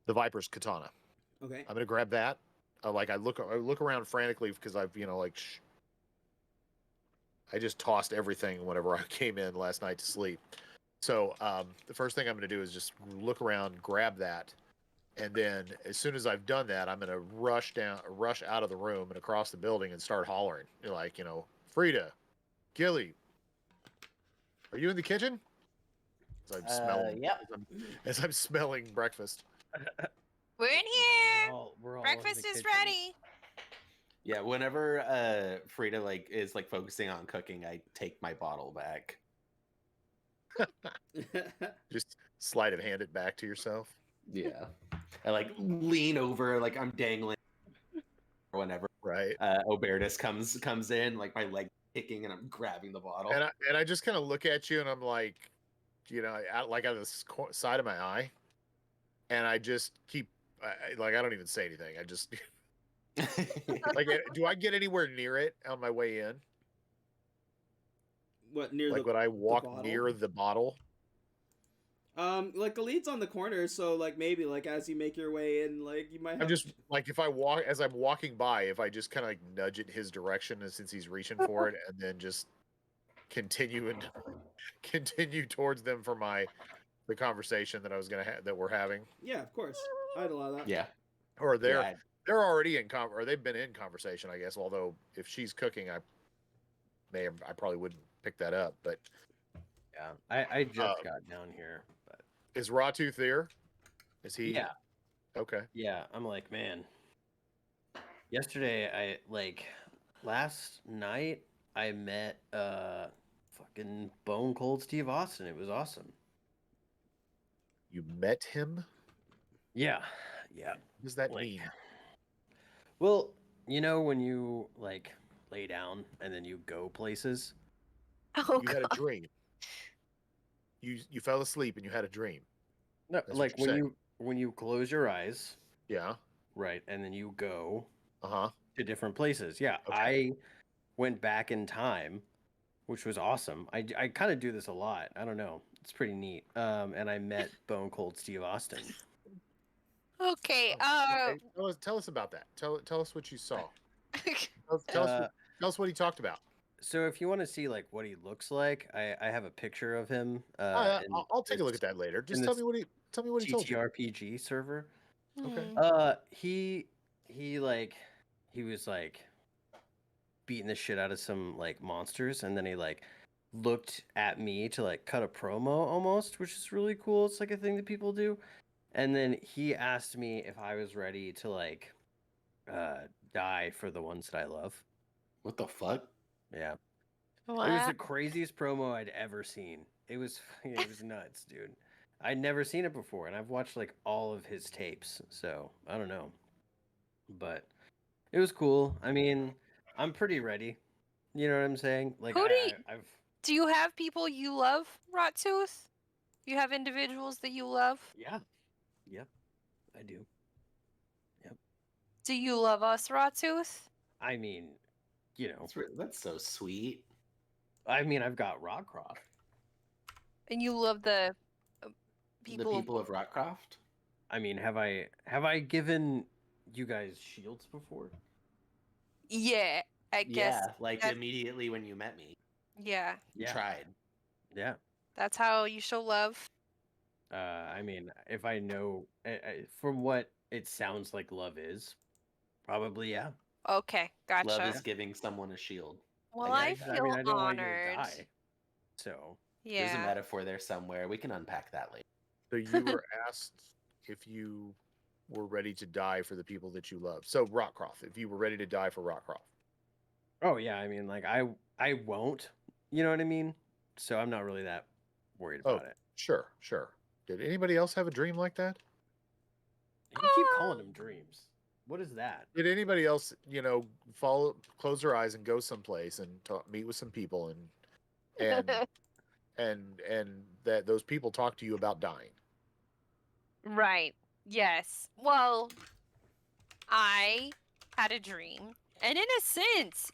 Viper's katana. Okay. I'm gonna grab that. I look around frantically because I've I just tossed everything whenever I came in last night to sleep. So the first thing I'm gonna do is just look around, grab that, and then as soon as I've done that, I'm gonna rush out of the room and across the building and start hollering Frida, Gilly, are you in the kitchen? As I'm smelling. Yep. As I'm smelling breakfast. We're in here. We're all Breakfast in the is kitchen. ready. Yeah, whenever Frida is focusing on cooking, I take my bottle back. Just sleight of hand it back to yourself. Yeah. I lean over like I'm dangling whenever Right. Obertus comes in, like my leg kicking and I'm grabbing the bottle. And I just kind of look at you and I'm like, out of the side of my eye, and I just keep I don't even say anything. I just do I get anywhere near it on my way in? What, near the Would I walk bottle? near the bottle? The lead's on the corner, so maybe as you make your way in, you might have. I'm just if I walk as I'm walking by, if I just kind of nudge it his direction, and since he's reaching for it, and then just continue towards them for the conversation that I was that we're having. Yeah, of course, I'd allow that. Yeah. Or they're already or they've been in conversation, I guess. Although if she's cooking, I probably wouldn't pick that up. But yeah, I just got down here. But is Rawtooth there? Is he? Yeah. Okay. Yeah, I'm like, man. Yesterday, last night, I met fucking Bone Cold Steve Austin. It was awesome. You met him? Yeah, yeah. What does that mean? Well, when you lay down and then you go places. Oh, you had a dream. You fell asleep and you had a dream. No, when you close your eyes. Yeah. Right, and then you go. To different places. Yeah, okay. I went back in time, which was awesome. I kind of do this a lot. I don't know. It's pretty neat. And I met Bone Cold Steve Austin. Okay. Tell us about that. Tell us what you saw. Tell us what he talked about. So if you want to see what he looks like, I have a picture of him. I'll take a look at that later. Just tell me what he told you. TTRPG server. Okay. He was beating the shit out of some monsters, and then he looked at me to cut a promo almost, which is really cool. It's a thing that people do. And then he asked me if I was ready to die for the ones that I love. What the fuck? Yeah. What? It was the craziest promo I'd ever seen. It was nuts, dude. I'd never seen it before, and I've watched all of his tapes, so I don't know. But it was cool. I mean, I'm pretty ready. You know what I'm saying? Do you have people you love, Rottooth? You have individuals that you love? Yeah. Yep. I do. Yep. Do you love us, Rottooth? I mean, that's so sweet. I mean, I've got Rockcroft. And you love the people. The people of Rockcroft? I mean, have I given you guys shields before? Yeah, I guess. Yeah, immediately when you met me. Yeah. You tried. Yeah. That's how you show love. I mean, if I know from what it sounds like love is, probably yeah. Okay, gotcha. Love is giving someone a shield. Well, I feel I don't want you honored. to die. So yeah, there's a metaphor there somewhere. We can unpack that later. So you were asked if you were ready to die for the people that you love. So Rockcroft, if you were ready to die for Rockcroft. Oh yeah, I mean, I won't. You know what I mean? So I'm not really that worried about it. Sure. Did anybody else have a dream like that? You keep calling them dreams. What is that? Did anybody else, close their eyes and go someplace and meet with some people and that those people talk to you about dying? Right. Yes. Well, I had a dream, and in a sense,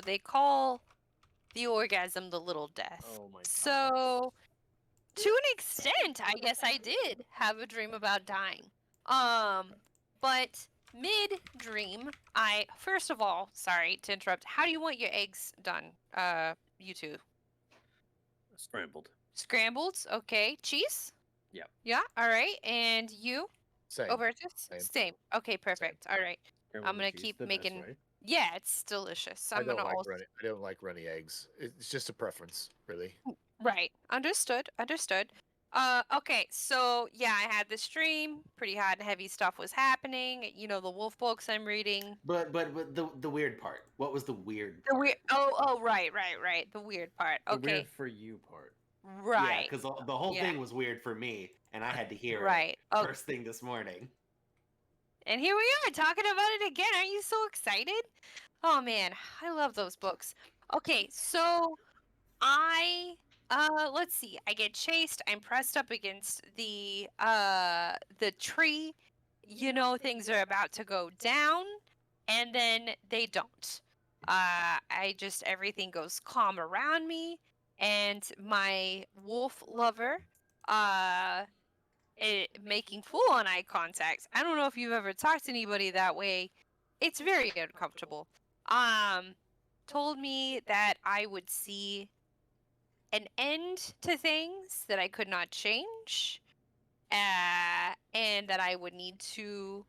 they call the orgasm the little death. Oh my God. So, to an extent, I guess I did have a dream about dying. But mid-dream, first of all, sorry to interrupt, how do you want your eggs done, you two? Scrambled, okay. Cheese? Yep. Yeah, all right. And you? Same. Overtus? Same. Okay, perfect. All right. I'm going to keep making... Yeah, it's delicious. I don't like runny eggs. It's just a preference, really. Right. Understood. Okay, so yeah, I had this dream. Pretty hot and heavy stuff was happening. You know, the wolf books I'm reading. But the weird part. What was the weird The part? weird. Oh, right. The weird part. The Okay, weird for you part. Yeah, right. because the whole Yeah. thing was weird for me, and I had to hear Right. it first thing this morning. And here we are talking about it again. Aren't you so excited? Oh man, I love those books. Okay, so I let's see. I get chased. I'm pressed up against the tree. You know things are about to go down, and then they don't. I just everything goes calm around me, and my wolf lover making full on eye contact. I don't know if you've ever talked to anybody that way. It's very uncomfortable. Um, Told me that I would see an end to things that I could not change, and that I would need to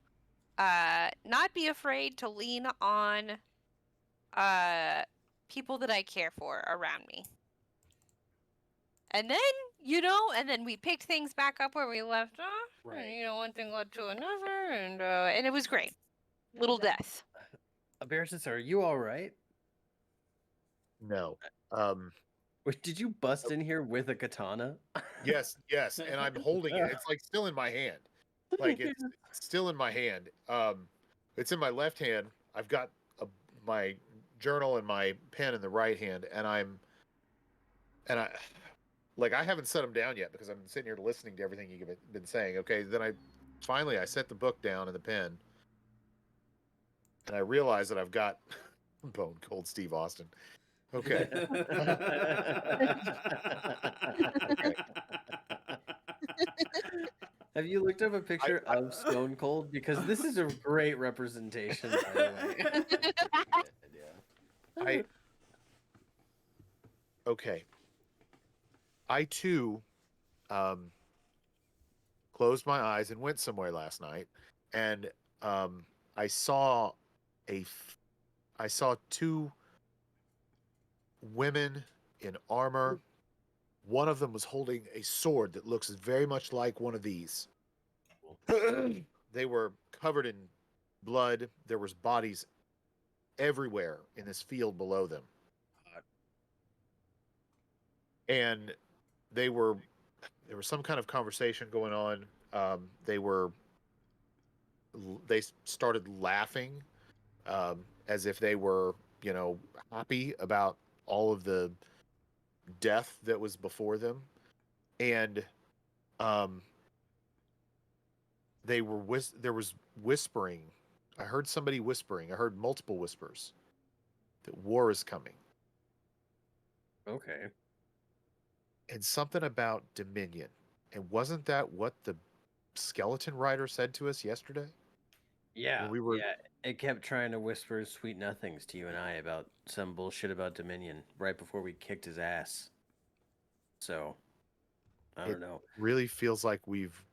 not be afraid to lean on uh, people that I care for around me. And then, and then we picked things back up where we left off. Right. And, one thing led to another, and it was great. Little death. Abersis, are you all right? No. Did you bust in here with a katana? Yes, and I'm holding it. It's like still in my hand. Like it's still in my hand. It's in my left hand. I've got my journal and my pen in the right hand, and I haven't set them down yet because I'm sitting here listening to everything you've been saying. Okay, then I set the book down and the pen, and I realize that I've got Bone Cold Steve Austin. Okay. Okay. Have you looked up a picture of Stone Cold? Because this is a great representation, by the way. Okay. I too closed my eyes and went somewhere last night, and I saw two women in armor. One of them was holding a sword that looks very much like one of these. They were covered in blood. There was bodies everywhere in this field below them. And there was some kind of conversation going on. They started laughing as if they were, happy about all of the death that was before them. And there was whispering. I heard somebody whispering. I heard multiple whispers that war is coming. Okay. And something about Dominion. And wasn't that what the skeleton rider said to us yesterday? Yeah. When we were... Yeah. It kept trying to whisper sweet nothings to you and I about some bullshit about Dominion right before we kicked his ass. So, I don't know. Really feels like we've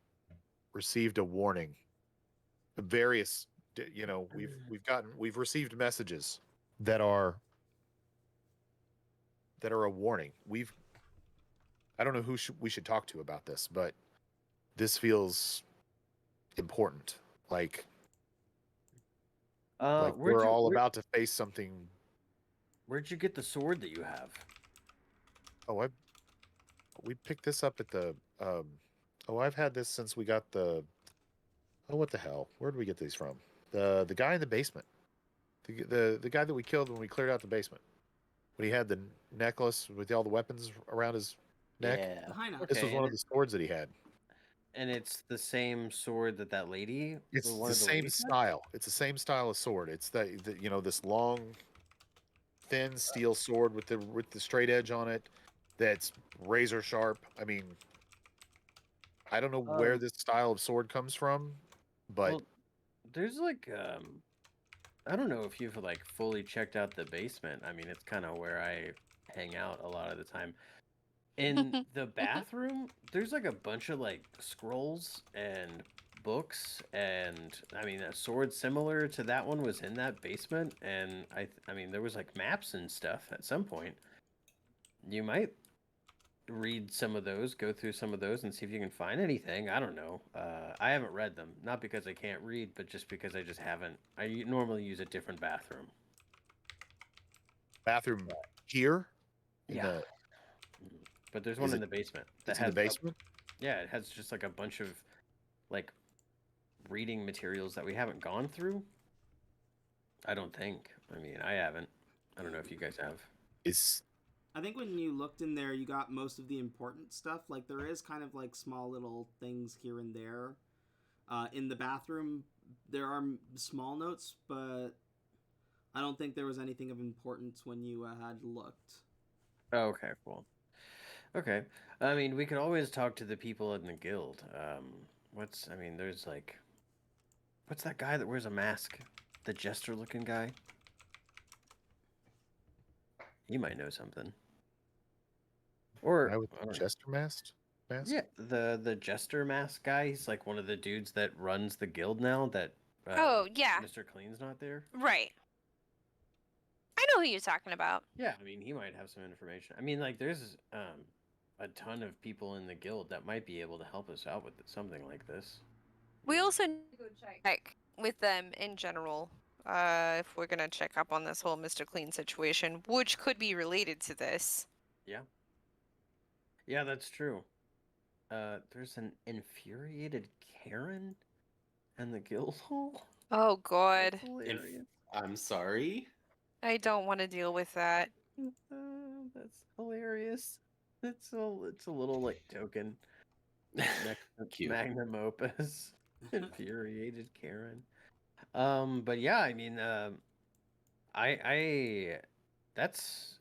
received a warning. Various, we've received messages that are a warning. I don't know who we should talk to about this, but this feels important. Like we're all about to face something. Where'd you get the sword that you have? Oh, we picked this up at the I've had this since we got the... Oh, what the hell? Where did we get these from? The guy in the basement. The guy that we killed when we cleared out the basement. When he had the necklace with all the weapons around his neck. Yeah. The high note. This was one of the swords that he had. And it's the same sword that lady. It's the same style. It's the same style of sword. It's this long, thin steel sword with the straight edge on it. That's razor sharp. I mean, I don't know where this style of sword comes from, but there's I don't know if you've fully checked out the basement. I mean, it's kind of where I hang out a lot of the time. In the bathroom, there's a bunch of scrolls and books, and I mean a sword similar to that one was in that basement, and I mean there was maps and stuff at some point. You might read some of those, go through some of those, and see if you can find anything. I don't know. I haven't read them, not because I can't read, but just because I just haven't. Normally use a different bathroom. Bathroom here? Yeah. But there's one in the basement. It's in the basement? Yeah, it has just like a bunch of like reading materials that we haven't gone through. I don't think. I mean, I haven't. I don't know if you guys have. I think when you looked in there, you got most of the important stuff. Like, there is kind of like small little things here and there. In the bathroom, there are small notes, but I don't think there was anything of importance when you had looked. Oh, okay, cool. Okay. I mean, we could always talk to the people in the guild. There's like, what's that guy that wears a mask? The jester-looking guy? You might know something. Or jester mask? Yeah, the jester mask guy. He's like one of the dudes that runs the guild now. That oh yeah, Mr. Clean's not there. Right. I know who you're talking about. Yeah, I mean he might have some information. I mean, like there's a ton of people in the guild that might be able to help us out with something like this. We also need to go check with them in general. If we're gonna check up on this whole Mr. Clean situation, which could be related to this. Yeah. Yeah, that's true. There's an infuriated Karen in the guild hall. Oh God. I'm sorry. I don't want to deal with that. That's hilarious. It's a little like token. Magnum opus. Infuriated Karen. But yeah, I mean, that's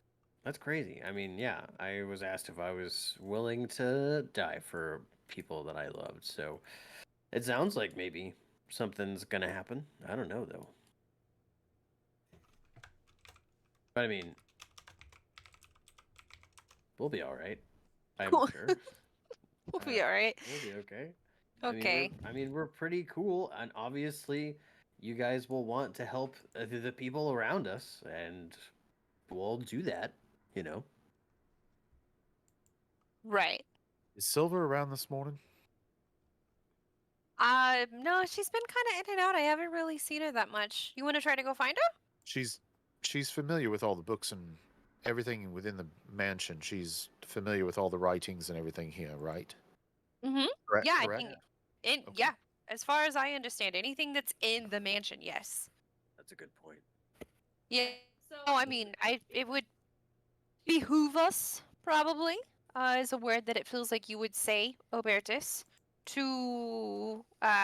crazy. I mean, yeah, I was asked if I was willing to die for people that I loved. So it sounds like maybe something's gonna happen. I don't know though. But I mean, we'll be all right. I'm sure. We'll be all right. We'll be okay. Okay. I mean, we're pretty cool, and obviously, you guys will want to help the people around us, and we'll do that. You know. Right. Is Silver around this morning? No, she's been kind of in and out. I haven't really seen her that much. You want to try to go find her? She's familiar with all the books and everything within the mansion. She's familiar with all the writings and everything here, right? Mm-hmm. Correct, Yeah, correct? I think yeah. As far as I understand, anything that's in the mansion, yes. That's a good point. Yeah. So I mean, it would behoove us probably, is a word that it feels like you would say, Obertus, to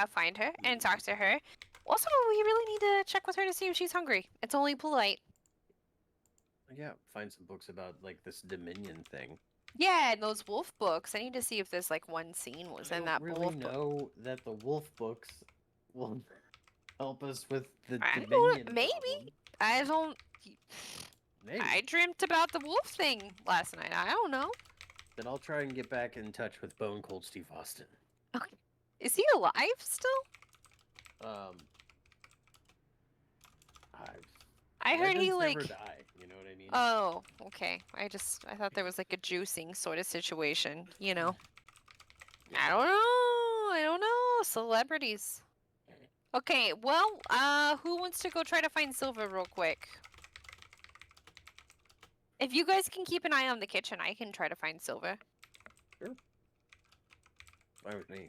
find her and talk to her. Also, we really need to check with her to see if she's hungry. It's only polite. Yeah, find some books about like this Dominion thing. Yeah, and those wolf books. I need to see if there's like one scene was in that really wolf know book. that the wolf books will help us with the I Dominion don't, maybe. problem. I don't. Maybe. I dreamt about the wolf thing last night. I don't know. Then I'll try and get back in touch with Bone Cold Steve Austin. Okay. Is he alive still? I heard he like never die. You know what I mean? Oh, okay. I thought there was like a juicing sort of situation, you know. I don't know. Celebrities. Okay, well, who wants to go try to find Silver real quick? If you guys can keep an eye on the kitchen, I can try to find Silver. Sure. Fine with me.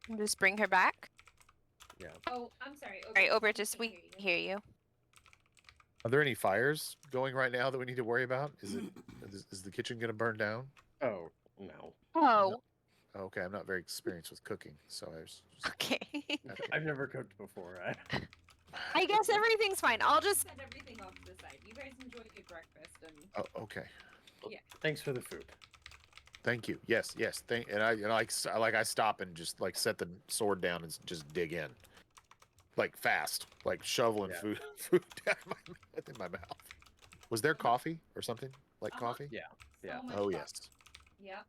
And just bring her back. Yeah. Oh, I'm sorry. Alright, Obertus, we hear you. Are there any fires going right now that we need to worry about? Is the kitchen going to burn down? Oh, no. Oh. No. Okay, I'm not very experienced with cooking, so I was just... Okay. I've never cooked before. I guess everything's fine. I'll just set everything off to the side. You guys enjoy your breakfast and Oh, okay. yeah. Thanks for the food. Thank you. Yes. I stop and just like set the sword down and just dig in, like fast, like shoveling food down in my mouth. Was there coffee or something like coffee? Yeah. Yeah. So much Oh fun. yes. Yep.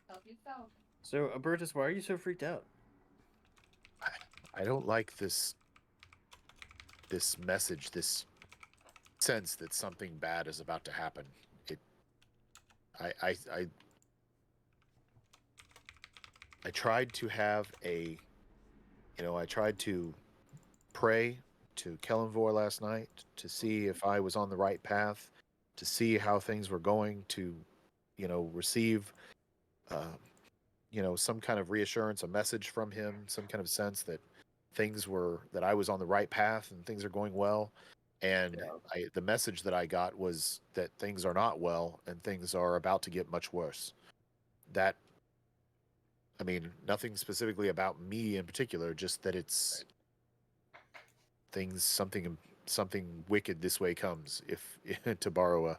Help yourself. So, Albertus, why are you so freaked out? I don't like this message, this sense that something bad is about to happen. I tried to have I tried to pray to Kellenvor last night to see if I was on the right path, to see how things were going, to, receive, some kind of reassurance, a message from him, some kind of sense that that I was on the right path and things are going well. And the message that I got was that things are not well and things are about to get much worse. That, I mean, nothing specifically about me in particular, just that it's things, something wicked this way comes, if to borrow a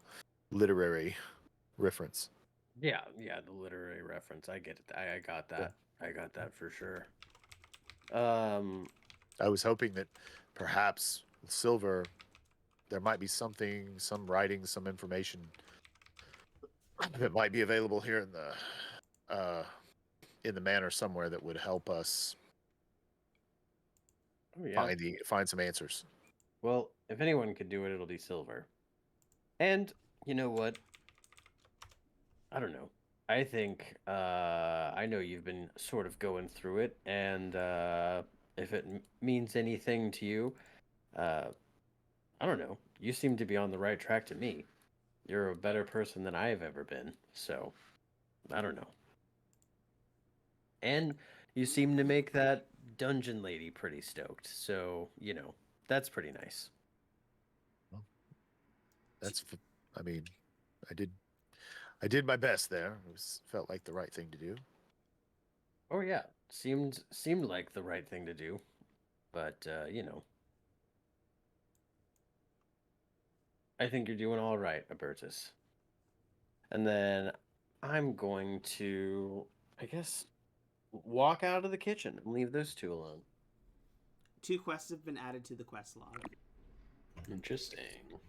literary reference. Yeah, the literary reference. I get it. I got that. Yeah. I got that for sure. I was hoping that perhaps Silver, there might be something, some writing, some information that might be available here in the manor somewhere that would help us find some answers. Well, if anyone could do it, it'll be Silver. And you know what? I don't know. I think I know you've been sort of going through it, and if it means anything to you, I don't know. You seem to be on the right track to me. You're a better person than I've ever been, so I don't know. And you seem to make that dungeon lady pretty stoked, so, that's pretty nice. Well, I mean, I did my best there. Felt like the right thing to do. Oh yeah, seemed like the right thing to do, but I think you're doing all right, Abertus. And then I'm going to, I guess, walk out of the kitchen and leave those two alone. 2 quests have been added to the quest log. Interesting.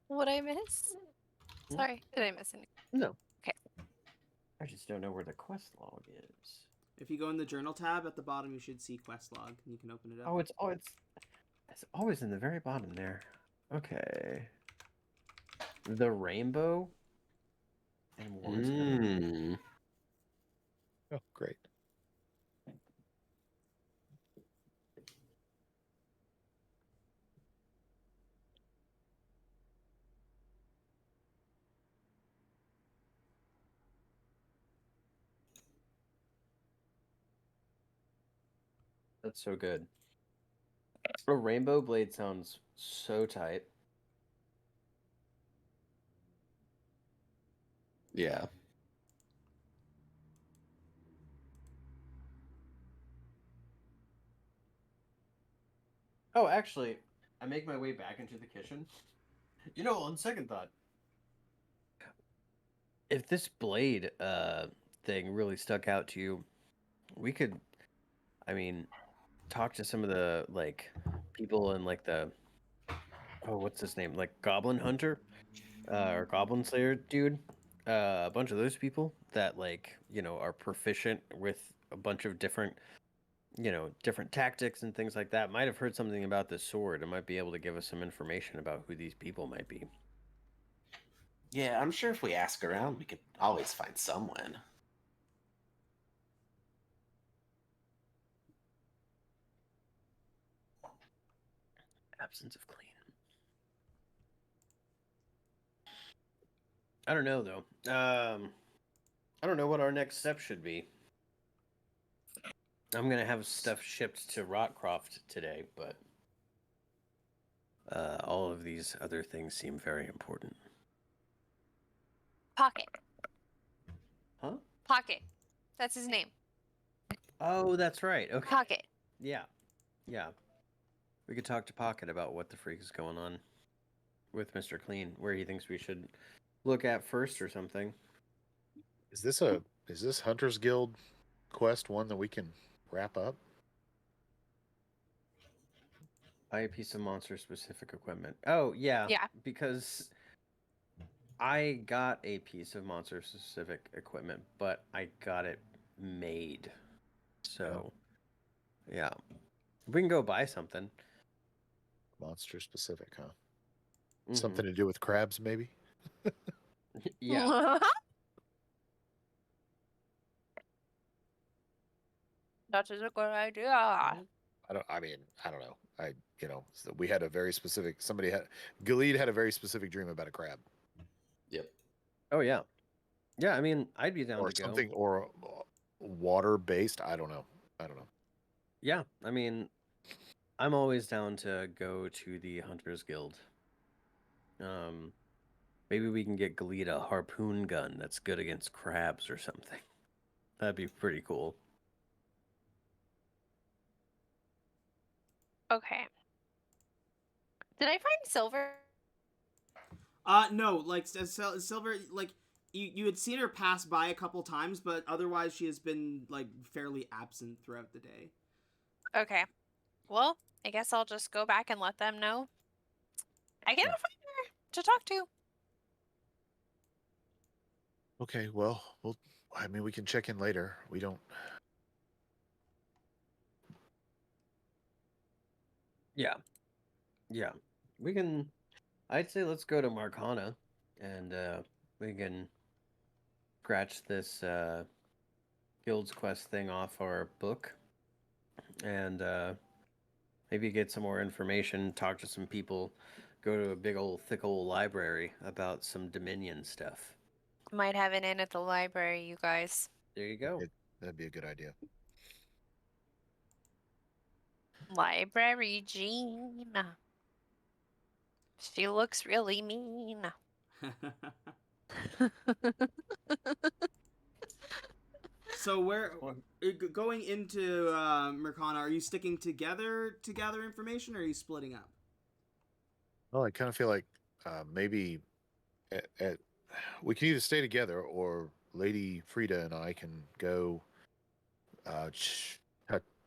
What'd I miss? Sorry, did I miss anything? No. Okay. I just don't know where the quest log is. If you go in the journal tab at the bottom, you should see quest log, and you can open it up. Oh, it's always in the very bottom there. Okay. The rainbow and Warren's Oh, great. That's so good. A rainbow blade sounds so tight. Yeah. Oh, actually, I make my way back into the kitchen. On second thought, if this blade thing really stuck out to you, we could, talk to some of the people in what's his name, Goblin Hunter, or Goblin Slayer dude, a bunch of those people that are proficient with a bunch of different different tactics and things like that, might have heard something about this sword and might be able to give us some information about who these people might be. Yeah, I'm sure if we ask around, we could always find someone. Absence of clean. I don't know though. I don't know what our next step should be. I'm gonna have stuff shipped to Rockcroft today, but all of these other things seem very important. Pocket. Huh? Pocket. That's his name. Oh, that's right. Okay. Pocket. Yeah. We could talk to Pocket about what the freak is going on with Mr. Clean, where he thinks we should look at first or something. Is this Hunter's Guild quest one that we can wrap up? Buy a piece of monster specific equipment. Oh, yeah. Yeah. Because I got a piece of monster specific equipment, but I got it made. So, yeah. We can go buy something. Monster specific, huh? Mhm. Something to do with crabs, maybe? Yeah. That is a good idea. I don't know. We had a very specific, Gilead had a very specific dream about a crab. Yep. Oh, yeah. Yeah, I mean, I'd be down Or to go. something, or water-based. I don't know. Yeah, I mean, I'm always down to go to the Hunters Guild. Maybe we can get Galita a harpoon gun that's good against crabs or something. That'd be pretty cool. Okay. Did I find silver? No, like Silver, like you had seen her pass by a couple times, but otherwise she has been like fairly absent throughout the day. Okay. Well, I guess I'll just go back and let them know. I gotta find her to talk to. Okay, well, we can check in later. We don't. Yeah. Yeah. We can. I'd say let's go to Marcana and we can scratch this Guild's Quest thing off our book and maybe get some more information, talk to some people, go to a big old thick old library about some Dominion stuff. Might have an in at the library, you guys. There you go. That'd be a good idea. Library Jean. She looks really mean. So where going into Mercana, are you sticking together to gather information, or are you splitting up? Well, I kind of feel like maybe we can either stay together, or Lady Frida and I can go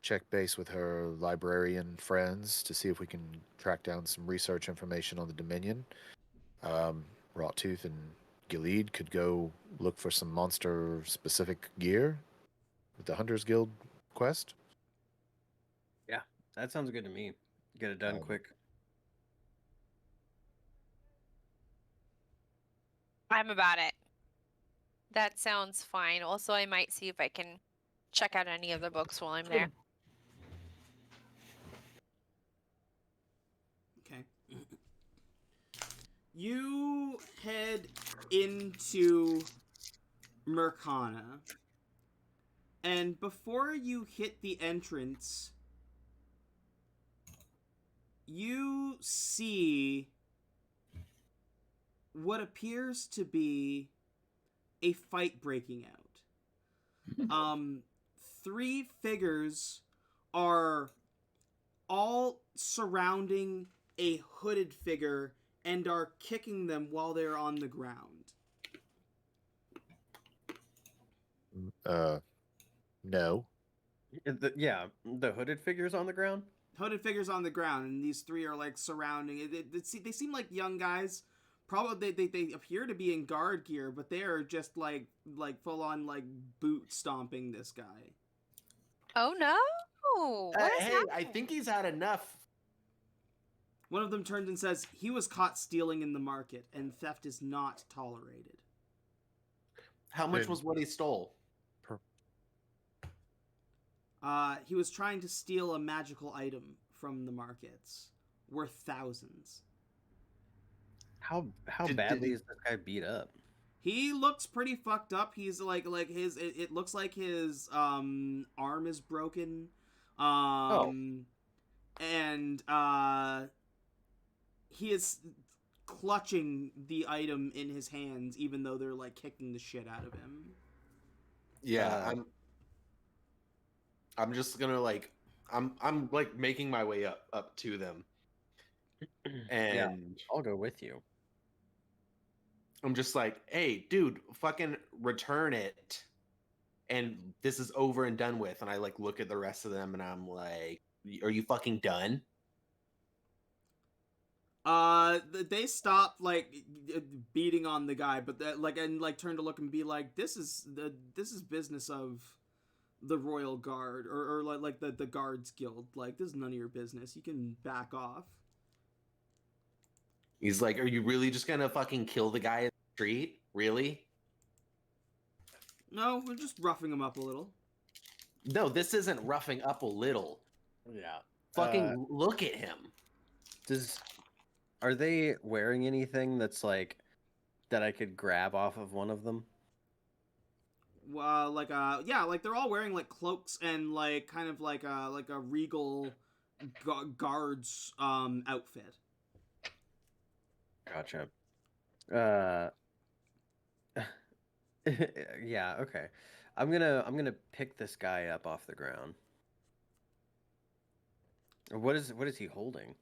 check base with her librarian friends to see if we can track down some research information on the Dominion. Rawtooth and Gilead could go look for some monster-specific gear with the Hunters Guild quest. Yeah, that sounds good to me. Get it done quick. I'm about it. That sounds fine. Also, I might see if I can check out any of the books while I'm there. Okay. You head into Mercana, and before you hit the entrance, you see what appears to be a fight breaking out. 3 figures are all surrounding a hooded figure and are kicking them while they're on the ground. No. The hooded figures on the ground. Hooded figures on the ground, and these 3 are like surrounding it. They seem like young guys. Probably they appear to be in guard gear, but they are just like full on like boot stomping this guy. Oh no! What is Hey, happening? I think he's had enough. One of them turns and says, "He was caught stealing in the market, and theft is not tolerated." How much was what he stole? He was trying to steal a magical item from the markets, worth thousands. How badly is this guy beat up? He looks pretty fucked up. He's like his. It looks like his arm is broken. And he is clutching the item in his hands, even though they're like kicking the shit out of him. Yeah, I'm just gonna like I'm like making my way up to them, and Yeah, I'll go with you. I'm just like, hey, dude, fucking return it, and this is over and done with. And I like look at the rest of them, and I'm like, are you fucking done? They stopped beating on the guy, but turned to look and be like, this is business of the Royal Guard or the Guards Guild. Like, this is none of your business. You can back off. He's like, are you really just gonna fucking kill the guy in the street? Really? No, we're just roughing him up a little. No, this isn't roughing up a little. Yeah. Fucking look at him. Are they wearing anything that's like that I could grab off of one of them? They're all wearing like cloaks and like kind of like a regal guards outfit. Gotcha. Yeah, okay. I'm gonna pick this guy up off the ground. What is he holding?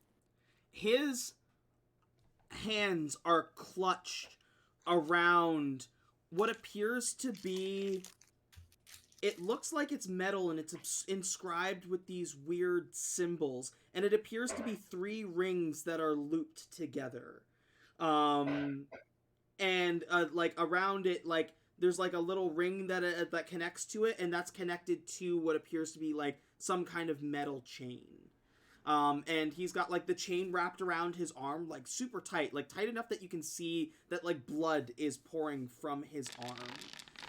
His hands are clutched around what appears to be, it looks like it's metal and it's inscribed with these weird symbols, and it appears to be 3 rings that are looped together. Like around it, like there's like a little ring that connects to it, and that's connected to what appears to be like some kind of metal chain. And he's got like the chain wrapped around his arm, like super tight, like tight enough that you can see that like blood is pouring from his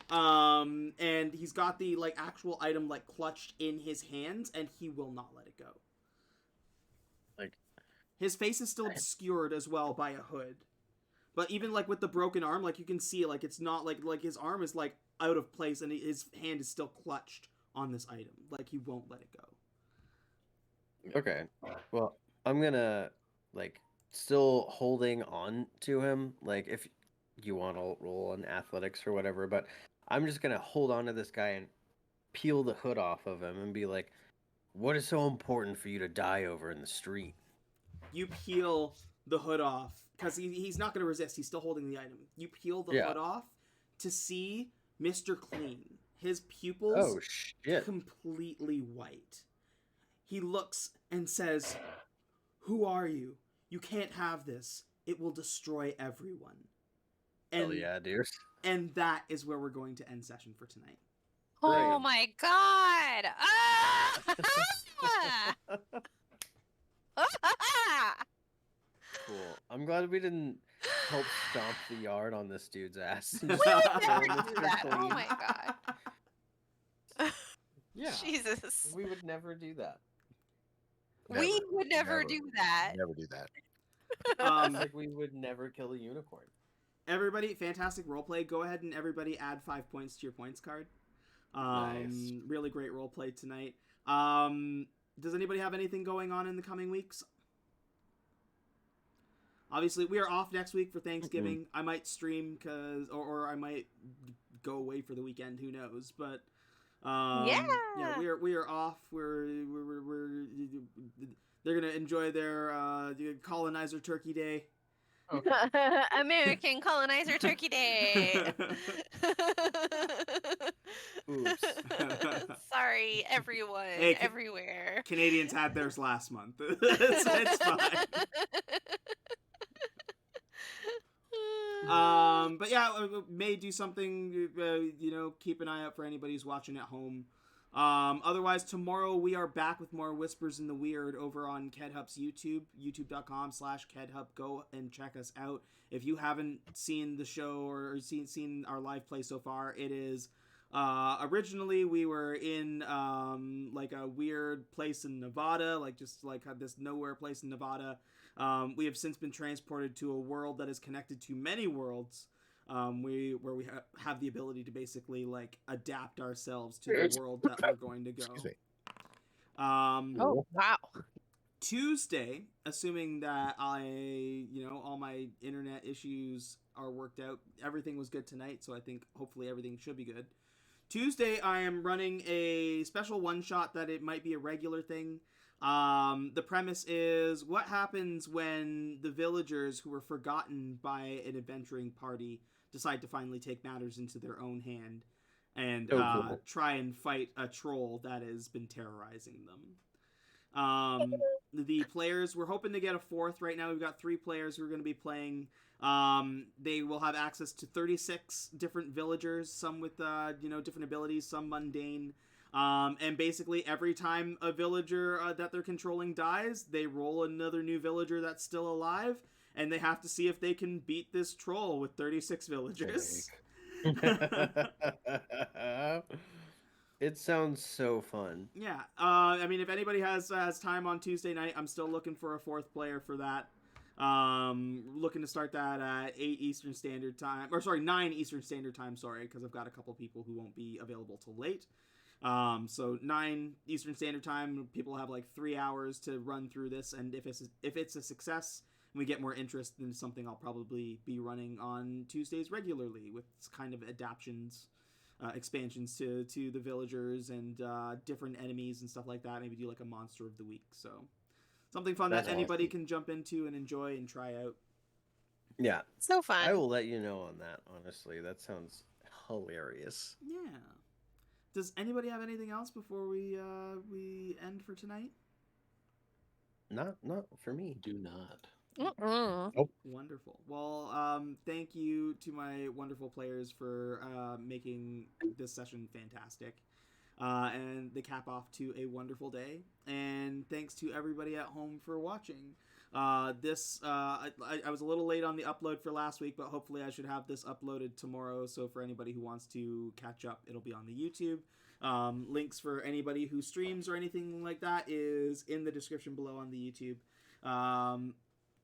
arm. And he's got the like actual item like clutched in his hands, and he will not let it go. Like, his face is still obscured as well by a hood. But even like with the broken arm, like you can see like it's not like his arm is like out of place, and his hand is still clutched on this item. Like he won't let it go. Okay. Well, I'm gonna like still holding on to him. Like if you want to roll in athletics or whatever, but I'm just gonna hold on to this guy and peel the hood off of him and be like, "What is so important for you to die over in the street?" You peel the hood off because he's not gonna resist. He's still holding the item. You peel the hood off to see Mr. Clean. His pupils completely white. He looks and says, "Who are you? You can't have this. It will destroy everyone." And, hell yeah, dear. And that is where we're going to end session for tonight. Oh my god! Cool. I'm glad we didn't help stomp the yard on this dude's ass. We would never do that. Oh my god. Yeah. Jesus. We would never do that. We would never do that. Never do that. Like we would never kill a unicorn. Everybody, fantastic roleplay. Go ahead and everybody add 5 points to your points card. Nice. Really great roleplay tonight. Does anybody have anything going on in the coming weeks? Obviously, we are off next week for Thanksgiving. Mm-hmm. I might stream or I might go away for the weekend. Who knows? But we are off. They're gonna enjoy their colonizer turkey day. Okay. American colonizer turkey day. Oops. Sorry, everyone, everywhere. Canadians had theirs last month. it's fine. But yeah, may do something. Keep an eye out for anybody who's watching at home. Otherwise, tomorrow we are back with more Whispers in the Weird over on KedHub's YouTube, youtube.com/KedHub. Go and check us out. If you haven't seen the show or seen our live play so far, it is originally we were in like a weird place in Nevada, like just like this nowhere place in Nevada. We have since been transported to a world that is connected to many worlds. We have the ability to basically like adapt ourselves to the world that we're going to go. Oh wow! Tuesday, assuming that all my internet issues are worked out, everything was good tonight, so I think hopefully everything should be good. Tuesday, I am running a special one-shot that it might be a regular thing. The premise is what happens when the villagers who were forgotten by an adventuring party decide to finally take matters into their own hand and try and fight a troll that has been terrorizing them. The players, we're hoping to get a fourth. Right now we've got 3 players who are going to be playing. They will have access to 36 different villagers, some with different abilities, some mundane. And basically every time a villager that they're controlling dies, they roll another new villager that's still alive, and they have to see if they can beat this troll with 36 villagers. It sounds so fun. Yeah. I mean, if anybody has time on Tuesday night, I'm still looking for a 4th player for that. Looking to start that at 8 Eastern Standard Time, or sorry, 9 Eastern Standard Time. Sorry, because I've got a couple people who won't be available till late. So 9 Eastern Standard Time, people have like 3 hours to run through this, and if it's a success and we get more interest, then something I'll probably be running on Tuesdays regularly with kind of adaptions. Expansions to the villagers and different enemies and stuff like that. Maybe do like a monster of the week. So something fun that anybody can jump into and enjoy and try out. Yeah. So fun. I will let you know on that, honestly. That sounds hilarious. Yeah. Does anybody have anything else before we end for tonight? Not for me. Do not. Nope. Wonderful. Well, thank you to my wonderful players for making this session fantastic. And the cap off to a wonderful day. And thanks to everybody at home for watching. I was a little late on the upload for last week, but hopefully I should have this uploaded tomorrow. So for anybody who wants to catch up, it'll be on the YouTube. Links for anybody who streams or anything like that is in the description below on the YouTube.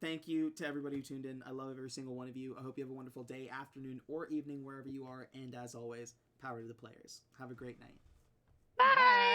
Thank you to everybody who tuned in. I love every single one of you. I hope you have a wonderful day, afternoon, or evening, wherever you are. And as always, power to the players. Have a great night. Bye.